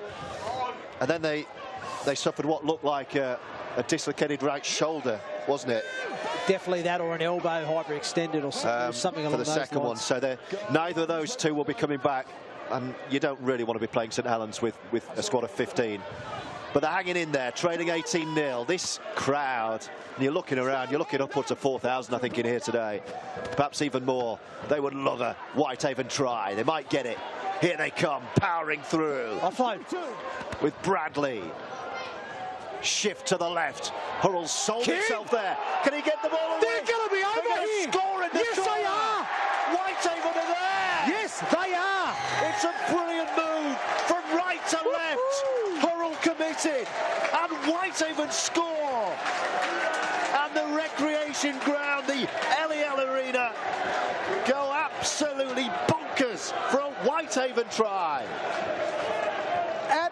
And then they suffered what looked like a dislocated right shoulder, wasn't it?
Definitely that, or an elbow hyperextended or something along those lines.
For the second one. So neither of those two will be coming back, and you don't really want to be playing St Helens with a squad of 15. But they're hanging in there, trailing 18-0. This crowd, and you're looking around, you're looking upwards of 4,000, I think, in here today. Perhaps even more. They would love a Whitehaven try. They might get it. Here they come, powering through.
Offload.
With Bradley. Shift to the left. Hurrell's sold himself there. Can he get the ball away?
They're going to be over here.
Score in the
yes, they are.
Whitehaven are there.
Yes, they are.
It's a brilliant move from right to left. Hurrell committed. And Whitehaven score. And the recreation ground, the LEL Arena, go absolutely bonkers for a Whitehaven try.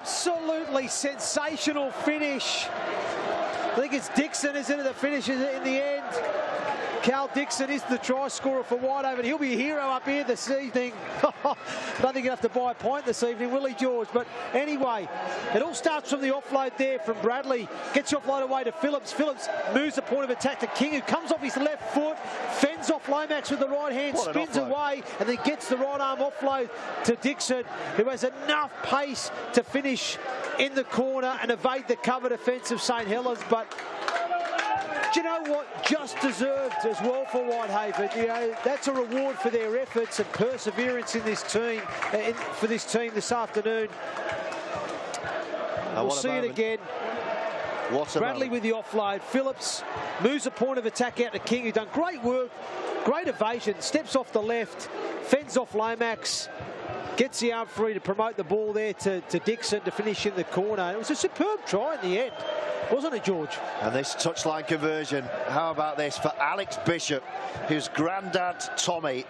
Absolutely sensational finish. I think it's Dixon, isn't it, that finishes it in the end. Cal Dixon is the try scorer for Whitehaven. He'll be a hero up here this evening. I don't think he'll have to buy a pint this evening, will he, George? But anyway, it all starts from the offload there from Bradley. Gets the offload away to Phillips. Phillips moves the point of attack to King, who comes off his left foot, fends off Lomax with the right hand, spins away, and then gets the right arm offload to Dixon, who has enough pace to finish in the corner and evade the cover defence of St Helens. But do you know what? Just deserved as well for Whitehaven. You know, that's a reward for their efforts and perseverance in this team, for this team this afternoon. We'll see it again. Bradley with the offload. Phillips moves a point of attack out to King, who's done great work, great evasion, steps off the left, fends off Lomax, gets the arm free to promote the ball there to Dixon to finish in the corner. It was a superb try in the end, wasn't it, George?
And this touchline conversion, how about this for Alex Bishop, whose granddad Tommy,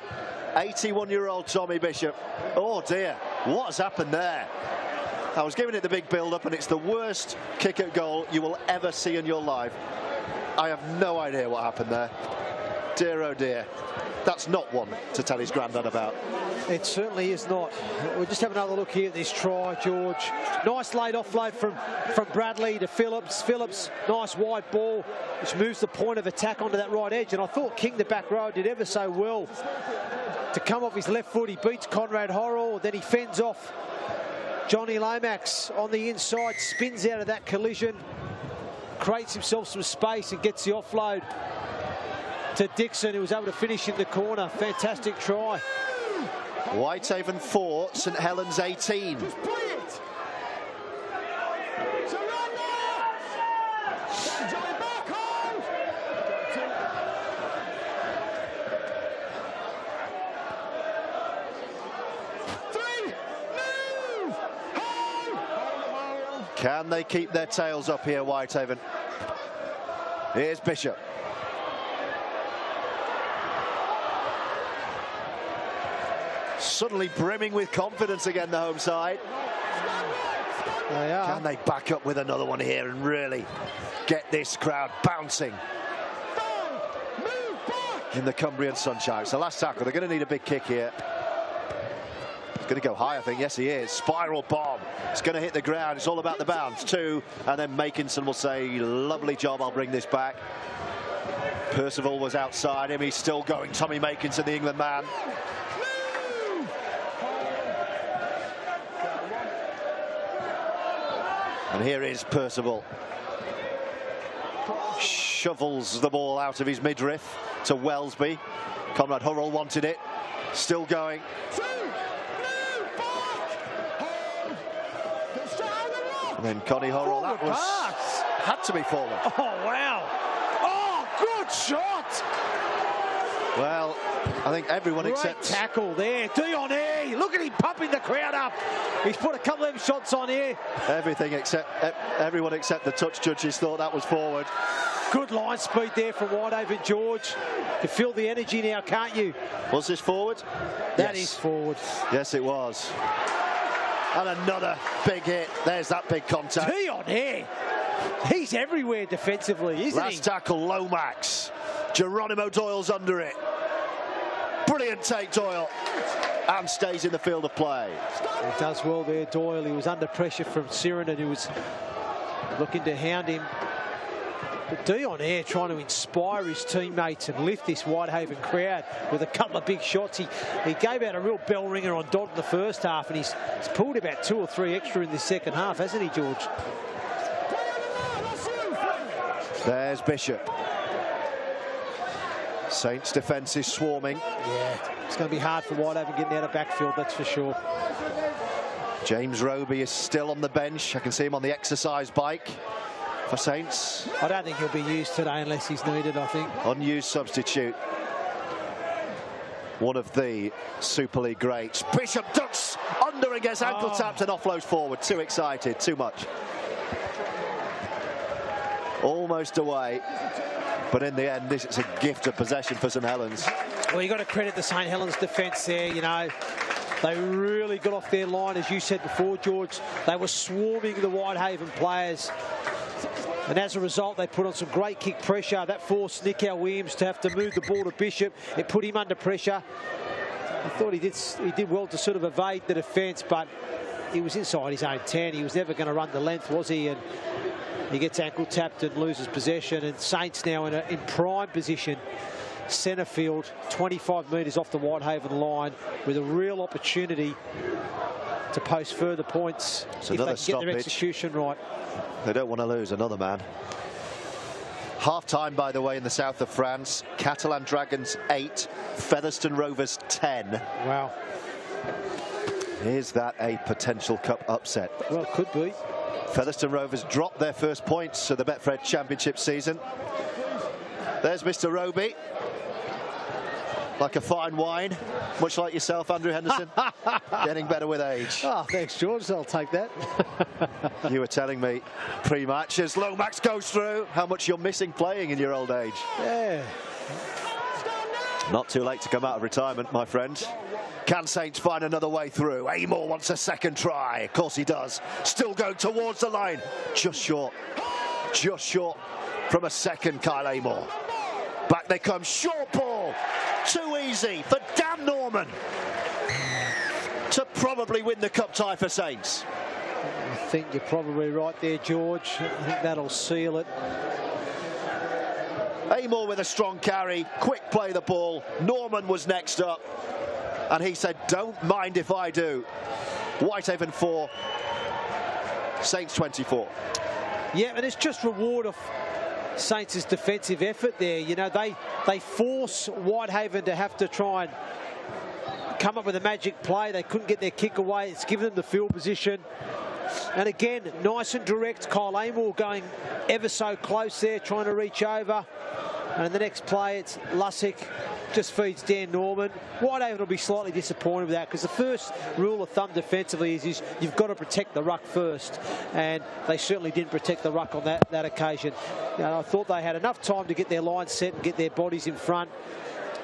81-year-old Tommy Bishop. Oh dear, what has happened there? I was giving it the big build-up, and it's the worst kick at goal you will ever see in your life. I have no idea what happened there. Dear oh dear. That's not one to tell his granddad about.
It certainly is not. We'll just have another look here at this try, George. Nice late offload from Bradley to Phillips. Phillips, nice wide ball, which moves the point of attack onto that right edge. And I thought King, the back row, did ever so well to come off his left foot. He beats Conrad Horrell, then he fends off Johnny Lomax on the inside, spins out of that collision, creates himself some space and gets the offload to Dixon, who was able to finish in the corner. Fantastic try.
Whitehaven 4, St Helens 18. Can they keep their tails up here, Whitehaven? Here's Bishop. Suddenly brimming with confidence again, the home side.
They are.
Can they back up with another one here and really get this crowd bouncing in the Cumbrian sunshine? It's the last tackle. They're going to need a big kick here. He's going to go high, I think. Yes, he is. Spiral bomb. It's going to hit the ground. It's all about the bounce. 2, and then Makinson will say, lovely job, I'll bring this back. Percival was outside him. He's still going. Tommy Makinson, the England man. And here is Percival. Shovels the ball out of his midriff to Wellesby. Conrad Horrell wanted it. Still going. And then Connie Horrell, that was had to be forward.
Oh, wow. Oh, good shot.
Well, I think everyone except...
tackle there. Dion E. Look at him pumping the crowd up. He's put a couple of shots on here.
Everyone except the touch judges thought that was forward.
Good line speed there from Whitehaven, George. You feel the energy now, can't you?
Was this forward?
That is forward.
Yes, it was. And another big hit. There's that big contact.
Dion E. He's everywhere defensively, isn't he?
Last tackle, Lomax. Geronimo Doyle's under it. Brilliant take, Doyle. And stays in the field of play.
He does well there, Doyle. He was under pressure from Sirenen, who was looking to hound him. But Dion Air trying to inspire his teammates and lift this Whitehaven crowd with a couple of big shots. He gave out a real bell ringer on Dodd in the first half, and he's pulled about 2 or 3 extra in the second half, hasn't he, George?
There's Bishop. Saints' defence is swarming.
Yeah, it's going to be hard for Whitehaven getting out of backfield, that's for sure.
James Roby is still on the bench. I can see him on the exercise bike for Saints.
I don't think he'll be used today unless he's needed, I think.
Unused substitute. One of the Super League greats. Bishop ducks under and gets ankle tapped and offloads forward. Too excited, too much. Almost away. But in the end, this is a gift of possession for St Helens.
Well, you've got to credit the St Helens defence there, you know. They really got off their line, as you said before, George. They were swarming the Whitehaven players. And as a result, they put on some great kick pressure. That forced Nikhil Williams to have to move the ball to Bishop. It put him under pressure. I thought he did well to sort of evade the defence, but he was inside his own 10. He was never going to run the length, was he? And he gets ankle tapped and loses possession. And Saints now in prime position, centre field, 25 metres off the Whitehaven line, with a real opportunity to post further points if they can get their execution right.
They don't want to lose another man. Half-time, by the way, in the south of France. Catalan Dragons 8, Featherstone Rovers 10.
Wow.
Is that a potential cup upset?
Well, it could be.
Featherstone Rovers dropped their first points of the Betfred Championship season. There's Mr. Roby. Like a fine wine, much like yourself, Andrew Henderson. Getting better with age.
Oh, thanks, George. I'll take that.
You were telling me pre-match as Lomax goes through how much you're missing playing in your old age.
Yeah.
Not too late to come out of retirement, my friend. Can Saints find another way through? Amor wants a second try. Of course he does. Still going towards the line. Just short. Just short from a second, Kyle Amor. Back they come. Short ball. Too easy for Dan Norman to probably win the cup tie for Saints.
I think you're probably right there, George. I think that'll seal it.
Amor with a strong carry, quick play the ball. Norman was next up, and he said, don't mind if I do. Whitehaven 4, Saints 24.
Yeah, and it's just reward of Saints' defensive effort there. You know, they force Whitehaven to have to try and come up with a magic play. They couldn't get their kick away. It's given them the field position. And again, nice and direct. Kyle Amor going ever so close there, trying to reach over. And the next play, it's Lussick. Just feeds Dan Norman. Whitehaven will be slightly disappointed with that, because the first rule of thumb defensively is you've got to protect the ruck first, and they certainly didn't protect the ruck on that occasion. You know, I thought they had enough time to get their line set and get their bodies in front.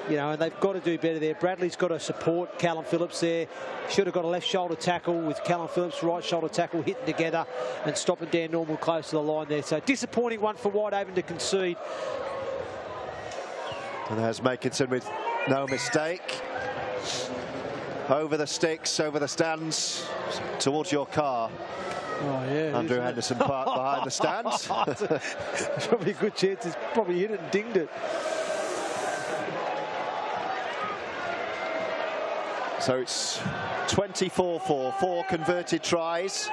You know, and they've got to do better there. Bradley's got to support Callum Phillips there. Should have got a left shoulder tackle with Callum Phillips, right shoulder tackle hitting together and stopping Dan Norman close to the line there. So disappointing one for Whitehaven to concede.
And there's Makinson with no mistake. Over the sticks, over the stands, towards your car.
Oh, yeah.
Andrew Henderson parked behind the stands.
There's probably a good chance he's probably hit it and dinged it.
So it's 24-4, 4 converted tries.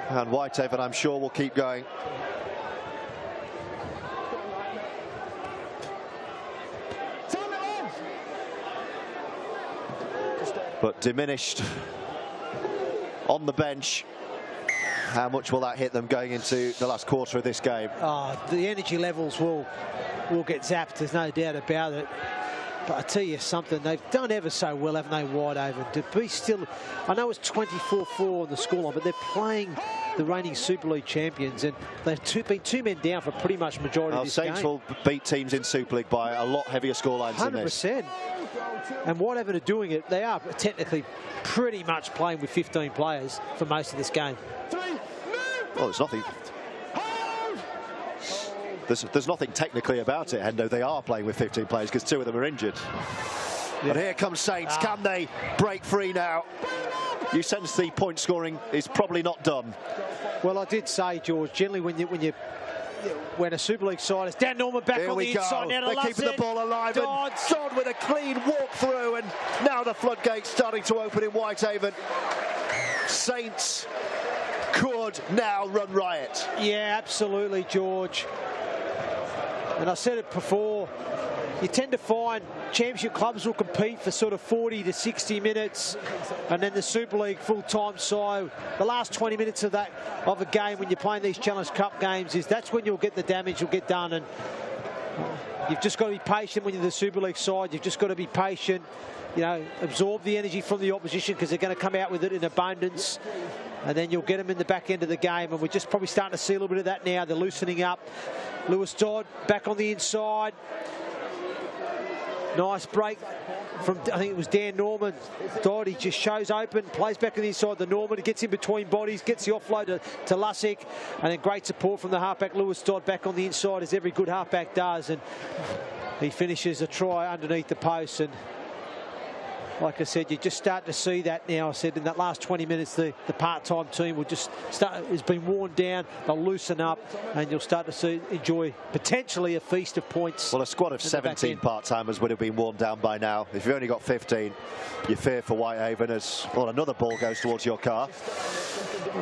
And Whitehaven, I'm sure, will keep going. But diminished on the bench. How much will that hit them going into the last quarter of this game?
The energy levels will get zapped, there's no doubt about it. But I tell you something, they've done ever so well, haven't they, Whitehaven? To be still, I know it's 24-4 on the scoreline, but they're playing the reigning Super League champions, and they've been 2 men down for pretty much majority of this
Saints
game.
will beat teams in Super League by a lot heavier scorelines than this.
100%. And Whitehaven are doing it. They are technically pretty much playing with 15 players for most of this game.
Well, there's nothing. There's nothing technically about it, Hendo. They are playing with 15 players because 2 of them are injured. Yeah. And here comes Saints. Can they break free now? You sense the point scoring is probably not done.
Well, I did say, George, generally when a Super League side is Dan Norman back on the inside now,
they're keeping the ball alive. Dodd with a clean walk through, and now the floodgates starting to open in Whitehaven. Saints could now run riot.
Yeah, absolutely, George. And I said it before, you tend to find championship clubs will compete for sort of 40 to 60 minutes, and then the Super League full-time side, the last 20 minutes of a game when you're playing these Challenge Cup games, that's when you'll get the damage will get done. And You've just got to be patient when you're the Super League side. You've just got to be patient, you know, absorb the energy from the opposition because they're going to come out with it in abundance. And then you'll get them in the back end of the game. And we're just probably starting to see a little bit of that now. They're loosening up. Lewis Dodd back on the inside. Nice break from, I think it was Dan Norman. Dodd, he just shows open, plays back on the inside. The Norman, he gets in between bodies, gets the offload to Lussick. And then great support from the halfback, Lewis Dodd, back on the inside, as every good halfback does. And he finishes a try underneath the post. And like I said, you just start to see that now. I said in that last 20 minutes, the part-time team will just start, has been worn down. They'll loosen up, and you'll start to enjoy potentially a feast of points.
Well, a squad of 17 part-timers would have been worn down by now. If you've only got 15, you fear for Whitehaven as, well, another ball goes towards your car.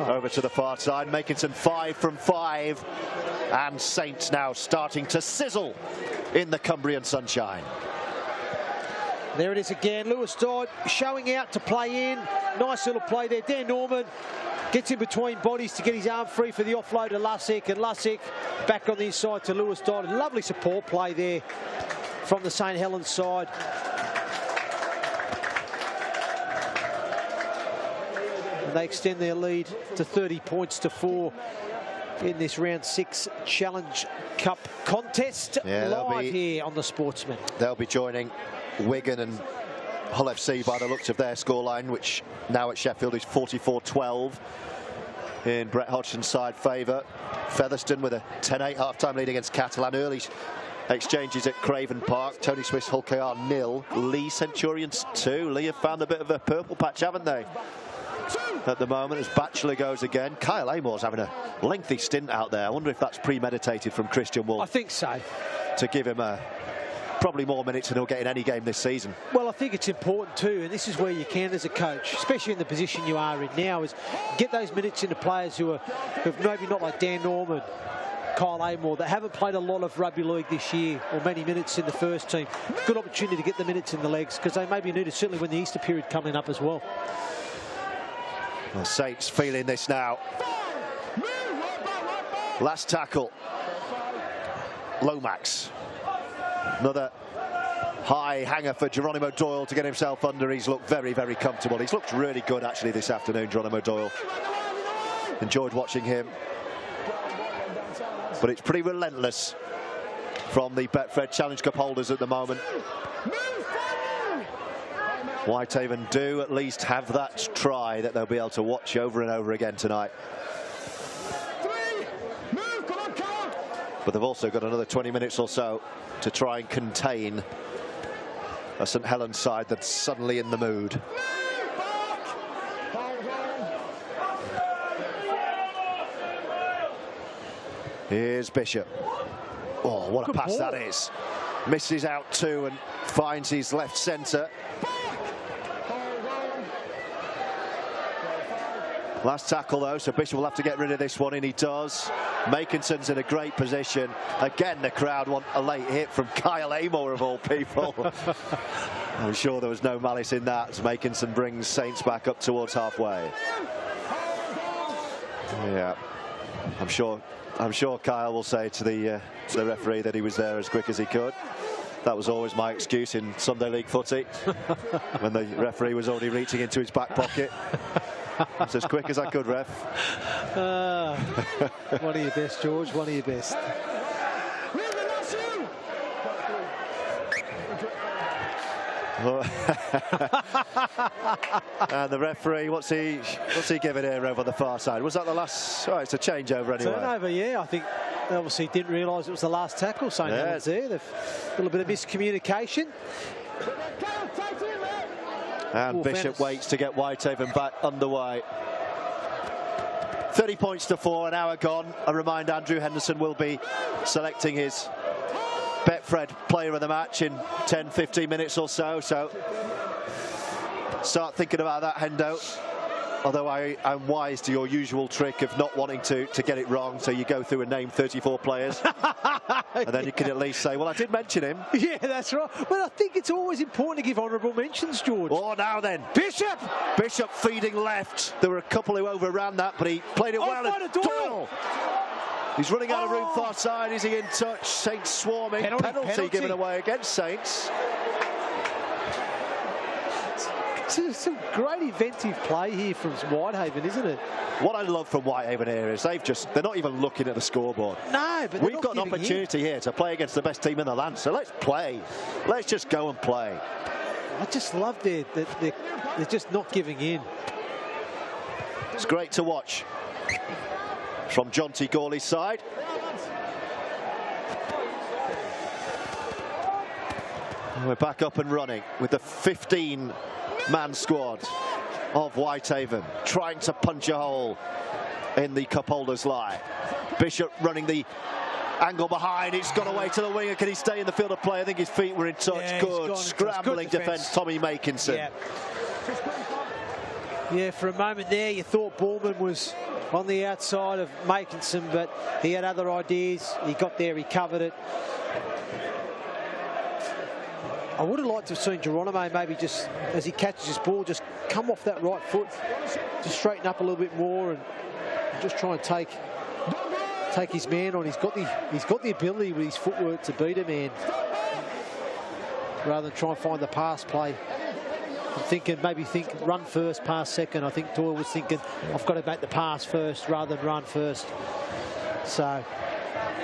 Over to the far side, Makinson 5 from 5. And Saints now starting to sizzle in the Cumbrian sunshine.
There it is again, Lewis Dodd showing out to play in. Nice little play there. Dan Norman gets in between bodies to get his arm free for the offload to Lussick, and Lussick back on the inside to Lewis Dodd. Lovely support play there from the St Helens side. And they extend their lead to 30 points to 4 in this round 6 Challenge Cup contest. Live here on the Sportsman.
They'll be joining Wigan and Hull FC by the looks of their scoreline, which now at Sheffield is 44-12 in Brett Hodgson's side favour. Featherstone with a 10-8 half-time lead against Catalan. Early exchanges at Craven Park. Tony Smith's Hull KR 0. Lee Centurions 2. Lee have found a bit of a purple patch, haven't they? At the moment, as Batchelor goes again. Kyle Amor's having a lengthy stint out there. I wonder if that's premeditated from Christian Wolf.
I think so.
To give him probably more minutes than he'll get in any game this season.
Well, I think it's important too, and this is where you can as a coach, especially in the position you are in now, is get those minutes into players who've maybe not like Dan Norman, Kyle Amor, that haven't played a lot of rugby league this year or many minutes in the first team. Good opportunity to get the minutes in the legs because they may be needed certainly when the Easter period coming up as well.
Well, Saints feeling this now. Last tackle. Lomax. Another high hanger for Geronimo Doyle to get himself under. He's looked very, very comfortable. He's looked really good actually this afternoon, Geronimo Doyle. Enjoyed watching him. But it's pretty relentless from the Betfred Challenge Cup holders at the moment. Whitehaven do at least have that try that they'll be able to watch over and over again tonight. But they've also got another 20 minutes or so to try and contain a St Helens side that's suddenly in the mood. Here's Bishop. Oh, what a pass that is. Misses out 2 and finds his left centre. Last tackle though, so Bishop will have to get rid of this one, and he does. Makinson's in a great position. Again, the crowd want a late hit from Kyle Amor of all people. I'm sure there was no malice in that as Makinson brings Saints back up towards halfway. Yeah, I'm sure Kyle will say to the referee that he was there as quick as he could. That was always my excuse in Sunday League footy, when the referee was already reaching into his back pocket. It's as quick as I could, ref.
One of your best, George. One of your best.
And the referee, what's he giving here over the far side? Was that the last? Oh, it's a changeover anyway.
Turnover, yeah. I think they obviously didn't realise it was the last tackle. St Helens there. They've a little bit of miscommunication.
And Bishop waits to get Whitehaven back underway. 30 points to 4, an hour gone. I remind Andrew Henderson will be selecting his Betfred player of the match in 10-15 minutes or so. So start thinking about that, Hendo. Although I'm wise to your usual trick of not wanting to get it wrong, so you go through and name 34 players. And then you can at least say, well, I did mention him.
Yeah, that's right. Well, I think it's always important to give honourable mentions, George.
Oh, now then.
Bishop!
Bishop feeding left. There were a couple who overran that, but he played it well.
Doyle!
He's running out of room far side. Is he in touch? Saints swarming. Penalty given away against Saints.
It's some great inventive play here from Whitehaven, isn't it?
What I love from Whitehaven here is they're not even looking at the scoreboard.
No, but
we've got an opportunity here to play against the best team in the land, so let's play. Let's just go and play.
I just love they're just not giving in.
It's great to watch from Jonty Gawley's side. We're back up and running with the 15-man squad of Whitehaven, trying to punch a hole in the cup holders' line. Bishop running the angle behind. It's gone away to the winger. Can he stay in the field of play? I think his feet were in touch.
Yeah,
good scrambling defence, Tommy Makinson.
Yeah, for a moment there you thought Bullman was on the outside of Makinson, but he had other ideas. He got there, he covered it. I would have liked to have seen Geronimo maybe just, as he catches his ball, just come off that right foot, just straighten up a little bit more and just try and take his man on. He's got the ability with his footwork to beat a man, rather than try and find the pass play. I'm thinking, run first, pass second. I think Doyle was thinking, I've got to make the pass first rather than run first. So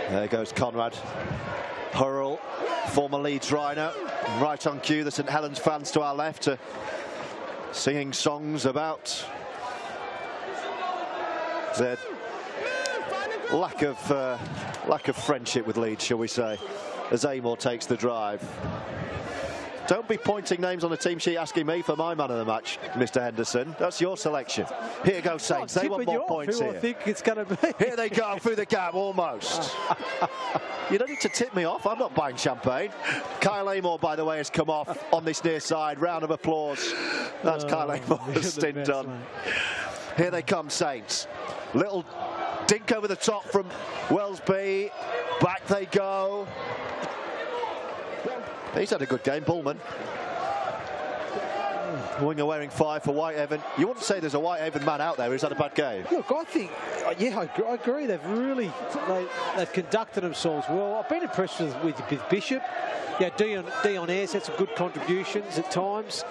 there goes Conrad Hurrell, former Leeds Rhino, right on cue. The St Helens fans to our left singing songs about their lack of friendship with Leeds, shall we say, as Amor takes the drive. Don't be pointing names on the team sheet asking me for my man of the match, Mr. Henderson. That's your selection. Here goes Saints. They want more points here.
I think it's going to be.
Here they go through the gap, almost. You don't need to tip me off. I'm not buying champagne. Kyle Amor, by the way, has come off on this near side. Round of applause. That's Kyle Amor's stint done. Mate. Here they come, Saints. Little dink over the top from Wellesby. Back they go. He's had a good game, Bullman. Winger wearing 5 for Whitehaven. You wouldn't say there's a Whitehaven man out there who's had a bad game.
Look, I think, yeah, I agree. They've conducted themselves well. I've been impressed with Bishop. Yeah, Dion Ayres had some good contributions at times.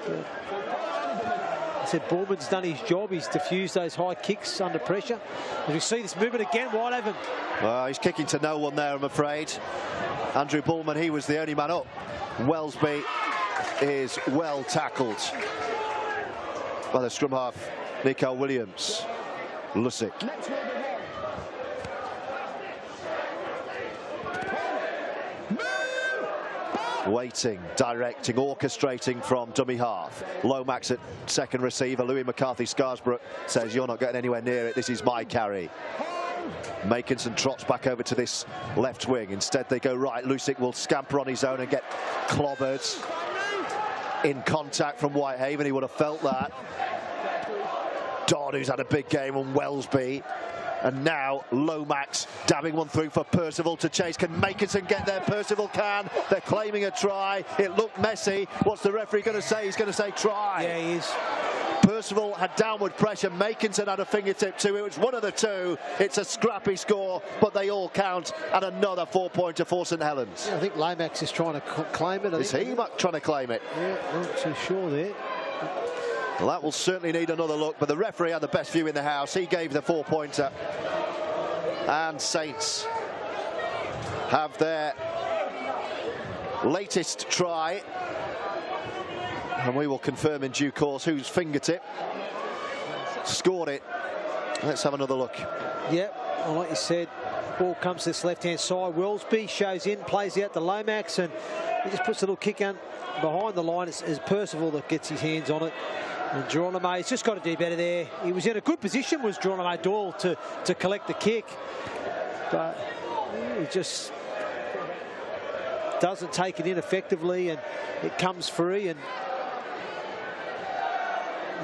I said Bullman's done his job. He's diffused those high kicks under pressure. As we see this movement again, Whitehaven.
Well, he's kicking to no one there, I'm afraid. Andrew Bullman, he was the only man up. Wellesby is well tackled by the scrum half, Nico Williams. Lussick. Waiting, directing, orchestrating from dummy half. Lomax at second receiver. Louis McCarthy-Scarsbrook says, you're not getting anywhere near it. This is my carry. Makinson trots back over to this left wing. Instead they go right. Lussick will scamper on his own and get clobbered. In contact from Whitehaven, he would have felt that. Dodd, who's had a big game on Wellesby. And now Lomax dabbing one through for Percival to chase. Can Makinson get there? Percival can. They're claiming a try. It looked messy. What's the referee going to say? He's going to say try.
Yeah, he is.
Percival had downward pressure. Makinson had a fingertip too. It was one of the two. It's a scrappy score, but they all count. And another 4-pointer for St Helens.
Yeah, I think Lomax is trying to claim it.
Is he trying to claim it?
Yeah, not too sure there.
Well, that will certainly need another look, but the referee had the best view in the house. He gave the 4-pointer. And Saints have their latest try. And we will confirm in due course whose fingertip scored it. Let's have another look.
Yep, well, like you said, ball comes to this left-hand side. Wellesby shows in, plays out to Lomax, and he just puts a little kick in behind the line. It's Percival that gets his hands on it. And Geronimo's just got to do better there. He was in a good position, was Geronimo Doyle, to collect the kick. But he just doesn't take it in effectively, and it comes free. And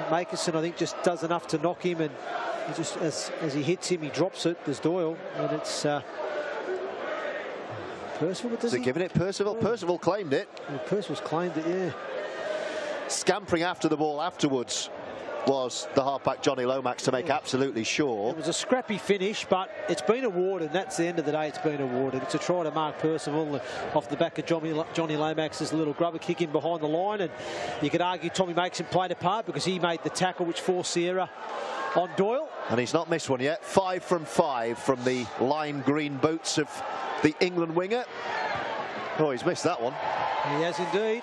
Makinson, I think, just does enough to knock him, and he just, as he hits him, he drops it. There's Doyle, and it's Percival.
Is he giving it Percival? Percival claimed it.
Well, Percival's claimed it, yeah.
Scampering after the ball afterwards was the halfback Johnny Lomax to make absolutely sure.
It was a scrappy finish, but it's been awarded. That's the end of the day. It's been awarded. It's a try to Mark Percival off the back of Johnny Lomax's little grubber kick in behind the line, and you could argue Tommy Makeson played a part because he made the tackle which forced the error on Doyle.
And he's not missed one yet. 5 from 5 from the lime green boots of the England winger. Oh, he's missed that one.
He has indeed.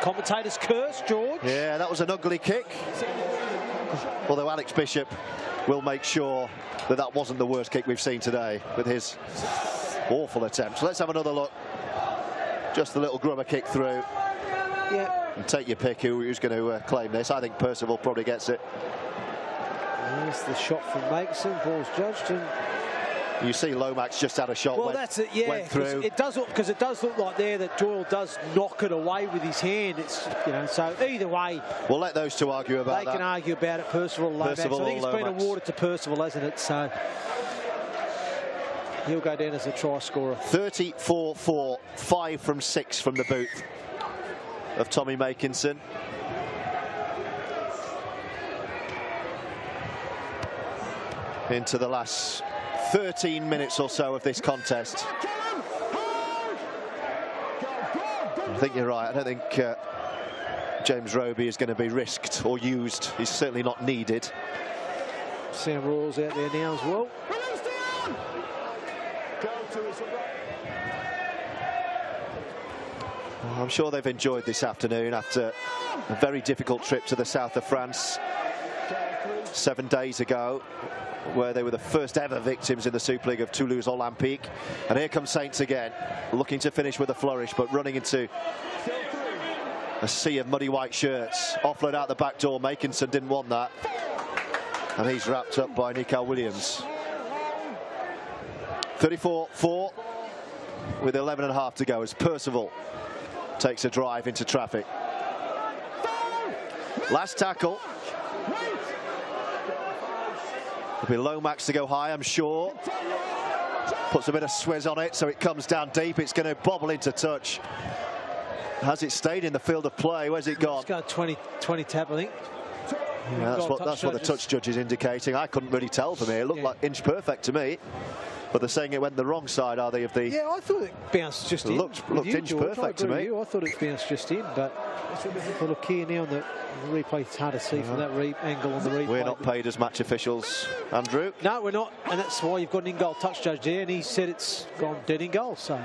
Commentators curse, George.
Yeah, that was an ugly kick. Although Alex Bishop will make sure that that wasn't the worst kick we've seen today with his awful attempt. So let's have another look. Just a little grubber kick through.
Yeah.
And take your pick who's going to claim this. I think Percival probably gets it.
There's the shot from Makeson. Ball's judged. And
you see Lomax just had a shot.
Well, that's it. Yeah,
went through.
It does look like there that Doyle does knock it away with his hand. It's, you know, so either way,
we'll let those two argue about that.
They can argue about it. Percival, Lomax. I think it's been awarded to Percival, hasn't it? So he'll go down as a try scorer.
34-4, 5 from 6 from the boot of Tommy Makinson. Into the last 13 minutes or so of this contest. I think you're right. I don't think James Roby is going to be risked or used. He's certainly not needed.
Sam Rawls out there now as well.
I'm sure they've enjoyed this afternoon after a very difficult trip to the south of France 7 days ago, where they were the first ever victims in the Super League of Toulouse Olympique. And here comes Saints again, looking to finish with a flourish, but running into a sea of muddy white shirts. Offload out the back door. Makinson didn't want that. And he's wrapped up by Nico Williams. 34-4 with 11.5 to go as Percival takes a drive into traffic. Last tackle. It'll be Lomax to go high, I'm sure. Puts a bit of swizz on it, so it comes down deep. It's going to bobble into touch. Has it stayed in the field of play? Where's it gone?
It's got a 20 tap, I think.
Yeah, that's what the touch judge is indicating. I couldn't really tell from here. It looked like inch perfect to me. But they're saying it went the wrong side, are they? Of the?
Yeah, I thought it bounced just in.
Looked inch perfect to me.
I thought it bounced just in, but look here now on the replay. It's hard to see from that angle on the replay.
We're not paid as match officials, Andrew.
No, we're not, and that's why you've got an in-goal touch judge there, and he said it's gone dead in goal. So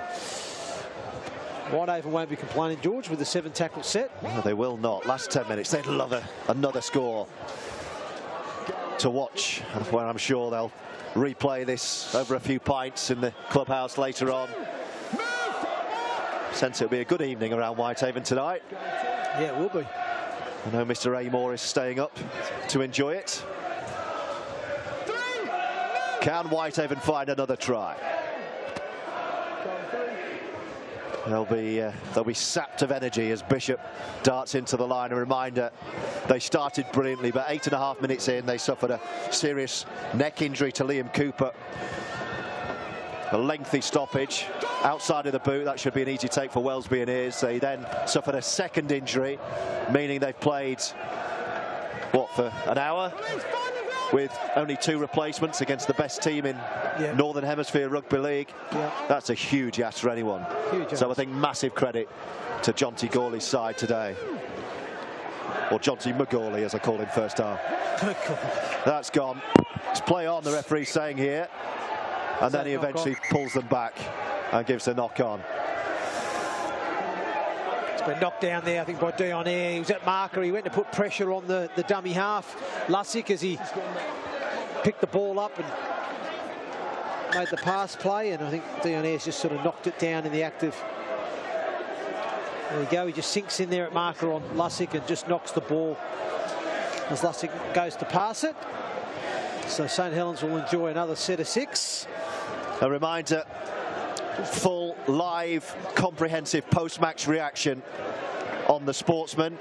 Whitehaven won't be complaining, George, with the 7 tackle set.
No, they will not. Last 10 minutes, they'd love another score to watch, where I'm sure they'll replay this over a few pints in the clubhouse later on. Sense it'll be a good evening around Whitehaven tonight.
Yeah, it will be.
I know Mr. Amor is staying up to enjoy it. Can Whitehaven find another try? They'll be sapped of energy as Bishop darts into the line. A reminder, they started brilliantly, but 8.5 minutes in, they suffered a serious neck injury to Liam Cooper. A lengthy stoppage outside of the boot. That should be an easy take for Wellesby and Ears. They then suffered a second injury, meaning they've played, what, for an hour? With only 2 replacements against the best team in Northern Hemisphere Rugby League. Yeah. That's a huge ask for anyone. So I think massive credit to Jonty Gawley's side today. Or Jonty McGawley, as I called him first half. That's gone. It's play on, the referee's saying here. And then he eventually pulls them back and gives the knock on.
Been knocked down there, I think, by Dion Air. He was at marker. He went to put pressure on the dummy half, Lussick, as he picked the ball up and made the pass play. And I think Dion Air's just sort of knocked it down in the active. There you go. He just sinks in there at marker on Lussick and just knocks the ball as Lussick goes to pass it. So St Helens will enjoy another set of 6.
A reminder, full, live, comprehensive post-match reaction on the Sportsman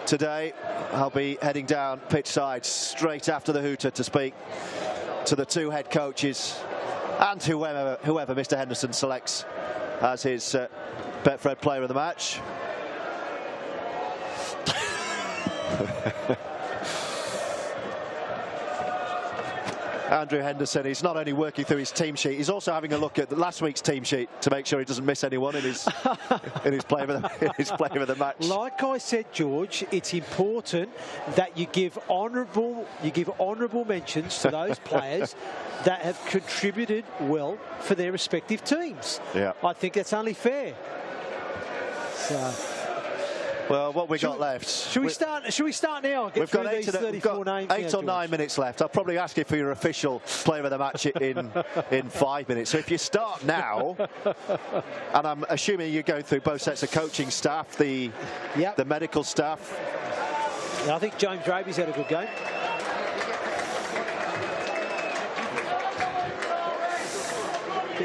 today. I'll be heading down pitch side straight after the hooter to speak to the 2 head coaches and whoever Mr. Henderson selects as his Betfred player of the match. Andrew Henderson is not only working through his team sheet, he's also having a look at last week's team sheet to make sure he doesn't miss anyone in his play of the match.
Like I said, George, it's important that you give honourable mentions to those players that have contributed well for their respective teams.
Yeah,
I think that's only fair. So.
Well, what we got left?
Should we start now?
We've got 8 or 9 minutes left. I'll probably ask you for your official player of the match in 5 minutes. So if you start now, and I'm assuming you're going through both sets of coaching staff, the medical staff.
Yeah, I think James Raby's had a good game.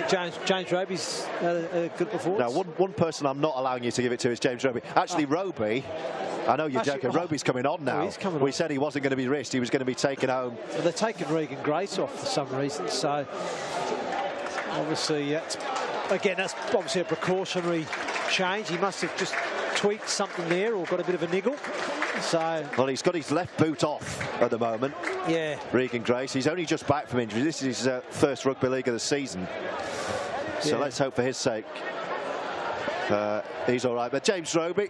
James Roby's had a good performance.
Now, one person I'm not allowing you to give it to is James Roby. Actually, Roby, I know you're joking. Roby's coming on now.
He's coming
we
on.
said he wasn't going to be risked. He was going to be taken home.
Well, they're taking Regan Grace off for some reason. So, obviously, that's obviously a precautionary change. He must have just tweaked something there or got a bit of a niggle. So,
well, he's got his left boot off at the moment.
Yeah.
Regan Grace. He's only just back from injury. This is his first rugby league of the season. So let's hope for his sake he's all right. But James Roby,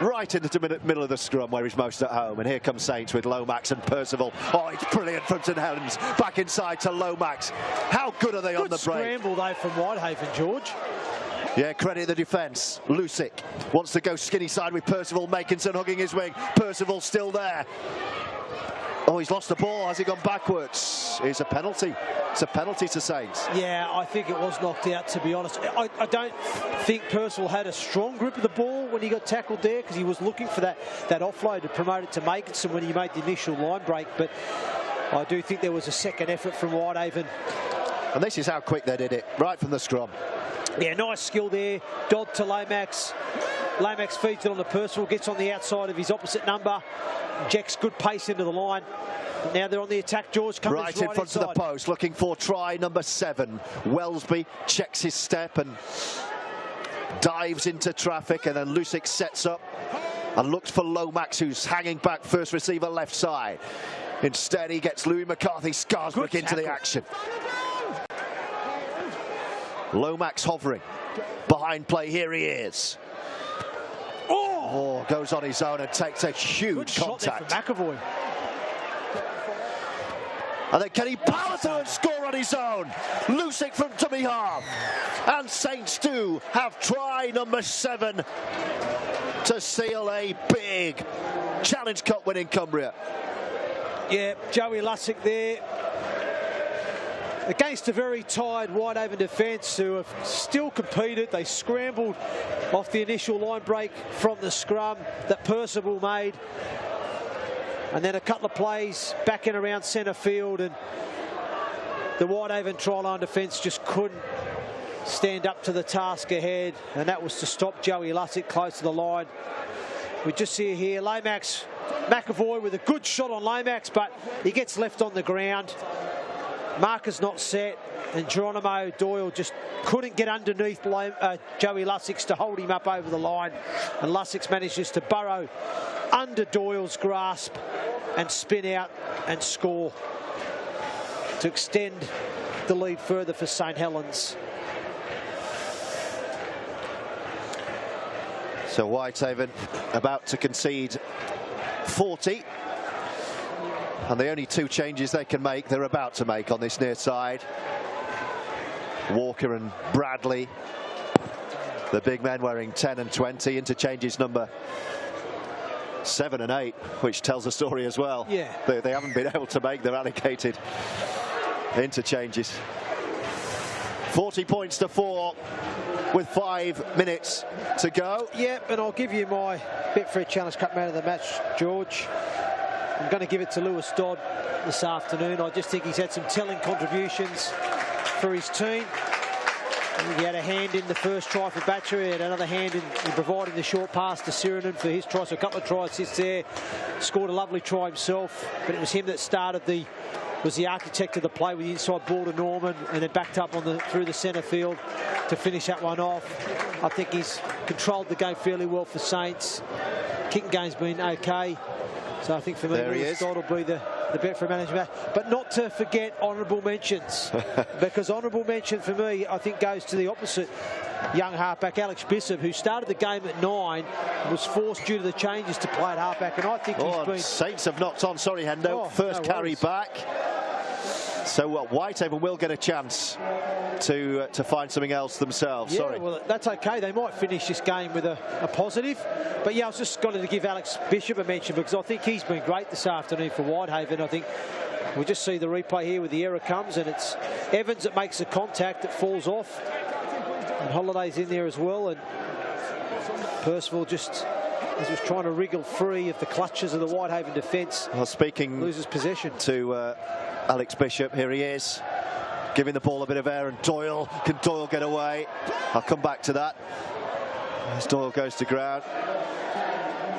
right into the middle of the scrum where he's most at home. And here comes Saints with Lomax and Percival. Oh, it's brilliant from St Helens. Back inside to Lomax. How good are they on the break?
Good scramble, though, from Whitehaven, George.
Yeah, credit the defence. Lusick wants to go skinny side with Percival. Makinson hugging his wing. Percival still there. Oh, he's lost the ball. Has he gone backwards? It's a penalty. It's a penalty to Saints.
Yeah, I think it was knocked out, to be honest. I don't think Percival had a strong grip of the ball when he got tackled there, because he was looking for that offload to promote it to Makinson when he made the initial line break. But I do think there was a second effort from Whitehaven.
And this is how quick they did it, right from the scrum.
Yeah, nice skill there. Dodd to Lomax. Lomax feeds it on to Percival, gets on the outside of his opposite number. Injects good pace into the line. Now they're on the attack, George.
Right in front of the post, looking for try number 7. Wellesby checks his step and dives into traffic, and then Lusick sets up and looks for Lomax, who's hanging back, first receiver left side. Instead, he gets Louis McCarthy Scarsbrook into the action. Lomax hovering. Behind play, here he is. Oh, goes on his own and takes a huge contact.
Shot there from McAvoy.
And then can he power through and score on his own? Lusick from dummy half. And Saints do have try number 7 to seal a big Challenge Cup win in Cumbria.
Yeah, Joey Lusick there. Against a very tired Whitehaven defence who have still competed. They scrambled off the initial line break from the scrum that Percival made. And then a couple of plays back and around centre field, and the Whitehaven try line defence just couldn't stand up to the task ahead, and that was to stop Joey Lusick close to the line. We just see here Lomax, McAvoy with a good shot on Lomax, but he gets left on the ground. Marker's not set, and Geronimo Doyle just couldn't get underneath Joey Lusick to hold him up over the line, and Lusick manages to burrow under Doyle's grasp and spin out and score to extend the lead further for St Helens.
So Whitehaven about to concede 40. And the only 2 changes they can make, they're about to make on this near side. Walker and Bradley, the big men wearing 10 and 20, interchanges number 7 and 8, which tells a story as well.
Yeah.
They haven't been able to make their allocated interchanges. 40 points to 4 with 5 minutes to go.
Yep, and I'll give you my Betfred Challenge Cup man of the match, George. I'm going to give it to Lewis Dodd this afternoon. I just think he's had some telling contributions for his team. He had a hand in the first try for Batcher. He had another hand in providing the short pass to Sirinen for his try. So a couple of try assists there. Scored a lovely try himself. But it was him that started was the architect of the play with the inside ball to Norman, and then backed up through the centre field to finish that one off. I think he's controlled the game fairly well for Saints. Kicking game's been okay. So I think for me, Lewis Dodd will be the the Betfred management, but not to forget honourable mentions, because honourable mention for me, I think, goes to the opposite young halfback, Alex Bishop, who started the game at 9, was forced due to the changes to play at halfback, and I think he's been...
Saints have knocked on, sorry Hendo, first carry back. So Whitehaven will get a chance to find something else themselves.
Yeah,
sorry.
Well, that's okay. They might finish this game with a positive. But yeah, I was just going to give Alex Bishop a mention, because I think he's been great this afternoon for Whitehaven. I think we'll just see the replay here with the error comes, and it's Evans that makes the contact that falls off. And Holiday's in there as well. And Percival just... as was trying to wriggle free of the clutches of the Whitehaven defence.
Well, speaking
loses possession
to Alex Bishop, here he is, giving the ball a bit of air, and Doyle, can Doyle get away? I'll come back to that as Doyle goes to ground.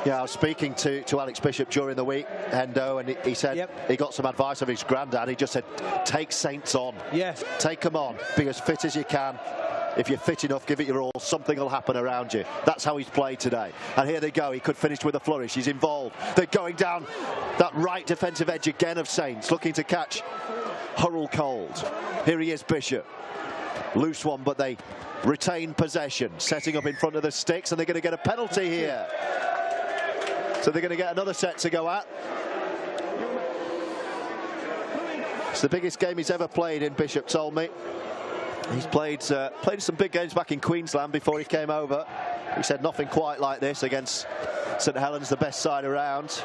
Yeah, I was speaking to Alex Bishop during the week, Hendo, and he said he got some advice of his granddad. He just said, take Saints on.
Yeah.
Take them on. Be as fit as you can. If you're fit enough, give it your all. Something will happen around you. That's how he's played today. And here they go. He could finish with a flourish. He's involved. They're going down that right defensive edge again of Saints, looking to catch Hurrell cold. Here he is, Bishop. Loose one, but they retain possession. Setting up in front of the sticks, and they're going to get a penalty here. So they're going to get another set to go at. It's the biggest game he's ever played in, Bishop told me. He's played some big games back in Queensland before he came over. He said nothing quite like this against St Helens, the best side around.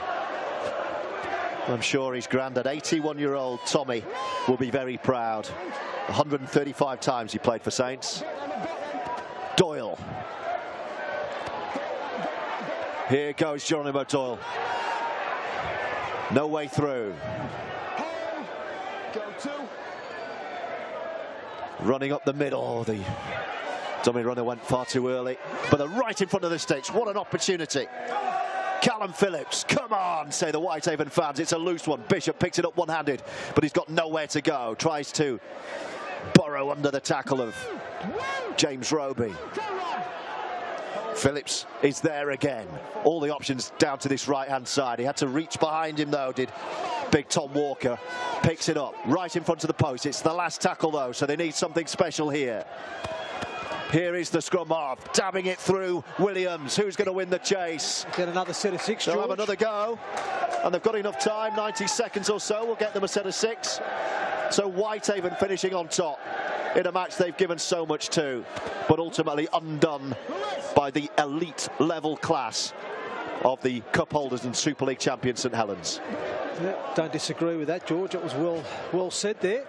I'm sure his granddad, 81-year-old Tommy, will be very proud. 135 times he played for Saints. Doyle. Here goes Geronimo Doyle. No way through. Running up the middle, the dummy runner went far too early, but they're right in front of the sticks. What an opportunity. Callum Phillips, come on, say the Whitehaven fans. It's a loose one. Bishop picks it up one-handed, but he's got nowhere to go. Tries to burrow under the tackle of James Roby. Phillips is there again. All the options down to this right-hand side. He had to reach behind him, though, did big Tom Walker. Picks it up right in front of the post. It's the last tackle, though, so they need something special here. Here is the scrum half, dabbing it through Williams. Who's going to win the chase?
Get another set of 6,
They'll
George.
have another go, and they've got enough time, 90 seconds or so. We'll get them a set of 6. So Whitehaven finishing on top in a match they've given so much to, but ultimately undone by the elite level class of the cup holders and Super League champion St Helens.
Yeah, don't disagree with that, George. It was well said there.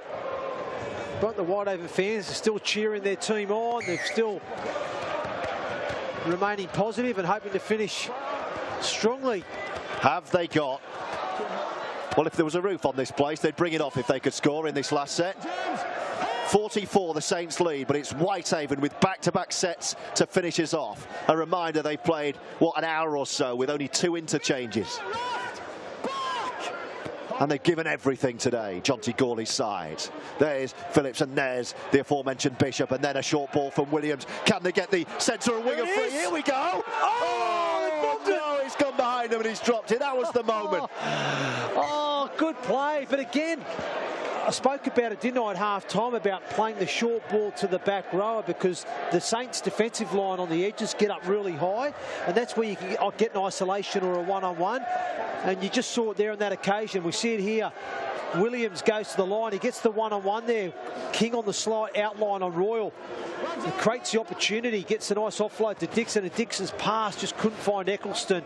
But the Whitehaven fans are still cheering their team on. They're still remaining positive and hoping to finish strongly.
Have they got... Well, if there was a roof on this place, they'd bring it off if they could score in this last set. 44, the Saints lead, but it's Whitehaven with back-to-back sets to finish us off. A reminder, they've played, what, an hour or so with only 2 interchanges. And they've given everything today, Jonty Gawley's side. There's Phillips, and there's the aforementioned Bishop, and then a short ball from Williams. Can they get the centre and winger free? Here we go! Oh, no, he's gone behind him and he's dropped it. That was the moment.
Oh, good play. But again, I spoke about it, didn't I, at half-time, about playing the short ball to the back rower, because the Saints' defensive line on the edges get up really high, and that's where you can get an isolation or a one-on-one. And you just saw it there on that occasion. We see it here. Williams goes to the line. He gets the one-on-one there. King on the slide, outline on Royal. He creates the opportunity, gets a nice offload to Dixon, and Dixon's pass just couldn't find Eccleston.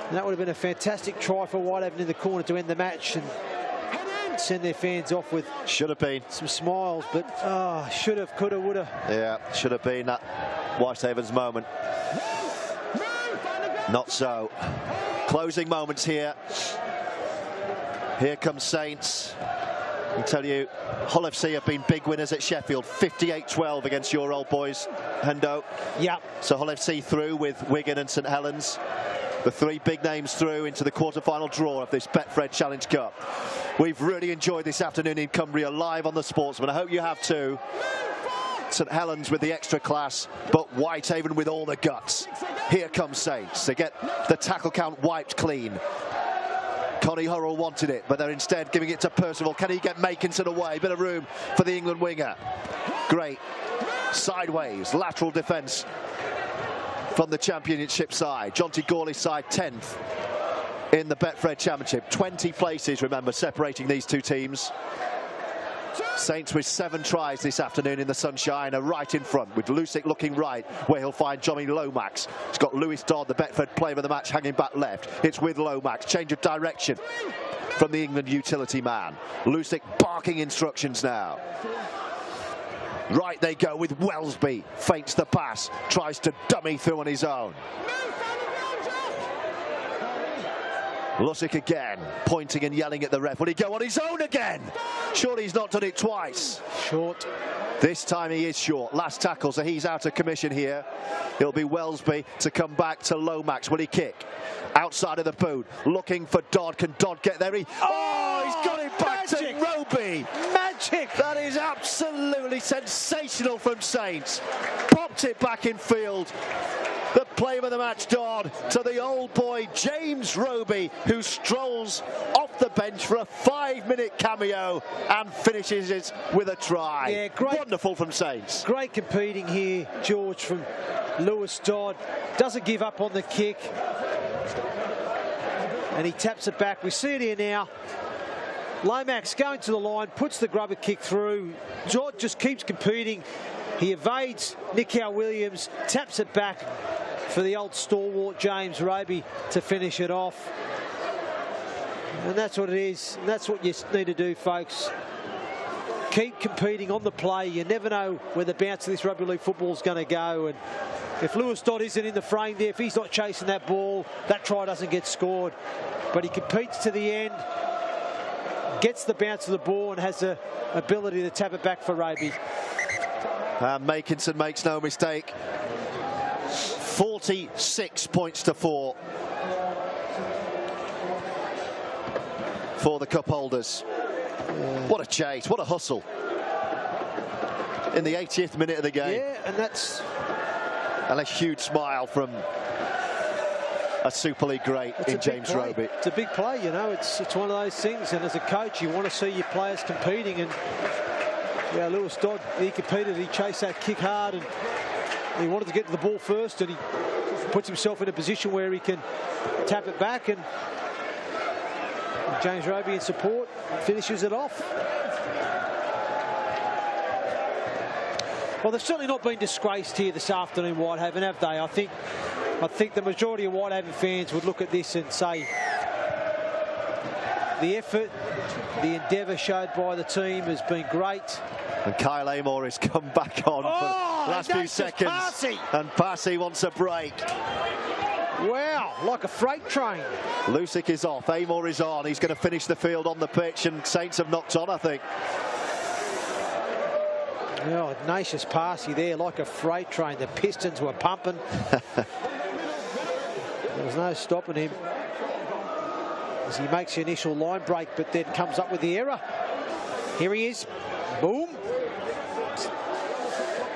And that would have been a fantastic try for Whitehaven in the corner to end the match and send their fans off with
should have been
some smiles, but should have, could have, would have.
Yeah, should have been that Whitehaven's moment. Not so. Closing moments here. Here comes Saints. I can tell you, Hull FC have been big winners at Sheffield, 58-12 against your old boys, Hendo.
Yeah.
So Hull FC through with Wigan and St Helens. The 3 big names through into the quarter-final draw of this Betfred Challenge Cup. We've really enjoyed this afternoon in Cumbria live on the Sportsman. I hope you have too. St Helens with the extra class, but Whitehaven with all the guts. Here comes Saints. They get the tackle count wiped clean. Connie Hurrell wanted it, but they're instead giving it to Percival. Can he get Makinson away? Bit of room for the England winger. Great sideways lateral defence from the championship side. Jonty Gawley's side 10th in the Betfred Championship. 20 places, remember, separating these two teams. Saints with 7 tries this afternoon in the sunshine are right in front, with Lusick looking right, where he'll find Johnny Lomax. He's got Lewis Dodd, the Betfred player of the match, hanging back left. It's with Lomax. Change of direction from the England utility man. Lusick barking instructions now. Right they go with Welsby. Feints the pass, tries to dummy through on his own. Lusick again, pointing and yelling at the ref. Will he go on his own again? Surely he's not done it twice.
Short.
This time he is short. Last tackle, so he's out of commission here. It'll be Welsby to come back to Lomax. Will he kick? Outside of the boot, looking for Dodd. Can Dodd get there? He's got it back to Roby.
Magic!
That is absolutely sensational from Saints. Popped it back in field. The player of the match, Dodd, to the old boy James Roby, who strolls off the bench for a 5-minute cameo and finishes it with a try.
Yeah, great.
Wonderful from Saints.
Great competing here, George, from Lewis Dodd. Doesn't give up on the kick. And he taps it back. We see it here now. Lomax going to the line, puts the grubber kick through. Dodd just keeps competing. He evades Nikhil Williams, taps it back for the old stalwart James Roby to finish it off. And that's what it is. And that's what you need to do, folks. Keep competing on the play. You never know where the bounce of this rugby league football is going to go. And if Lewis Dodd isn't in the frame there, if he's not chasing that ball, that try doesn't get scored. But he competes to the end, gets the bounce of the ball, and has the ability to tap it back for Roby.
And Makinson makes no mistake. 46 points to 4 for the cup holders. What a chase, what a hustle. In the 80th minute of the game.
Yeah, and that's...
And a huge smile from a Super League great in James Roby.
It's a big play, you know, it's one of those things, and as a coach you want to see your players competing, and yeah, Lewis Dodd, he competed, he chased that kick hard, and he wanted to get to the ball first, and he puts himself in a position where he can tap it back, and James Roby in support finishes it off. Well, they've certainly not been disgraced here this afternoon, Whitehaven, have they? I think the majority of Whitehaven fans would look at this and say the effort, the endeavour showed by the team has been great.
And Kyle Amor has come back on for the last few seconds.
Passy.
And Passy wants a break.
Wow, like a freight train.
Lusick is off, Amor is on. He's going to finish the field on the pitch, and Saints have knocked on, I think.
Oh, Ignatius Passy there, like a freight train. The pistons were pumping. There was no stopping him as he makes the initial line break, but then comes up with the error. Here he is. Boom.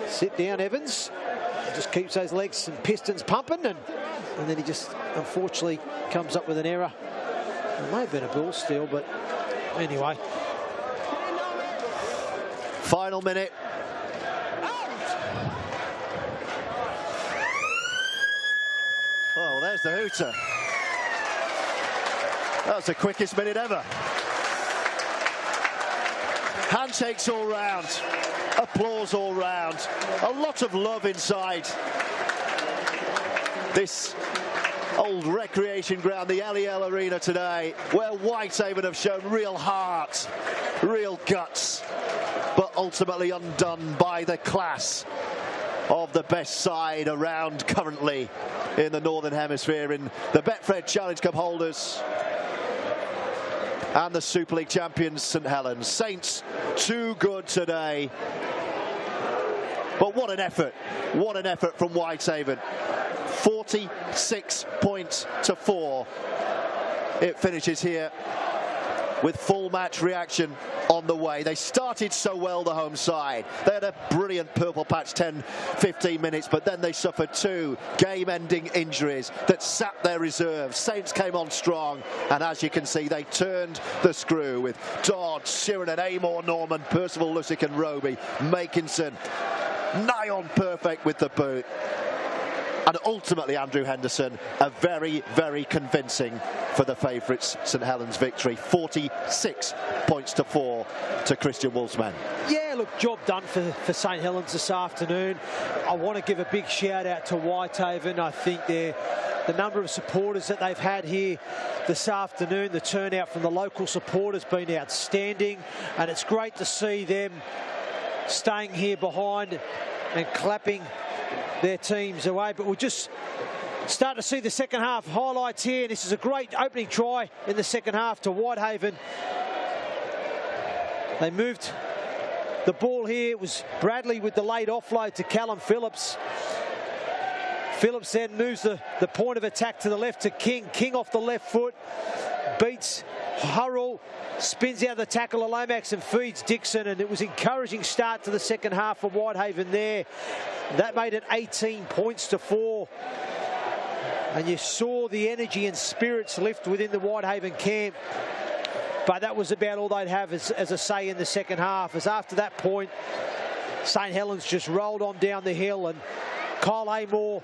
Sit down, Evans. Just keeps those legs and pistons pumping, and then he just unfortunately comes up with an error. It may have been a ball steal, but anyway.
Final minute. Oh, there's the hooter. That was the quickest minute ever. Handshakes all round, applause all round, a lot of love inside this old recreation ground, the LEL Arena today, where Whitehaven have shown real heart, real guts, but ultimately undone by the class of the best side around currently in the Northern Hemisphere, in the Betfred Challenge Cup holders and the Super League champions St Helens. Saints too good today, but what an effort from Whitehaven. 46 points to 4. It finishes here with full match reaction on on the way. They started so well, the home side. They had a brilliant purple patch 10-15 minutes, but then they suffered 2 game-ending injuries that sapped their reserves. Saints came on strong, and as you can see, they turned the screw with Dodd, Sheeran, Amor, Norman, Percival, Lussick and Roby, Makinson, nigh on perfect with the boot. And ultimately, Andrew Henderson, a very, very convincing for the favourites St Helens victory. 46 points to 4 to Christian Wolfsman.
Yeah, look, job done for St Helens this afternoon. I want to give a big shout out to Whitehaven. I think the number of supporters that they've had here this afternoon, the turnout from the local supporters been outstanding, and it's great to see them staying here behind and clapping their teams away. But we'll just start to see the second half highlights here. This is a great opening try in the second half to Whitehaven. They moved the ball here. It was Bradley with the late offload to Callum Phillips. Phillips then moves the point of attack to the left to King. King off the left foot, beats Hurrell, spins out the tackle of Lomax and feeds Dixon, and it was an encouraging start to the second half for Whitehaven there. That made it 18 points to 4. And you saw the energy and spirits lift within the Whitehaven camp. But that was about all they'd have as a say in the second half, as after that point, St Helens just rolled on down the hill, and Kyle Amor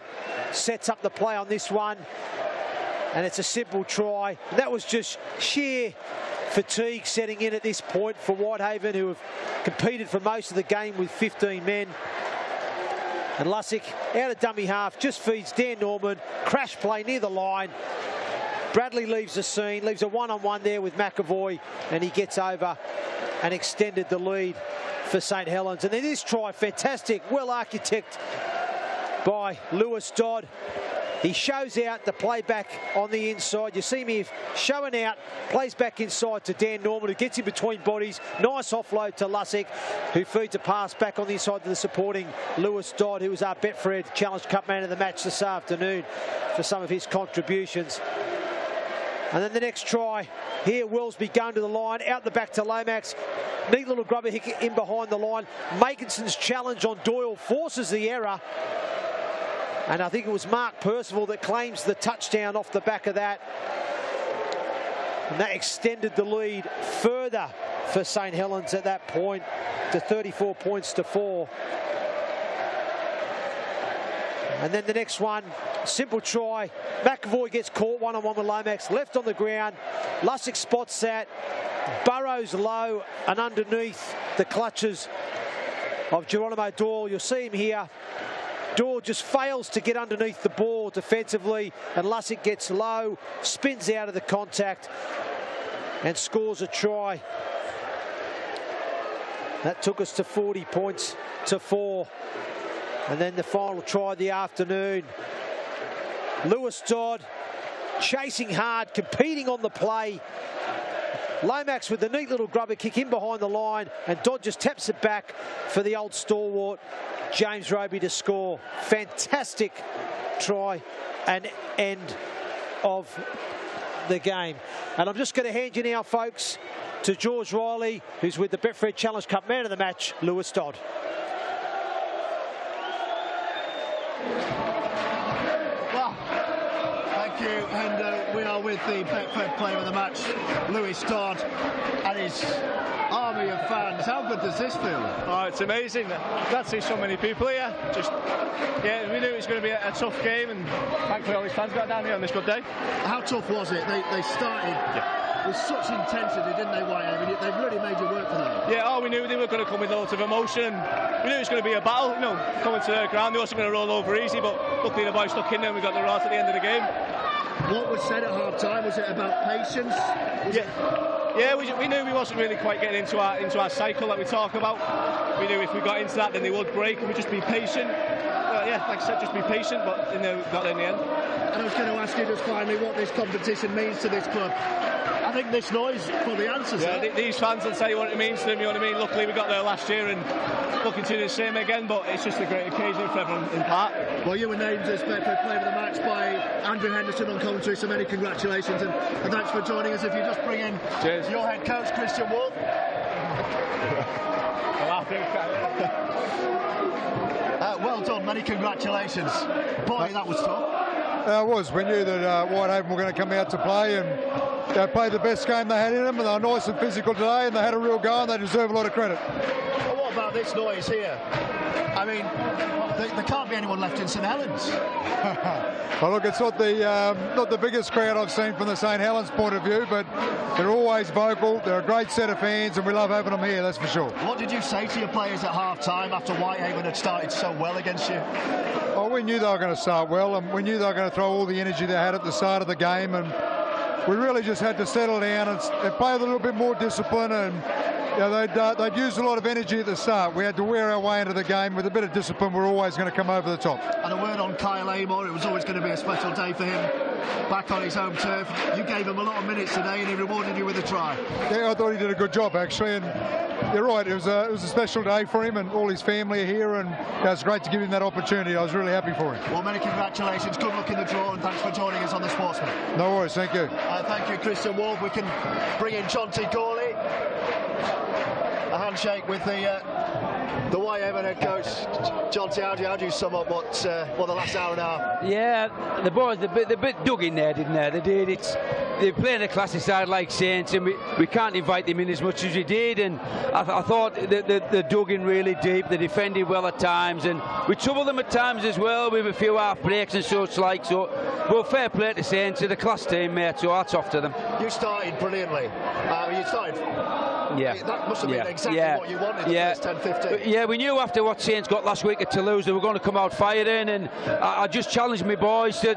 sets up the play on this one. And it's a simple try. And that was just sheer fatigue setting in at this point for Whitehaven, who have competed for most of the game with 15 men. And Lussick, out of dummy half, just feeds Dan Norman. Crash play near the line. Bradley leaves the scene, leaves a one-on-one there with McAvoy, and he gets over and extended the lead for St Helens. And then this try, fantastic, well architected by Lewis Dodd. He shows out the playback on the inside. You see me showing out, plays back inside to Dan Norman, who gets in between bodies. Nice offload to Lussick, who feeds a pass back on the inside to the supporting Lewis Dodd, who was our Betfred Challenge Cup man of the match this afternoon for some of his contributions. And then the next try, here Wellesby going to the line, out the back to Lomax. Neat little grubber hit in behind the line. Makinson's challenge on Doyle forces the error. And I think it was Mark Percival that claims the touchdown off the back of that. And that extended the lead further for St Helens at that point to 34 points to 4. And then the next one, simple try. McAvoy gets caught one-on-one with Lomax, left on the ground. Lussick spots that, burrows low and underneath the clutches of Geronimo Doyle. You'll see him here. Doyle just fails to get underneath the ball defensively, and Lussick gets low, spins out of the contact and scores a try. That took us to 40 points to 4. And then the final try of the afternoon. Lewis Dodd chasing hard, competing on the play. Lomax with the neat little grubber kick in behind the line, and Dodd just taps it back for the old stalwart James Roby to score. Fantastic try and end of the game. And I'm just going to hand you now, folks, to George Riley, who's with the Betfred Challenge Cup man of the match, Lewis Dodd.
Well, thank you, and we are with the Betfred player of the match, Lewis Dodd, and his army of fans. How good does this feel?
Oh, it's amazing. Glad to see so many people here. Yeah, we knew it was going to be a tough game, and thankfully all these fans got down here on this good day.
How tough was it? They started with such intensity, didn't they, Whitehaven? They've really made you work for that.
Yeah, we knew they were going to come with loads of emotion, and we knew it was going to be a battle, coming to the ground. They wasn't going to roll over easy, but luckily the boys stuck in there and we got the result at the end of the game.
What was said at half-time? Was it about patience?
Yeah, we knew we wasn't really quite getting into our cycle that we talk about. We knew if we got into that, then they would break, and we'd just be patient. Yeah, like I said, just be patient, but got there in the end.
And I was going to ask you just finally what this competition means to this club. I think this noise for the answers.
Yeah, these fans will tell you what it means to them, you know what I mean? Luckily we got there last year and looking to do the same again, but it's just a great occasion for everyone in part.
Well, you were named as Betfred player of the match by Andrew Henderson on commentary, so many congratulations and thanks for joining us. If you just bring in your head coach, Christian Wolf. Well done, many congratulations. Boy, that was tough.
It was. We knew that Whitehaven were going to come out to play, and they played the best game they had in them, and they were nice and physical today, and they had a real go, and they deserve a lot of credit.
Well, what about this noise here? I mean, there can't be anyone left in St Helens.
Well, look, it's not the biggest crowd I've seen from the St Helens point of view, but they're always vocal. They're a great set of fans, and we love having them here, that's for sure.
What did you say to your players at half-time after Whitehaven had started so well against you?
Oh, we knew they were going to start well, and we knew they were going to throw all the energy they had at the start of the game, and we really just had to settle down and play with a little bit more discipline, and they'd used a lot of energy at the start. We had to wear our way into the game. With a bit of discipline, we're always going to come over the top.
And a word on Kyle Amor, it was always going to be a special day for him back on his home turf. You gave him a lot of minutes today and he rewarded you with a try.
Yeah, I thought he did a good job actually, and you're right, it was a special day for him, and all his family are here, and it was great to give him that opportunity. I was really happy for him.
Well, many congratulations, good luck in the draw, and thanks for joining us on The Sportsman.
No worries, thank you.
Thank you, Christian Wolf. We can bring in Jonty Gawley. A handshake with the Whitehaven head coach. Jonty, how do you sum up what the last hour and a half?
Yeah, the boys, they're a bit dug in there, didn't they? They did. They're playing a classy side like Saints, and we can't invite them in as much as we did, and I thought they dug in really deep. They defended well at times, and we troubled them at times as well with a few half breaks and such like. So, well, fair play to Saints. They're a class team, mate, so hats off to them.
You started brilliantly.
Yeah.
That must have been exactly what you wanted the first 10-15.
Yeah, we knew after what Saints got last week at Toulouse they were going to come out firing, and I just challenged my boys to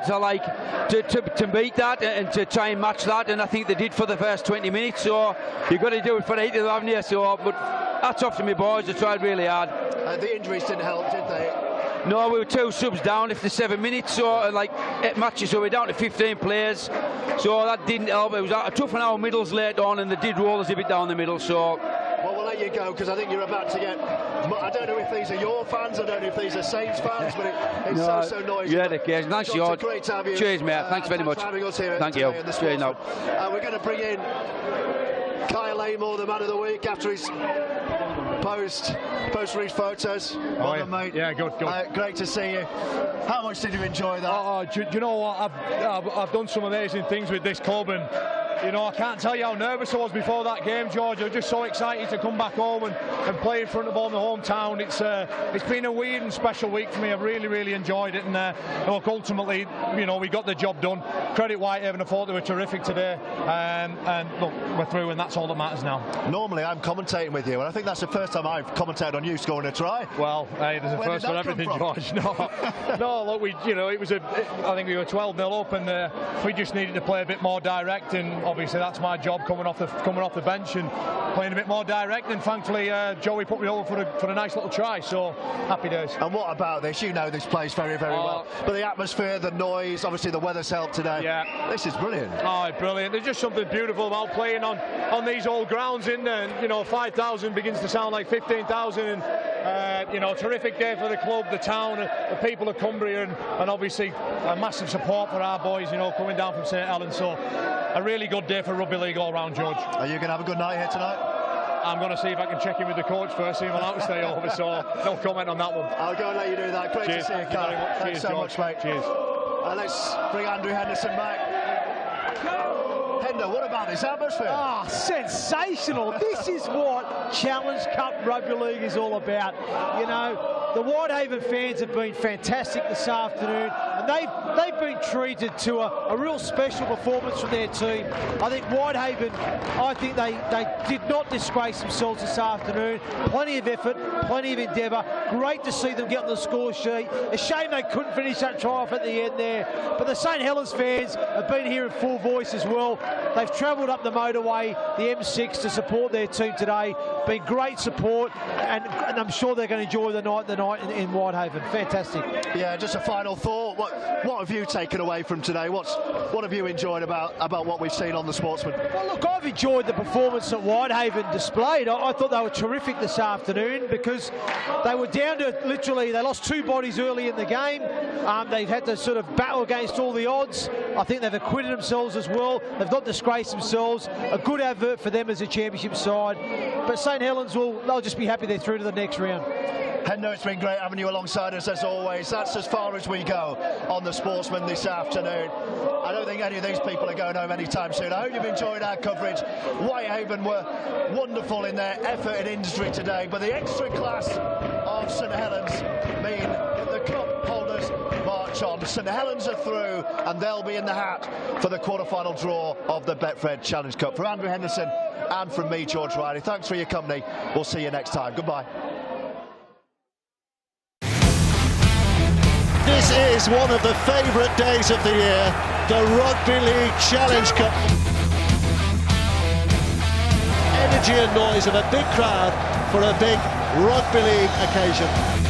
beat that and to try and match that, and I think they did for the first 20 minutes. So you've got to do it for 80, haven't you? So, but hats off to my boys. They tried really hard.
The injuries didn't help, did they?
No, we were 2 subs down after 7 minutes, so like 8 matches, so we're down to 15 players. So that didn't help. It was a tough on our middles late on, and they did roll us a bit down the middle. So.
Well, we'll let you go because I think you're about to get. I don't know if these are your fans. I don't know if these are Saints fans, but it's so noisy.
Yeah, the case. Thanks, George.
Great to have you.
Cheers, mate. Thanks very much.
For having us here.
Thank you.
Cheers. Now, we're going to bring in Kyle Amor, the man of the week, after his post-read photos. Well done, mate.
Yeah, good.
Great to see you. How much did you enjoy that?
Do you know what? I've done some amazing things with this club, and you know, I can't tell you how nervous I was before that game, George. I was just so excited to come back home and play in front of all my hometown. It's been a weird and special week for me. I've really enjoyed it, and look, ultimately, you know, we got the job done. Credit Whitehaven. I thought they were terrific today, and look, we're through, and that's all that matters now.
Normally, I'm commentating with you, and I think that's the first time I've commentated on you scoring a try.
Well, hey, there's a first for everything, George. No, look, it was I think we were 12-0 up, and we just needed to play a bit more direct, and obviously that's my job, coming off the bench and playing a bit more direct, and thankfully Joey put me over for a nice little try, so happy days.
And what about this? You know this place very well, but the atmosphere, the noise, obviously the weather's helped today.
Yeah,
this is brilliant.
Oh, brilliant. There's just something beautiful about playing on these old grounds in there, and you know, 5,000 begins to sound like 15,000, and you know, terrific day for the club, the town, the people of Cumbria, and obviously a massive support for our boys, you know, coming down from St Helens. So a really good day for rugby league all round, George.
Are you going to have a good night here tonight?
I'm going to see if I can check in with the coach first, see if I'm allowed to stay over, so no comment on that one.
I'll go and let you do that. Great to see you, Carl. Thanks so much, mate.
Cheers.
Let's bring Andrew Henderson back. Hendo, what about this atmosphere?
Ah, sensational. This is what Challenge Cup Rugby League is all about. You know, the Whitehaven fans have been fantastic this afternoon, and they've been treated to a real special performance from their team. I think Whitehaven, they did not disgrace themselves this afternoon. Plenty of effort, plenty of endeavour. Great to see them get on the score sheet. A shame they couldn't finish that try off at the end there. But the St Helens fans have been here in full voice as well. They've travelled up the motorway, the M6, to support their team today. Been great support, and I'm sure they're going to enjoy the night in Whitehaven. Fantastic.
Yeah, just a final thought. what have you taken away from today? What have you enjoyed about what we've seen on the Sportsman?
Well, look, I've enjoyed the performance that Whitehaven displayed. I thought they were terrific this afternoon because they were down to literally, they lost 2 bodies early in the game. They've had to sort of battle against all the odds. I think they've acquitted themselves as well. They've not disgraced themselves. A good advert for them as a championship side. But St Helens they'll just be happy they're through to the next round.
Hendo, it's been great having you alongside us as always. That's as far as we go on the Sportsman this afternoon. I don't think any of these people are going home anytime soon. I hope you've enjoyed our coverage. Whitehaven were wonderful in their effort and industry today, but the extra class of St Helens mean that the cup holders march on. St Helens are through and they'll be in the hat for the quarter-final draw of the Betfred Challenge Cup. For Andrew Henderson and from me, George Riley, thanks for your company. We'll see you next time. Goodbye.
This is one of the favourite days of the year, the Rugby League Challenge Cup. Energy and noise of a big crowd for a big Rugby League occasion.